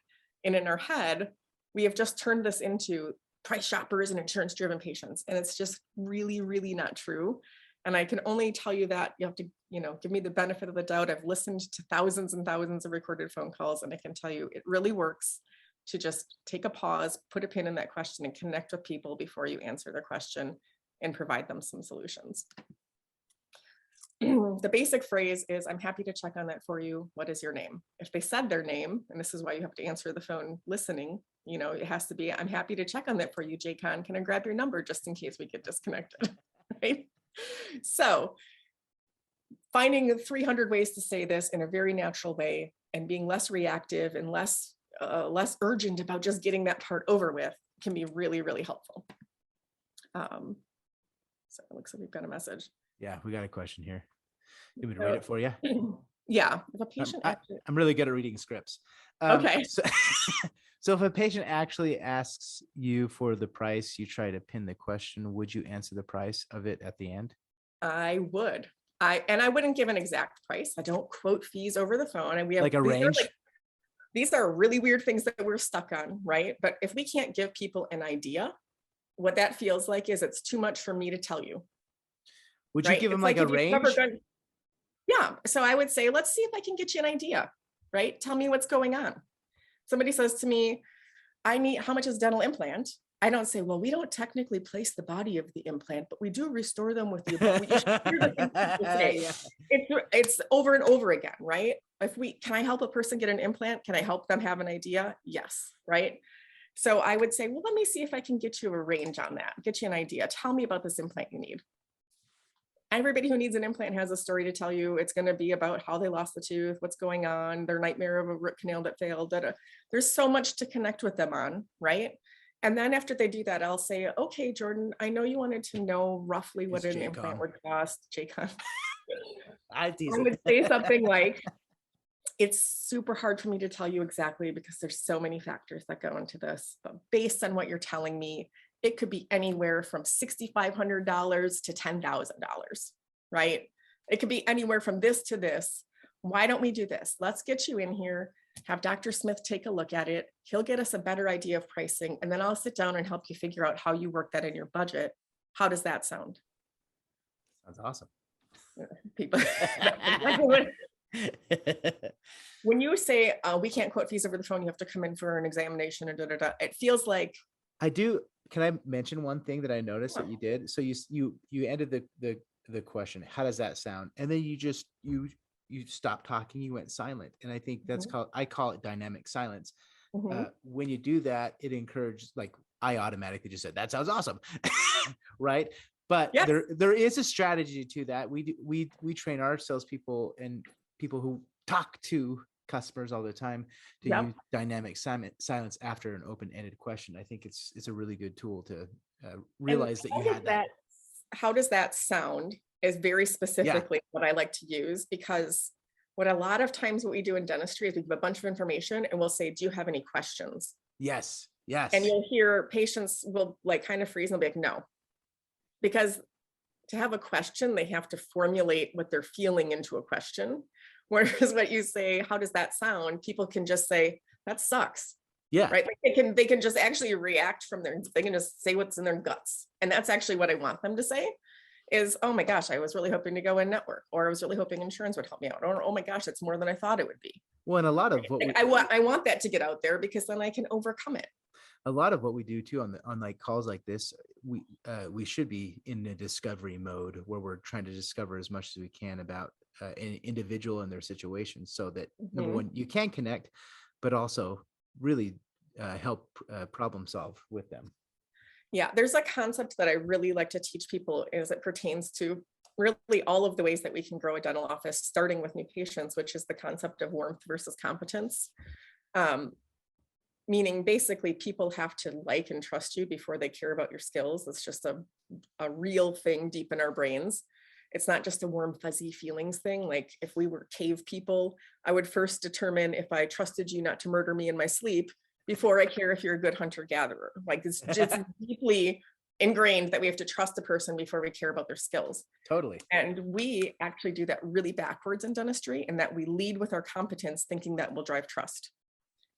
[SPEAKER 2] And in our head, we have just turned this into price shoppers and insurance driven patients. And it's just really, really not true. And I can only tell you that you have to, give me the benefit of the doubt. I've listened to thousands and thousands of recorded phone calls, and I can tell you it really works to just take a pause, put a pin in that question, and connect with people before you answer their question and provide them some solutions. The basic phrase is, I'm happy to check on that for you. What is your name? If they said their name, and this is why you have to answer the phone listening, it has to be, I'm happy to check on that for you, Jaycon. Can I grab your number just in case we get disconnected, right? So finding 300 ways to say this in a very natural way and being less reactive and less urgent about just getting that part over with can be really, really helpful. So it looks like we've got a message.
[SPEAKER 1] Yeah, we got a question here. You want me to read it for you?
[SPEAKER 2] Yeah, if a patient
[SPEAKER 1] I'm really good at reading scripts.
[SPEAKER 2] Okay.
[SPEAKER 1] So if a patient actually asks you for the price, you try to pin the question, would you answer the price of it at the end?
[SPEAKER 2] I would. I wouldn't give an exact price. I don't quote fees over the phone. And we have
[SPEAKER 1] like a range.
[SPEAKER 2] These are really weird things that we're stuck on, right? But if we can't give people an idea, what that feels like is it's too much for me to tell you.
[SPEAKER 1] Would you give them like a range?
[SPEAKER 2] Yeah. So I would say, let's see if I can get you an idea, right? Tell me what's going on. Somebody says to me, how much is a dental implant? I don't say, well, we don't technically place the body of the implant, but we do restore them with the
[SPEAKER 1] Yeah.
[SPEAKER 2] It's over and over again, right? Can I help a person get an implant? Can I help them have an idea? Yes, right? So I would say, well, let me see if I can get you a range on that, get you an idea. Tell me about this implant you need. Everybody who needs an implant has a story to tell you. It's going to be about how they lost the tooth, what's going on, their nightmare of a root canal that failed. There's so much to connect with them on, right? And then after they do that, I'll say, okay, Jordan, I know you wanted to know roughly what an implant would cost. Jaycon.
[SPEAKER 1] I
[SPEAKER 2] would say something like, It's super hard for me to tell you exactly because there's so many factors that go into this, but based on what you're telling me, it could be anywhere from $6,500 to $10,000, right? It could be anywhere from this to this. Why don't we do this? Let's get you in here, have Dr. Smith take a look at it. He'll get us a better idea of pricing, and then I'll sit down and help you figure out how you work that in your budget. How does that sound?
[SPEAKER 1] Sounds awesome.
[SPEAKER 2] People, when you say we can't quote fees over the phone, you have to come in for an examination and it feels like
[SPEAKER 1] I do. Can I mention one thing that I noticed that you did? So you ended the question, how does that sound? And then you stopped talking, you went silent. And I think that's I call it dynamic silence. When you do that, it encourages, like, I automatically just said, that sounds awesome. Right. But
[SPEAKER 2] yes.
[SPEAKER 1] there is a strategy to that. We train our salespeople and people who talk to customers all the time to use dynamic silence after an open-ended question. I think it's a really good tool to realize that you had that.
[SPEAKER 2] How does that sound is very specifically what I like to use, because what a lot of times what we do in dentistry is we give a bunch of information and we'll say, do you have any questions?
[SPEAKER 1] Yes. Yes.
[SPEAKER 2] And you'll hear patients will like kind of freeze and they'll be like, no. Because to have a question, they have to formulate what they're feeling into a question. Whereas what you say, how does that sound? People can just say, that sucks.
[SPEAKER 1] Yeah.
[SPEAKER 2] Right. Like they can just actually react they can just say what's in their guts. And that's actually what I want them to say is, oh my gosh, I was really hoping to go in network, or I was really hoping insurance would help me out. Or, oh my gosh, it's more than I thought it would be.
[SPEAKER 1] Well, and a lot of what
[SPEAKER 2] I want that to get out there because then I can overcome it.
[SPEAKER 1] A lot of what we do too on like calls like this, we should be in a discovery mode where we're trying to discover as much as we can about an individual and their situation, so that number one, you can connect, but also really help problem solve with them.
[SPEAKER 2] Yeah, there's a concept that I really like to teach people as it pertains to really all of the ways that we can grow a dental office, starting with new patients, which is the concept of warmth versus competence. Meaning basically people have to like and trust you before they care about your skills. It's just a real thing deep in our brains. It's not just a warm, fuzzy feelings thing. Like if we were cave people, I would first determine if I trusted you not to murder me in my sleep before I care if you're a good hunter-gatherer. Like it's just deeply ingrained that we have to trust a person before we care about their skills.
[SPEAKER 1] Totally.
[SPEAKER 2] And we actually do that really backwards in dentistry, in that we lead with our competence thinking that will drive trust.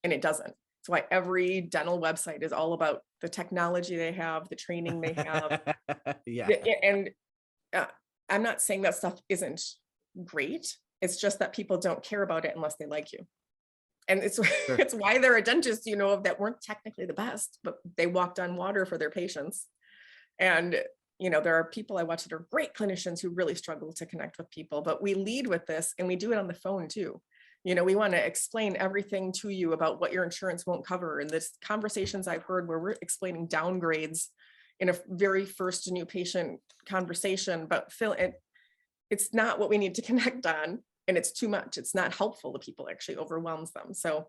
[SPEAKER 2] And it doesn't. That's why every dental website is all about the technology they have, the training they have.
[SPEAKER 1] Yeah.
[SPEAKER 2] And I'm not saying that stuff isn't great. It's just that people don't care about it unless they like you. And it's it's why there are dentists, that weren't technically the best, but they walked on water for their patients. And, there are people I watch that are great clinicians who really struggle to connect with people, but we lead with this and we do it on the phone too. We want to explain everything to you about what your insurance won't cover. And this conversations I've heard where we're explaining downgrades in a very first new patient conversation, but it's not what we need to connect on. And it's too much. It's not helpful to people, actually overwhelms them. So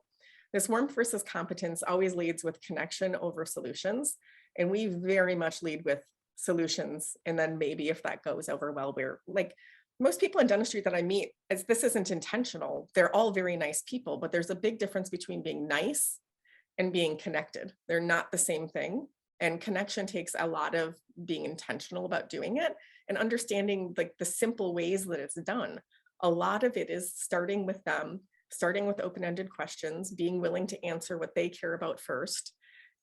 [SPEAKER 2] this warmth versus competence always leads with connection over solutions. And we very much lead with solutions. And then maybe if that goes over well, we're like most people in dentistry that I meet, as this isn't intentional, they're all very nice people, but there's a big difference between being nice and being connected. They're not the same thing. And connection takes a lot of being intentional about doing it and understanding like the simple ways that it's done. A lot of it is starting with them, starting with open-ended questions, being willing to answer what they care about first,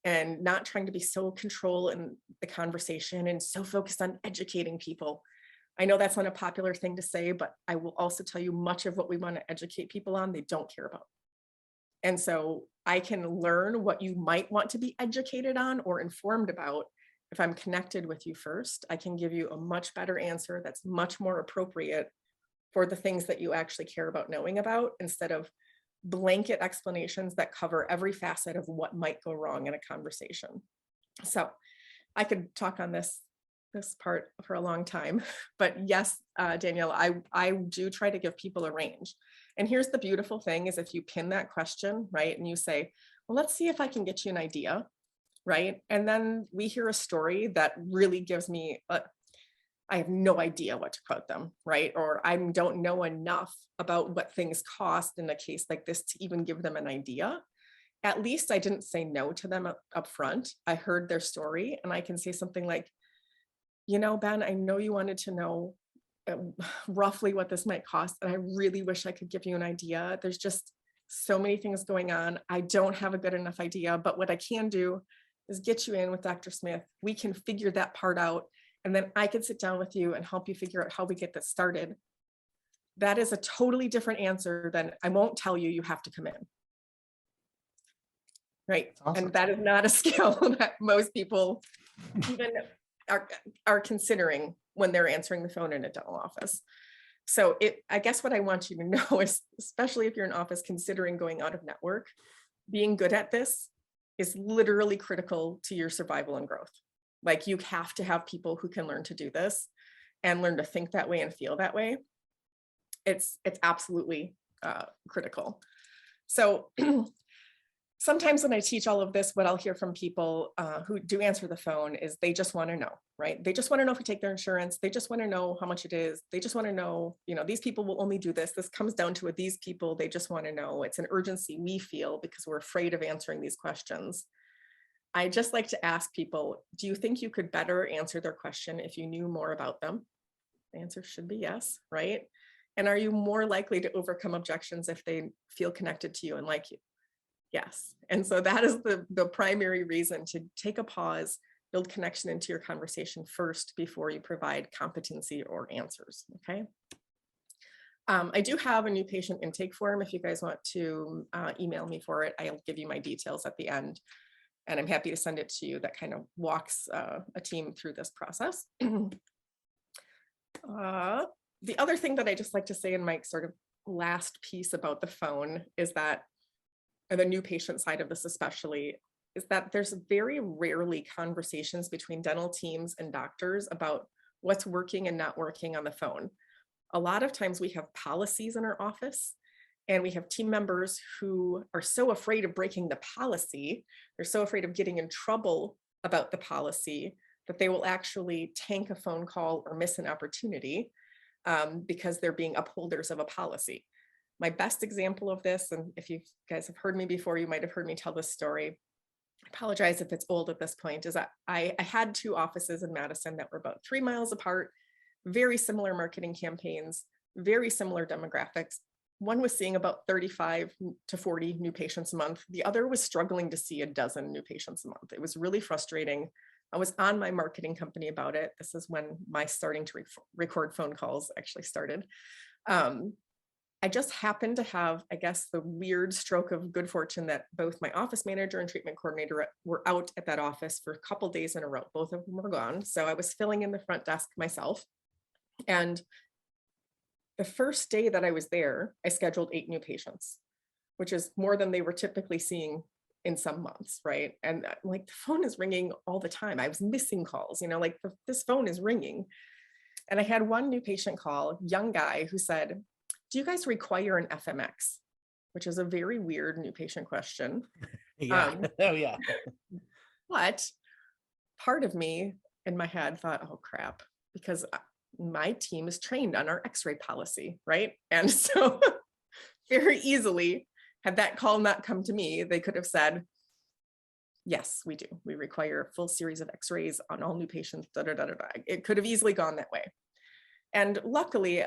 [SPEAKER 2] and not trying to be so control in the conversation and so focused on educating people. I know that's not a popular thing to say, but I will also tell you much of what we want to educate people on, they don't care about. And so I can learn what you might want to be educated on or informed about. If I'm connected with you first, I can give you a much better answer that's much more appropriate for the things that you actually care about knowing about, instead of blanket explanations that cover every facet of what might go wrong in a conversation. So I could talk on this part for a long time, but yes, Danielle, I do try to give people a range. And here's the beautiful thing is if you pin that question, right, and you say, well, let's see if I can get you an idea, right? And then we hear a story that really gives me I have no idea what to quote them, right? Or I don't know enough about what things cost in a case like this to even give them an idea. At least I didn't say no to them up front. I heard their story, and I can say something like, you know, Ben, I know you wanted to know roughly what this might cost, and I really wish I could give you an idea. There's just so many things going on. I don't have a good enough idea, but what I can do is get you in with Dr. Smith. We can figure that part out, and then I can sit down with you and help you figure out how we get this started. That is a totally different answer than I won't tell you, you have to come in. Right.
[SPEAKER 3] Awesome.
[SPEAKER 2] And that is not a skill that most people even are considering when they're answering the phone in a dental office. So I guess what I want you to know is, especially if you're in office considering going out of network, being good at this is literally critical to your survival and growth. Like, you have to have people who can learn to do this and learn to think that way and feel that way. It's absolutely critical. So sometimes when I teach all of this, what I'll hear from people who do answer the phone is they just want to know, right? They just want to know if we take their insurance. They just want to know how much it is. They just want to know, you know, these people will only do this. This comes down to it. These people, they just want to know. It's an urgency we feel because we're afraid of answering these questions. I just like to ask people, do you think you could better answer their question if you knew more about them? The answer should be yes, right? And are you more likely to overcome objections if they feel connected to you and like you? Yes. And so that is the primary reason to take a pause, build connection into your conversation first before you provide competency or answers. Okay. I do have a new patient intake form. If you guys want to email me for it, I'll give you my details at the end. And I'm happy to send it to you. That kind of walks a team through this process. The other thing that I just like to say in my sort of last piece about the phone is that, and the new patient side of this especially, is that there's very rarely conversations between dental teams and doctors about what's working and not working on the phone. A lot of times we have policies in our office, and we have team members who are so afraid of breaking the policy, they're so afraid of getting in trouble about the policy, that they will actually tank a phone call or miss an opportunity because they're being upholders of a policy. My best example of this, and if you guys have heard me before, you might have heard me tell this story. I apologize if it's old at this point, is that I had two offices in Madison that were about 3 miles apart, very similar marketing campaigns, very similar demographics. One was seeing about 35 to 40 new patients a month. The other was struggling to see a dozen new patients a month. It was really frustrating. I was on my marketing company about it. This is when my starting to record phone calls actually started. I just happened to have, I guess, the weird stroke of good fortune that both my office manager and treatment coordinator were out at that office for a couple days in a row. Both of them were gone. So I was filling in the front desk myself. And the first day that I was there, I scheduled 8 new patients, which is more than they were typically seeing in some months, right? And like, the phone is ringing all the time. I was missing calls, you know, like this phone is ringing. And I had one new patient call, young guy, who said, do you guys require an FMX? Which is a very weird new patient question.
[SPEAKER 1] Yeah. Oh yeah.
[SPEAKER 2] But part of me in my head thought, oh crap, because my team is trained on our X-ray policy, right? And so very easily, had that call not come to me, they could have said, yes, we do. We require a full series of X-rays on all new patients, da, da, da, da, da. It could have easily gone that way. And luckily,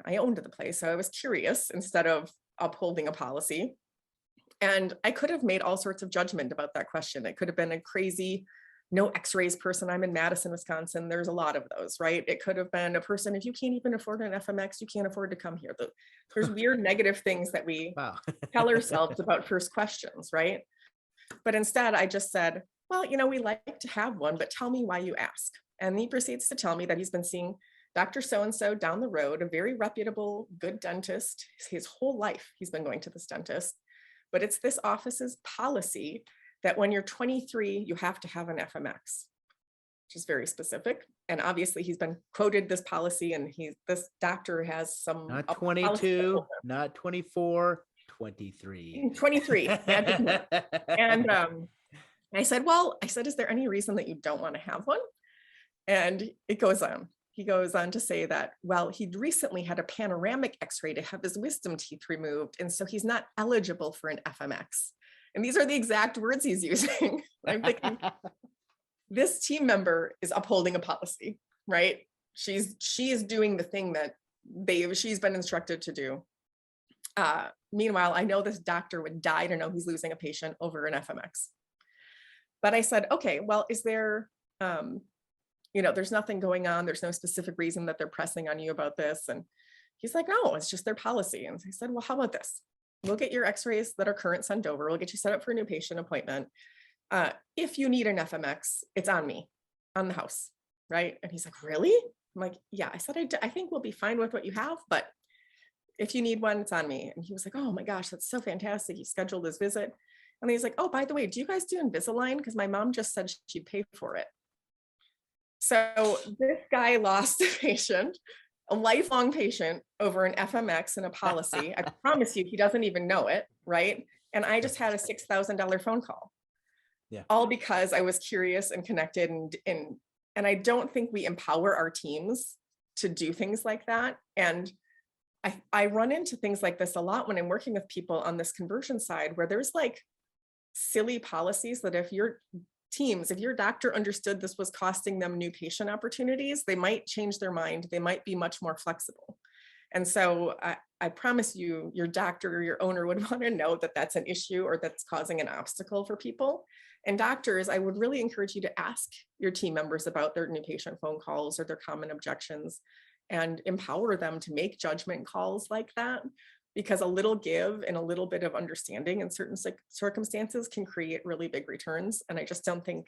[SPEAKER 2] I owned the place, so I was curious instead of upholding a policy. And I could have made all sorts of judgment about that question. It could have been a crazy no X-rays person. I'm in Madison, Wisconsin. There's a lot of those, right? It could have been a person, if you can't even afford an FMX, you can't afford to come here. There's weird negative things that we tell ourselves about first questions, right? But instead, I just said, well, you know, we like to have one, but tell me why you ask. And he proceeds to tell me that he's been seeing Dr. So-and-so down the road, a very reputable, good dentist. His whole life, he's been going to this dentist. But it's this office's policy that when you're 23, you have to have an FMX, which is very specific. And obviously he's been quoted this policy, and this doctor has some—
[SPEAKER 1] Not 22, not 24, 23.
[SPEAKER 2] 23. And I said, is there any reason that you don't want to have one? And it goes on. he goes on to say that, well, he'd recently had a panoramic x-ray to have his wisdom teeth removed. And so he's not eligible for an FMX. And these are the exact words he's using. I'm thinking, this team member is upholding a policy, right? She is doing the thing that she's been instructed to do. Meanwhile, I know this doctor would die to know he's losing a patient over an FMX. But I said, okay, well, is there, there's nothing going on. There's no specific reason that they're pressing on you about this. And he's like, no, it's just their policy. And I said, well, how about this? We'll get your x-rays that are current sent over. We'll get you set up for a new patient appointment. If you need an FMX, it's on me, on the house, right? And he's like, really? I'm like, yeah. I said, I think we'll be fine with what you have, but if you need one, it's on me. And he was like, oh my gosh, that's so fantastic. He scheduled his visit. And he's like, oh, by the way, do you guys do Invisalign? Because my mom just said she'd pay for it. So this guy lost a patient, a lifelong patient, over an FMX and a policy. I promise you, he doesn't even know it, right? And I just had a $6,000 phone call.
[SPEAKER 1] Yeah.
[SPEAKER 2] All because I was curious and connected, and I don't think we empower our teams to do things like that. And I run into things like this a lot when I'm working with people on this conversion side, where there's like silly policies that if your doctor understood this was costing them new patient opportunities, they might change their mind. They might be much more flexible. And so I promise you, your doctor or your owner would want to know that that's an issue or that's causing an obstacle for people. And doctors, I would really encourage you to ask your team members about their new patient phone calls or their common objections, and empower them to make judgment calls like that, because a little give and a little bit of understanding in certain circumstances can create really big returns. And I just don't think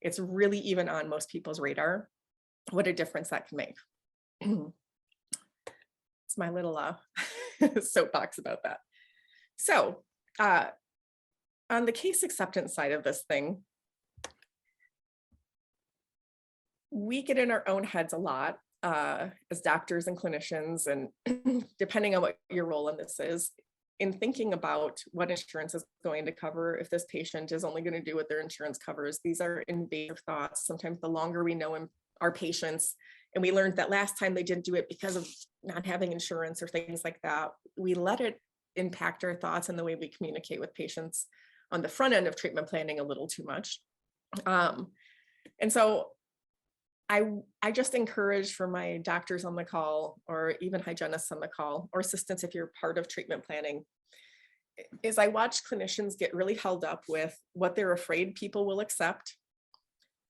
[SPEAKER 2] it's really even on most people's radar what a difference that can make. It's my little soapbox about that. So on the case acceptance side of this thing, we get in our own heads a lot as doctors and clinicians, and depending on what your role in this is, in thinking about what insurance is going to cover, if this patient is only going to do what their insurance covers. These are invasive thoughts. Sometimes the longer we know our patients, and we learned that last time they didn't do it because of not having insurance or things like that, we let it impact our thoughts and the way we communicate with patients on the front end of treatment planning a little too much. And so I just encourage, for my doctors on the call, or even hygienists on the call, or assistants if you're part of treatment planning, is I watch clinicians get really held up with what they're afraid people will accept.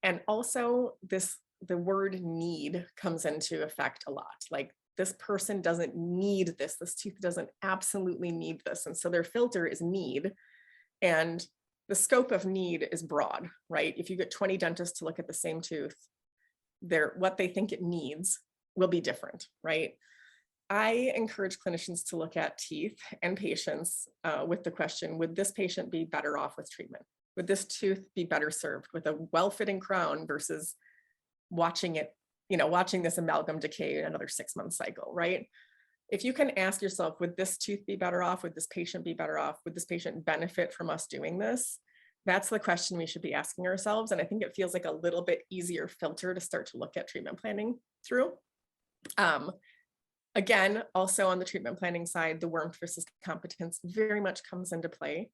[SPEAKER 2] And also the word need comes into effect a lot. Like, this person doesn't need this. This tooth doesn't absolutely need this. And so their filter is need. And the scope of need is broad, right? If you get 20 dentists to look at the same tooth, what they think it needs will be different, right? I encourage clinicians to look at teeth and patients with the question, would this patient be better off with treatment? Would this tooth be better served with a well-fitting crown versus watching this amalgam decay in another 6-month cycle, right? If you can ask yourself, would this tooth be better off? Would this patient be better off? Would this patient benefit from us doing this? That's the question we should be asking ourselves. And I think it feels like a little bit easier filter to start to look at treatment planning through. Again, also on the treatment planning side, the warmth versus competence very much comes into play.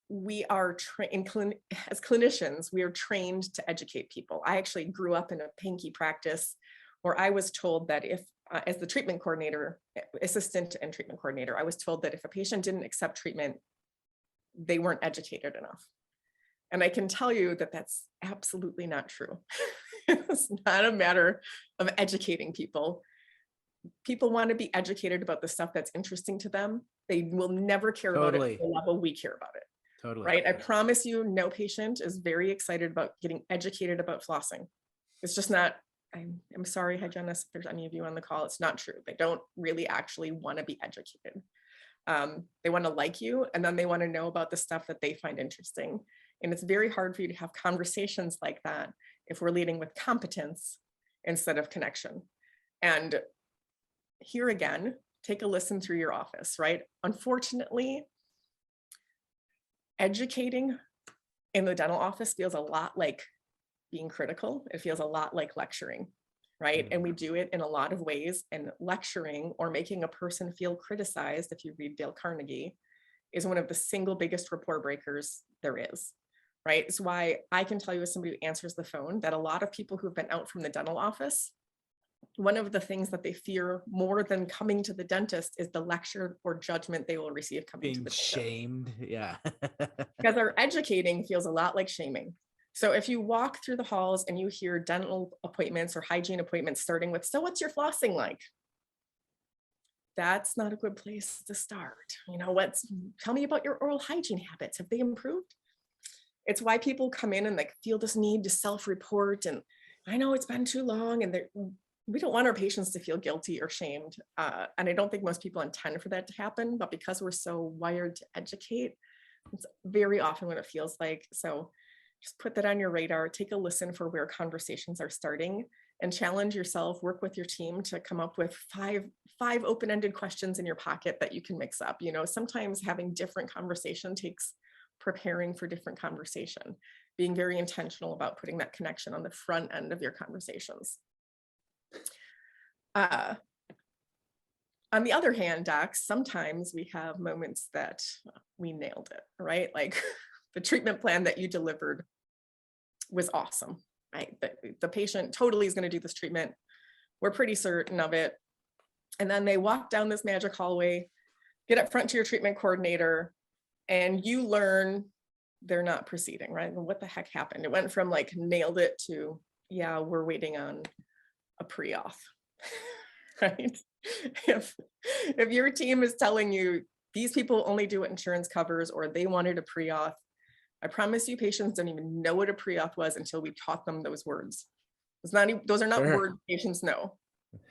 [SPEAKER 2] We are as clinicians, we are trained to educate people. I actually grew up in a Pankey practice where I was told that if, as the treatment coordinator, assistant and treatment coordinator, I was told that if a patient didn't accept treatment, they weren't educated enough. And I can tell you that that's absolutely not true. It's not a matter of educating people. People want to be educated about the stuff that's interesting to them. They will never care about it at the level we care about it.
[SPEAKER 1] Totally.
[SPEAKER 2] Right? I promise you, no patient is very excited about getting educated about flossing. It's just not, I'm sorry, hygienists, if there's any of you on the call, it's not true. They don't really actually want to be educated. They want to like you, and then they want to know about the stuff that they find interesting. And it's very hard for you to have conversations like that if we're leading with competence instead of connection. And here again, take a listen through your office, right? Unfortunately, educating in the dental office feels a lot like being critical. It feels a lot like lecturing, right? And we do it in a lot of ways. And lecturing or making a person feel criticized, if you read Dale Carnegie, is one of the single biggest rapport breakers there is, right? It's why I can tell you as somebody who answers the phone that a lot of people who've been out from the dental office, one of the things that they fear more than coming to the dentist is the lecture or judgment they will receive coming to
[SPEAKER 1] Being
[SPEAKER 2] the dentist.
[SPEAKER 1] shamed. Yeah.
[SPEAKER 2] Because our educating feels a lot like shaming. So if you walk through the halls and you hear dental appointments or hygiene appointments starting with, so what's your flossing like? That's not a good place to start. You know, tell me about your oral hygiene habits. Have they improved? It's why people come in and like feel this need to self-report. And I know it's been too long, and we don't want our patients to feel guilty or shamed. And I don't think most people intend for that to happen, but because we're so wired to educate, it's very often what it feels like. So just put that on your radar, take a listen for where conversations are starting, and challenge yourself, work with your team to come up with five open-ended questions in your pocket that you can mix up. You know, sometimes having different conversation takes preparing for different conversation, being very intentional about putting that connection on the front end of your conversations. On the other hand, docs, sometimes we have moments that we nailed it, right? Like the treatment plan that you delivered was awesome, right? The patient totally is going to do this treatment. We're pretty certain of it. And then they walk down this magic hallway, get up front to your treatment coordinator, and you learn they're not proceeding, right? What the heck happened? It went from like nailed it to, yeah, we're waiting on a pre-auth, right? If your team is telling you these people only do what insurance covers, or they wanted a pre-auth, I promise you patients don't even know what a pre-auth was until we taught them those words. Those are not
[SPEAKER 1] Sure.
[SPEAKER 2] words patients know.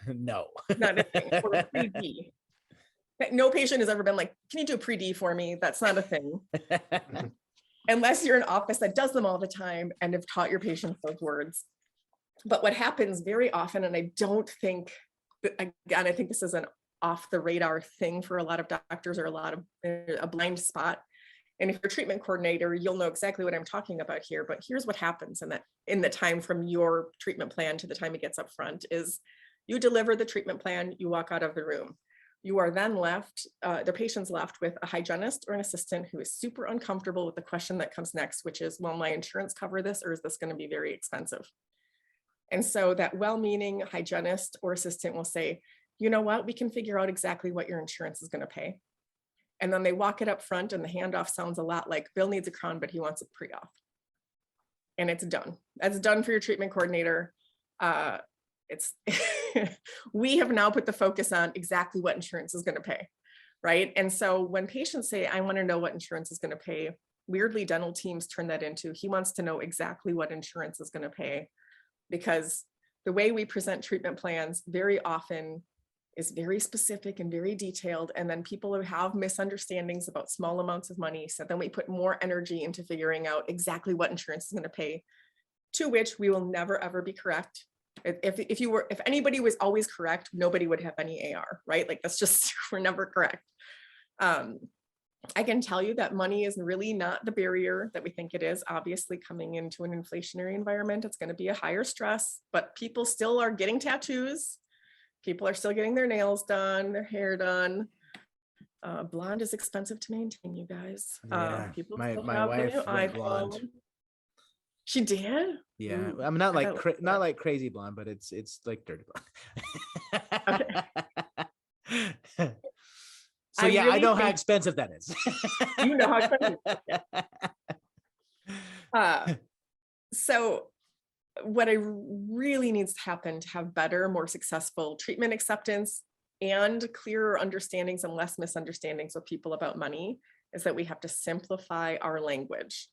[SPEAKER 1] No.
[SPEAKER 2] Not a thing. Or a pre-D. No patient has ever been like, can you do a pre-D for me? That's not a thing. Unless you're an office that does them all the time and have taught your patients those words. But what happens very often, and I don't think, again, I think this is an off the radar thing for a lot of doctors, or a blind spot. And if you're a treatment coordinator, you'll know exactly what I'm talking about here. But here's what happens in the time from your treatment plan to the time it gets up front is you deliver the treatment plan, you walk out of the room. You are then left, the patient's left with a hygienist or an assistant who is super uncomfortable with the question that comes next, which is, will my insurance cover this, or is this going to be very expensive? And so that well-meaning hygienist or assistant will say, you know what, we can figure out exactly what your insurance is going to pay. And then they walk it up front, and the handoff sounds a lot like Bill needs a crown, but he wants a pre-auth. And it's done. That's done for your treatment coordinator. We have now put the focus on exactly what insurance is going to pay, right? And so when patients say, I want to know what insurance is going to pay, weirdly, dental teams turn that into, he wants to know exactly what insurance is going to pay, because the way we present treatment plans very often is very specific and very detailed. And then people who have misunderstandings about small amounts of money. So then we put more energy into figuring out exactly what insurance is going to pay, to which we will never, ever be correct. If anybody was always correct, nobody would have any AR, right? Like that's just, we're never correct. I can tell you that money is really not the barrier that we think it is. Obviously, coming into an inflationary environment, it's going to be a higher stress, but people still are getting tattoos. People are still getting their nails done, their hair done. Blonde is expensive to maintain, you guys.
[SPEAKER 1] Yeah,
[SPEAKER 2] People
[SPEAKER 1] my
[SPEAKER 2] still
[SPEAKER 1] my
[SPEAKER 2] have the
[SPEAKER 1] wife
[SPEAKER 2] new
[SPEAKER 1] went blonde.
[SPEAKER 2] iPhone. She did?
[SPEAKER 1] Yeah,
[SPEAKER 2] Ooh,
[SPEAKER 1] I'm not
[SPEAKER 2] I
[SPEAKER 1] like
[SPEAKER 2] gotta look
[SPEAKER 1] not
[SPEAKER 2] at
[SPEAKER 1] like crazy blonde, but it's like dirty blonde. So
[SPEAKER 2] I
[SPEAKER 1] yeah, I
[SPEAKER 2] really
[SPEAKER 1] know how
[SPEAKER 2] think
[SPEAKER 1] expensive that is.
[SPEAKER 2] you know how expensive it is. So what I really needs to happen to have better, more successful treatment acceptance and clearer understandings and less misunderstandings with people about money is that we have to simplify our language.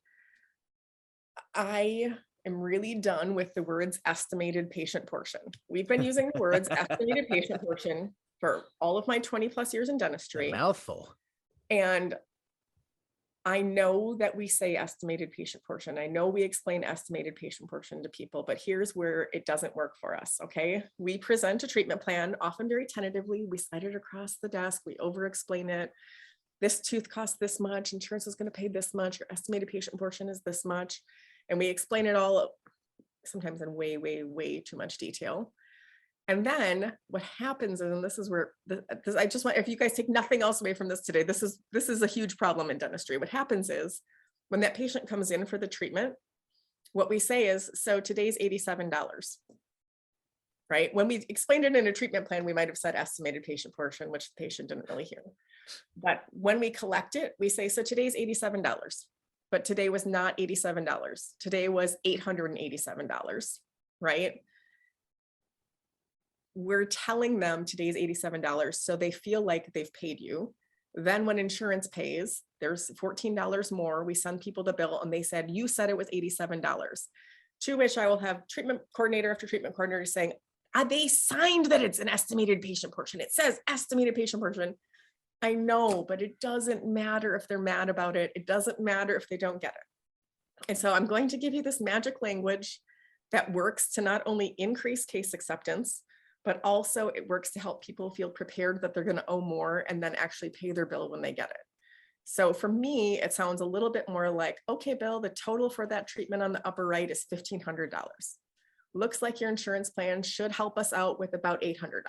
[SPEAKER 2] I am really done with the words estimated patient portion. We've been using the words estimated patient portion for all of my 20 plus years in dentistry.
[SPEAKER 1] A mouthful.
[SPEAKER 2] And I know that we say estimated patient portion. I know we explain estimated patient portion to people, but here's where it doesn't work for us, okay? We present a treatment plan, often very tentatively. We slide it across the desk. We over-explain it. This tooth costs this much. Insurance is going to pay this much. Your estimated patient portion is this much. And we explain it all sometimes in way, way, way too much detail. And then what happens, and this is where I just want, if you guys take nothing else away from this today, this is a huge problem in dentistry. What happens is when that patient comes in for the treatment, what we say is, so today's $87, right? When we explained it in a treatment plan, we might've said estimated patient portion, which the patient didn't really hear. But when we collect it, we say, so today's $87, but today was not $87. Today was $887, right? We're telling them today's $87 so they feel like they've paid you. Then when insurance pays, there's $14 more. We send people the bill and they said, you said it was $87. To which I will have treatment coordinator after treatment coordinator saying, they signed that it's an estimated patient portion. It says estimated patient portion. I know, but it doesn't matter if they're mad about it. It doesn't matter if they don't get it. And so I'm going to give you this magic language that works to not only increase case acceptance, but also it works to help people feel prepared that they're going to owe more and then actually pay their bill when they get it. So for me, it sounds a little bit more like, okay, Bill, the total for that treatment on the upper right is $1,500. Looks like your insurance plan should help us out with about $800.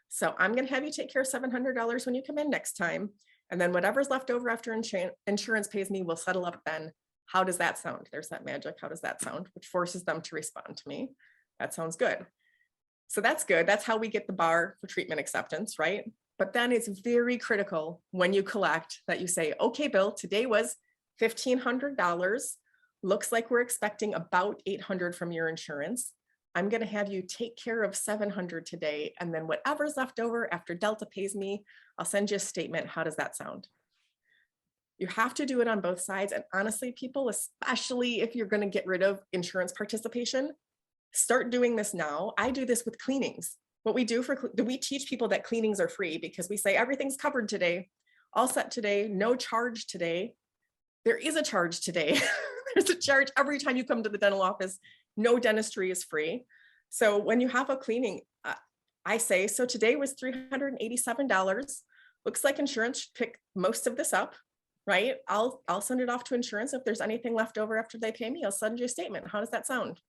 [SPEAKER 2] So I'm going to have you take care of $700 when you come in next time. And then whatever's left over after insurance pays me, we'll settle up then. How does that sound? There's that magic. How does that sound? Which forces them to respond to me. That sounds good. So that's good. That's how we get the bar for treatment acceptance, right? But then it's very critical when you collect that you say, okay, Bill, today was $1,500. Looks like we're expecting about $800 from your insurance. I'm going to have you take care of $700 today. And then whatever's left over after Delta pays me, I'll send you a statement. How does that sound? You have to do it on both sides. And honestly, people, especially if you're going to get rid of insurance participation, start doing this now. I do this with cleanings. What we do we teach people that cleanings are free because we say everything's covered today, all set today, no charge today. There is a charge today. There's a charge every time you come to the dental office. No dentistry is free. So when you have a cleaning, I say, so today was $387. Looks like insurance should pick most of this up, right? I'll send it off to insurance. If there's anything left over after they pay me, I'll send you a statement. How does that sound?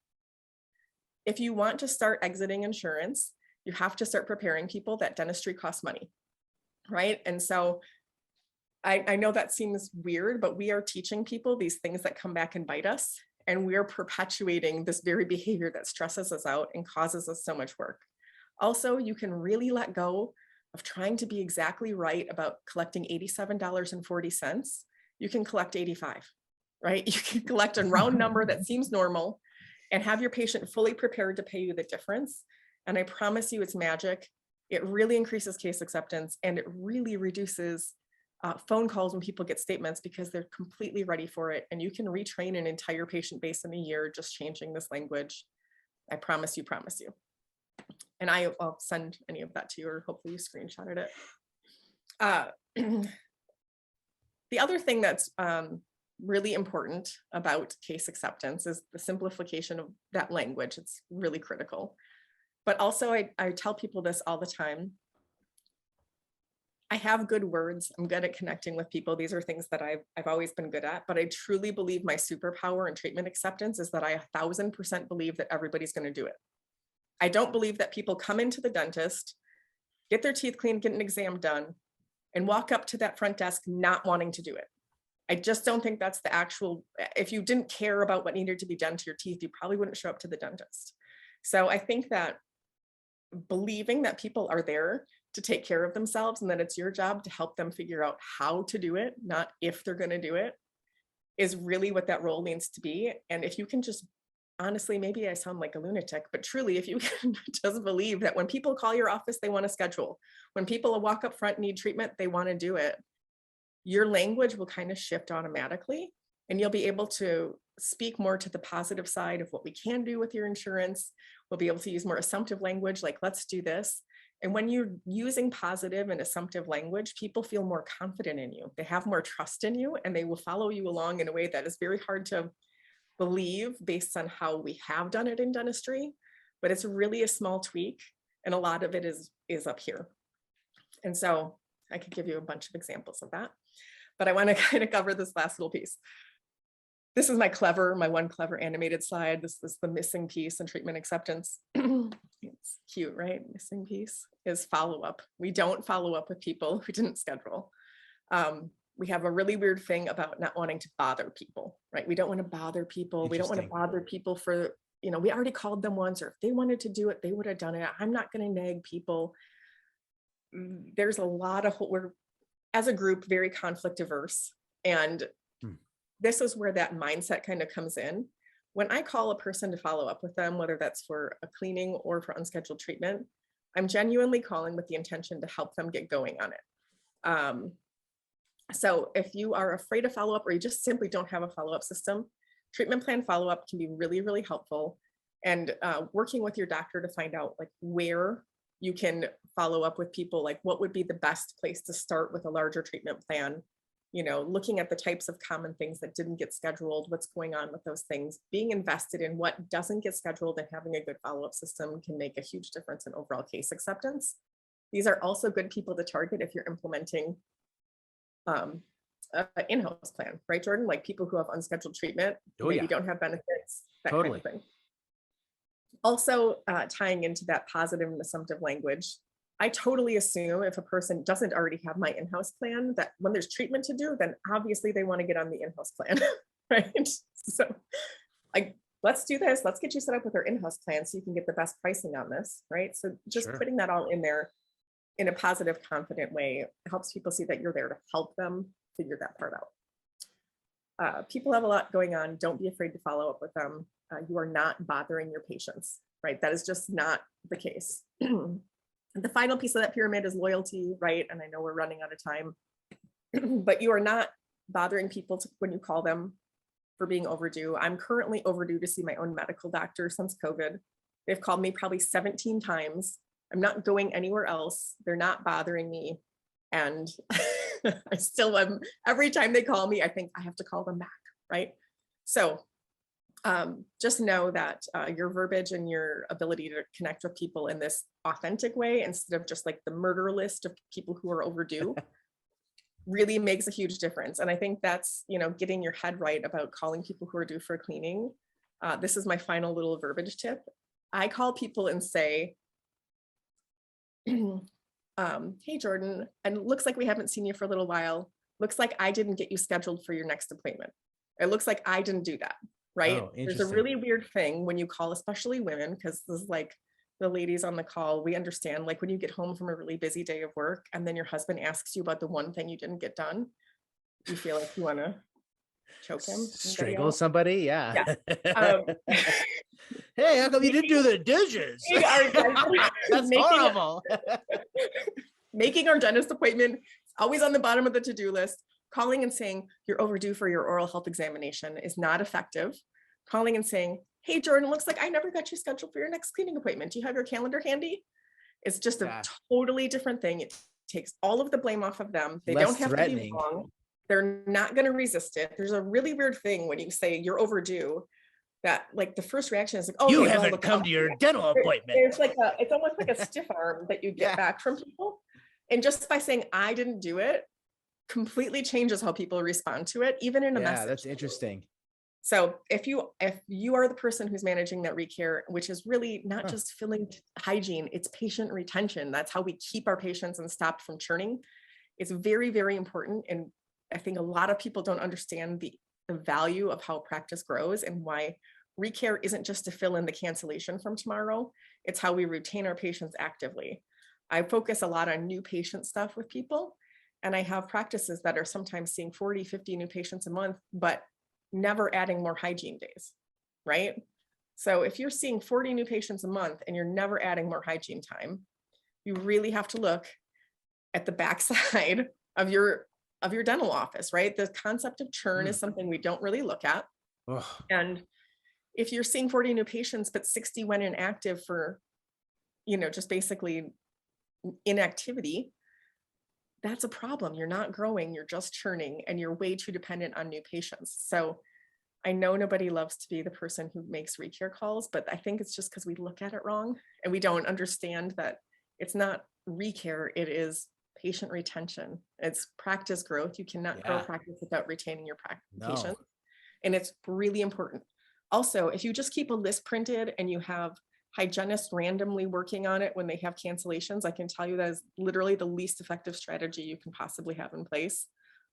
[SPEAKER 2] If you want to start exiting insurance, you have to start preparing people that dentistry costs money, right? And so I know that seems weird, but we are teaching people these things that come back and bite us. And we're perpetuating this very behavior that stresses us out and causes us so much work. Also, you can really let go of trying to be exactly right about collecting $87.40. You can collect 85, right? You can collect a round number that seems normal and have your patient fully prepared to pay you the difference. And I promise you it's magic. It really increases case acceptance and it really reduces phone calls when people get statements because they're completely ready for it. And you can retrain an entire patient base in a year just changing this language. I promise you, promise you. And I'll send any of that to you or hopefully you screenshotted it. The other thing that's really important about case acceptance is the simplification of that language. It's really critical. But also I tell people this all the time. I have good words. I'm good at connecting with people. These are things that I've always been good at, but I truly believe my superpower in treatment acceptance is that I 1000% believe that everybody's going to do it. I don't believe that people come into the dentist, get their teeth cleaned, get an exam done, and walk up to that front desk not wanting to do it. I just don't think that's the actual, if you didn't care about what needed to be done to your teeth, you probably wouldn't show up to the dentist. So I think that believing that people are there to take care of themselves and that it's your job to help them figure out how to do it, not if they're going to do it, is really what that role needs to be. And if you can just, honestly, maybe I sound like a lunatic, but truly, if you can just believe that when people call your office, they want to schedule. When people walk up front, need treatment, they want to do it. Your language will kind of shift automatically and you'll be able to speak more to the positive side of what we can do with your insurance. We'll be able to use more assumptive language, like let's do this. And when you're using positive and assumptive language, people feel more confident in you. They have more trust in you and they will follow you along in a way that is very hard to believe based on how we have done it in dentistry, but it's really a small tweak. And a lot of it is up here. And so I could give you a bunch of examples of that, but I want to kind of cover this last little piece. This is my one clever animated slide. This is the missing piece in treatment acceptance. It's cute, right? Missing piece is follow-up. We don't follow up with people who didn't schedule. We have a really weird thing about not wanting to bother people, right? We don't want to bother people. We don't want to
[SPEAKER 1] Interesting.
[SPEAKER 2] bother people for, we already called them once, or if they wanted to do it, they would have done it. I'm not going to nag people. There's a lot of, we're as a group very conflict averse. And this is where that mindset kind of comes in. When I call a person to follow up with them, whether that's for a cleaning or for unscheduled treatment, I'm genuinely calling with the intention to help them get going on it. So if you are afraid of follow-up, or you just simply don't have a follow-up system, treatment plan follow-up can be really, really helpful. And working with your doctor to find out like where you can follow up with people, like what would be the best place to start with a larger treatment plan, looking at the types of common things that didn't get scheduled, what's going on with those things, being invested in what doesn't get scheduled, and having a good follow-up system can make a huge difference in overall case acceptance. These are also good people to target if you're implementing an in-house plan, right, Jordan? Like people who have unscheduled treatment, maybe don't have benefits, that kind of thing. Also, tying into that positive and assumptive language, I totally assume if a person doesn't already have my in-house plan, that when there's treatment to do, then obviously they want to get on the in-house plan, right? So let's do this. Let's get you set up with our in-house plan so you can get the best pricing on this, right? So just putting that all in there in a positive, confident way helps people see that you're there to help them figure that part out. People have a lot going on. Don't be afraid to follow up with them. You are not bothering your patients, right? That is just not the case. The final piece of that pyramid is loyalty, right? And I know we're running out of time, but you are not bothering people when you call them for being overdue. I'm currently overdue to see my own medical doctor since COVID. They've called me probably 17 times. I'm not going anywhere else. They're not bothering me. And I still am, every time they call me, I think I have to call them back, right? So just know that your verbiage and your ability to connect with people in this authentic way, instead of just like the murder list of people who are overdue, really makes a huge difference. And I think that's, getting your head right about calling people who are due for cleaning. This is my final little verbiage tip. I call people and say, hey, Jordan, and it looks like we haven't seen you for a little while. Looks like I didn't get you scheduled for your next appointment. It looks like I didn't do that, right?
[SPEAKER 1] Oh,
[SPEAKER 2] there's a really weird thing when you call, especially women, because this is like the ladies on the call, we understand, like when you get home from a really busy day of work and then your husband asks you about the one thing you didn't get done, you feel like you want to choke him.
[SPEAKER 1] Strangle somebody, yeah.
[SPEAKER 2] Hey,
[SPEAKER 1] how come you didn't do the dishes? That's horrible.
[SPEAKER 2] Making our dentist appointment always on the bottom of the to-do list. Calling and saying you're overdue for your oral health examination is not effective. Calling and saying, hey, Jordan, looks like I never got you scheduled for your next cleaning appointment. Do you have your calendar handy? It's just a totally different thing. It takes all of the blame off of them. They don't have to be wrong. They're not going to resist it. There's a really weird thing when you say you're overdue, that like the first reaction is like, oh,
[SPEAKER 1] you haven't come to your dental appointment.
[SPEAKER 2] It's like it's almost like a stiff arm that you get back from people. And just by saying I didn't do it completely changes how people respond to it, even in a message.
[SPEAKER 1] That's interesting.
[SPEAKER 2] So if you are the person who's managing that recare, which is really not just filling hygiene, it's patient retention. That's how we keep our patients and stop from churning. It's very, very important. And I think a lot of people don't understand the value of how practice grows and why recare isn't just to fill in the cancellation from tomorrow. It's how we retain our patients actively. I focus a lot on new patient stuff with people. And I have practices that are sometimes seeing 40, 50 new patients a month, but never adding more hygiene days, right? So if you're seeing 40 new patients a month and you're never adding more hygiene time, you really have to look at the backside of your dental office, right? The concept of churn is something we don't really look at. And if you're seeing 40 new patients, but 60 went inactive for, just basically inactivity, that's a problem. You're not growing, you're just churning, and you're way too dependent on new patients. So I know nobody loves to be the person who makes recare calls, but I think it's just because we look at it wrong and we don't understand that it's not recare, it is patient retention. It's practice growth. You cannot grow practice without retaining your patients. And it's really important. Also, if you just keep a list printed and you have hygienists randomly working on it when they have cancellations, I can tell you that is literally the least effective strategy you can possibly have in place.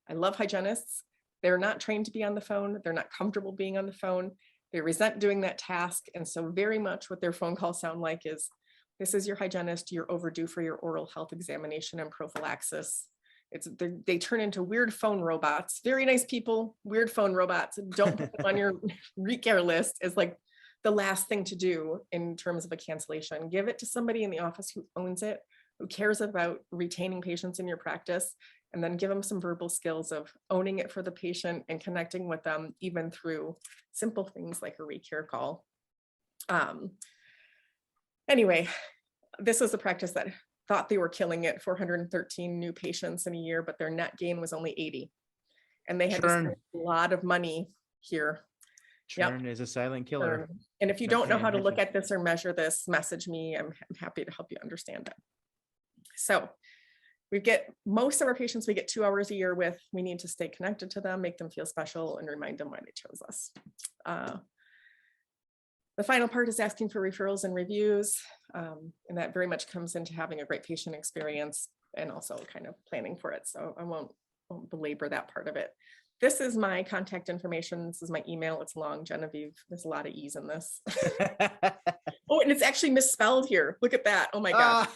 [SPEAKER 2] I love hygienists. They're not trained to be on the phone. They're not comfortable being on the phone. They resent doing that task. And so very much what their phone calls sound like is, this is your hygienist, you're overdue for your oral health examination and prophylaxis. They turn into weird phone robots, very nice people, weird phone robots. Don't put them on your recare list is like the last thing to do in terms of a cancellation. Give it to somebody in the office who owns it, who cares about retaining patients in your practice, and then give them some verbal skills of owning it for the patient and connecting with them even through simple things like a recare call. Anyway, this was a practice that thought they were killing it, 413 new patients in a year, but their net gain was only 80. And they had to spend a lot of money here.
[SPEAKER 1] Churn is a silent killer.
[SPEAKER 2] And if you don't know how to look at this or measure this, message me. I'm happy to help you understand it. So we get most of our patients, we get 2 hours a year with. We need to stay connected to them, make them feel special, and remind them why they chose us. The final part is asking for referrals and reviews. And that very much comes into having a great patient experience and also kind of planning for it. So I won't belabor that part of it. This is my contact information. This is my email. It's long, Genevieve. There's a lot of E's in this. Oh, and it's actually misspelled here. Look at that. Oh my God.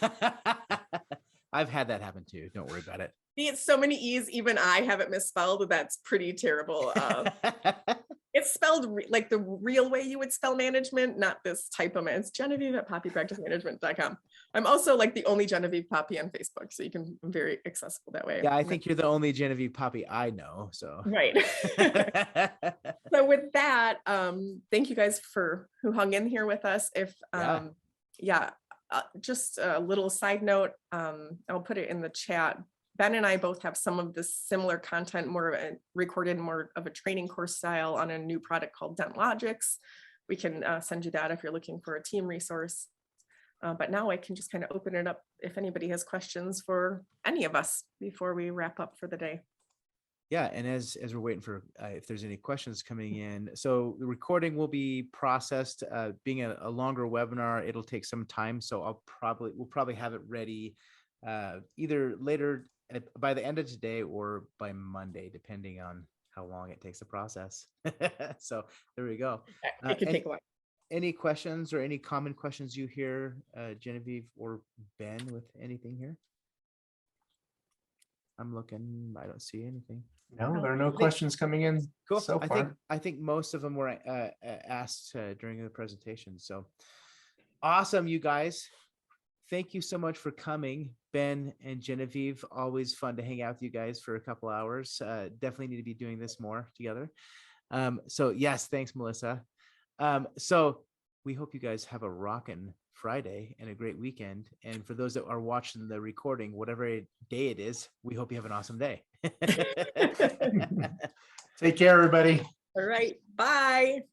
[SPEAKER 1] I've had that happen too. Don't worry about it.
[SPEAKER 2] It's so many E's, even I have it misspelled. That's pretty terrible. It's spelled like the real way you would spell management, not this type of It's Genevieve at poppypracticemanagement.com. I'm also like the only Genevieve Poppy on Facebook, so you can be very accessible that way.
[SPEAKER 1] Yeah, I think you're the only Genevieve Poppy I know. So
[SPEAKER 2] right. So with that, thank you guys for who hung in here with us. If just a little side note, I'll put it in the chat. Ben and I both have some of this similar content, more of a recorded, more of a training course style on a new product called DentLogix. We can send you that if you're looking for a team resource. But now I can just kind of open it up if anybody has questions for any of us before we wrap up for the day.
[SPEAKER 1] Yeah, and as we're waiting for if there's any questions coming in, so the recording will be processed. Being a longer webinar, it'll take some time, so we'll probably have it ready either later by the end of today or by Monday, depending on how long it takes to process. So there we go.
[SPEAKER 2] It could take a while.
[SPEAKER 1] Any questions or any common questions you hear, Genevieve or Ben, with anything here? I'm looking, I don't see anything.
[SPEAKER 3] No, there are no questions coming in.
[SPEAKER 1] Cool.
[SPEAKER 3] So far.
[SPEAKER 1] I think most of them were asked during the presentation. So awesome, you guys. Thank you so much for coming, Ben and Genevieve. Always fun to hang out with you guys for a couple hours. Definitely need to be doing this more together. So yes, thanks, Melissa. So we hope you guys have a rockin' Friday and a great weekend. And for those that are watching the recording, whatever day it is, we hope you have an awesome day.
[SPEAKER 3] Take care, everybody.
[SPEAKER 2] All right. Bye.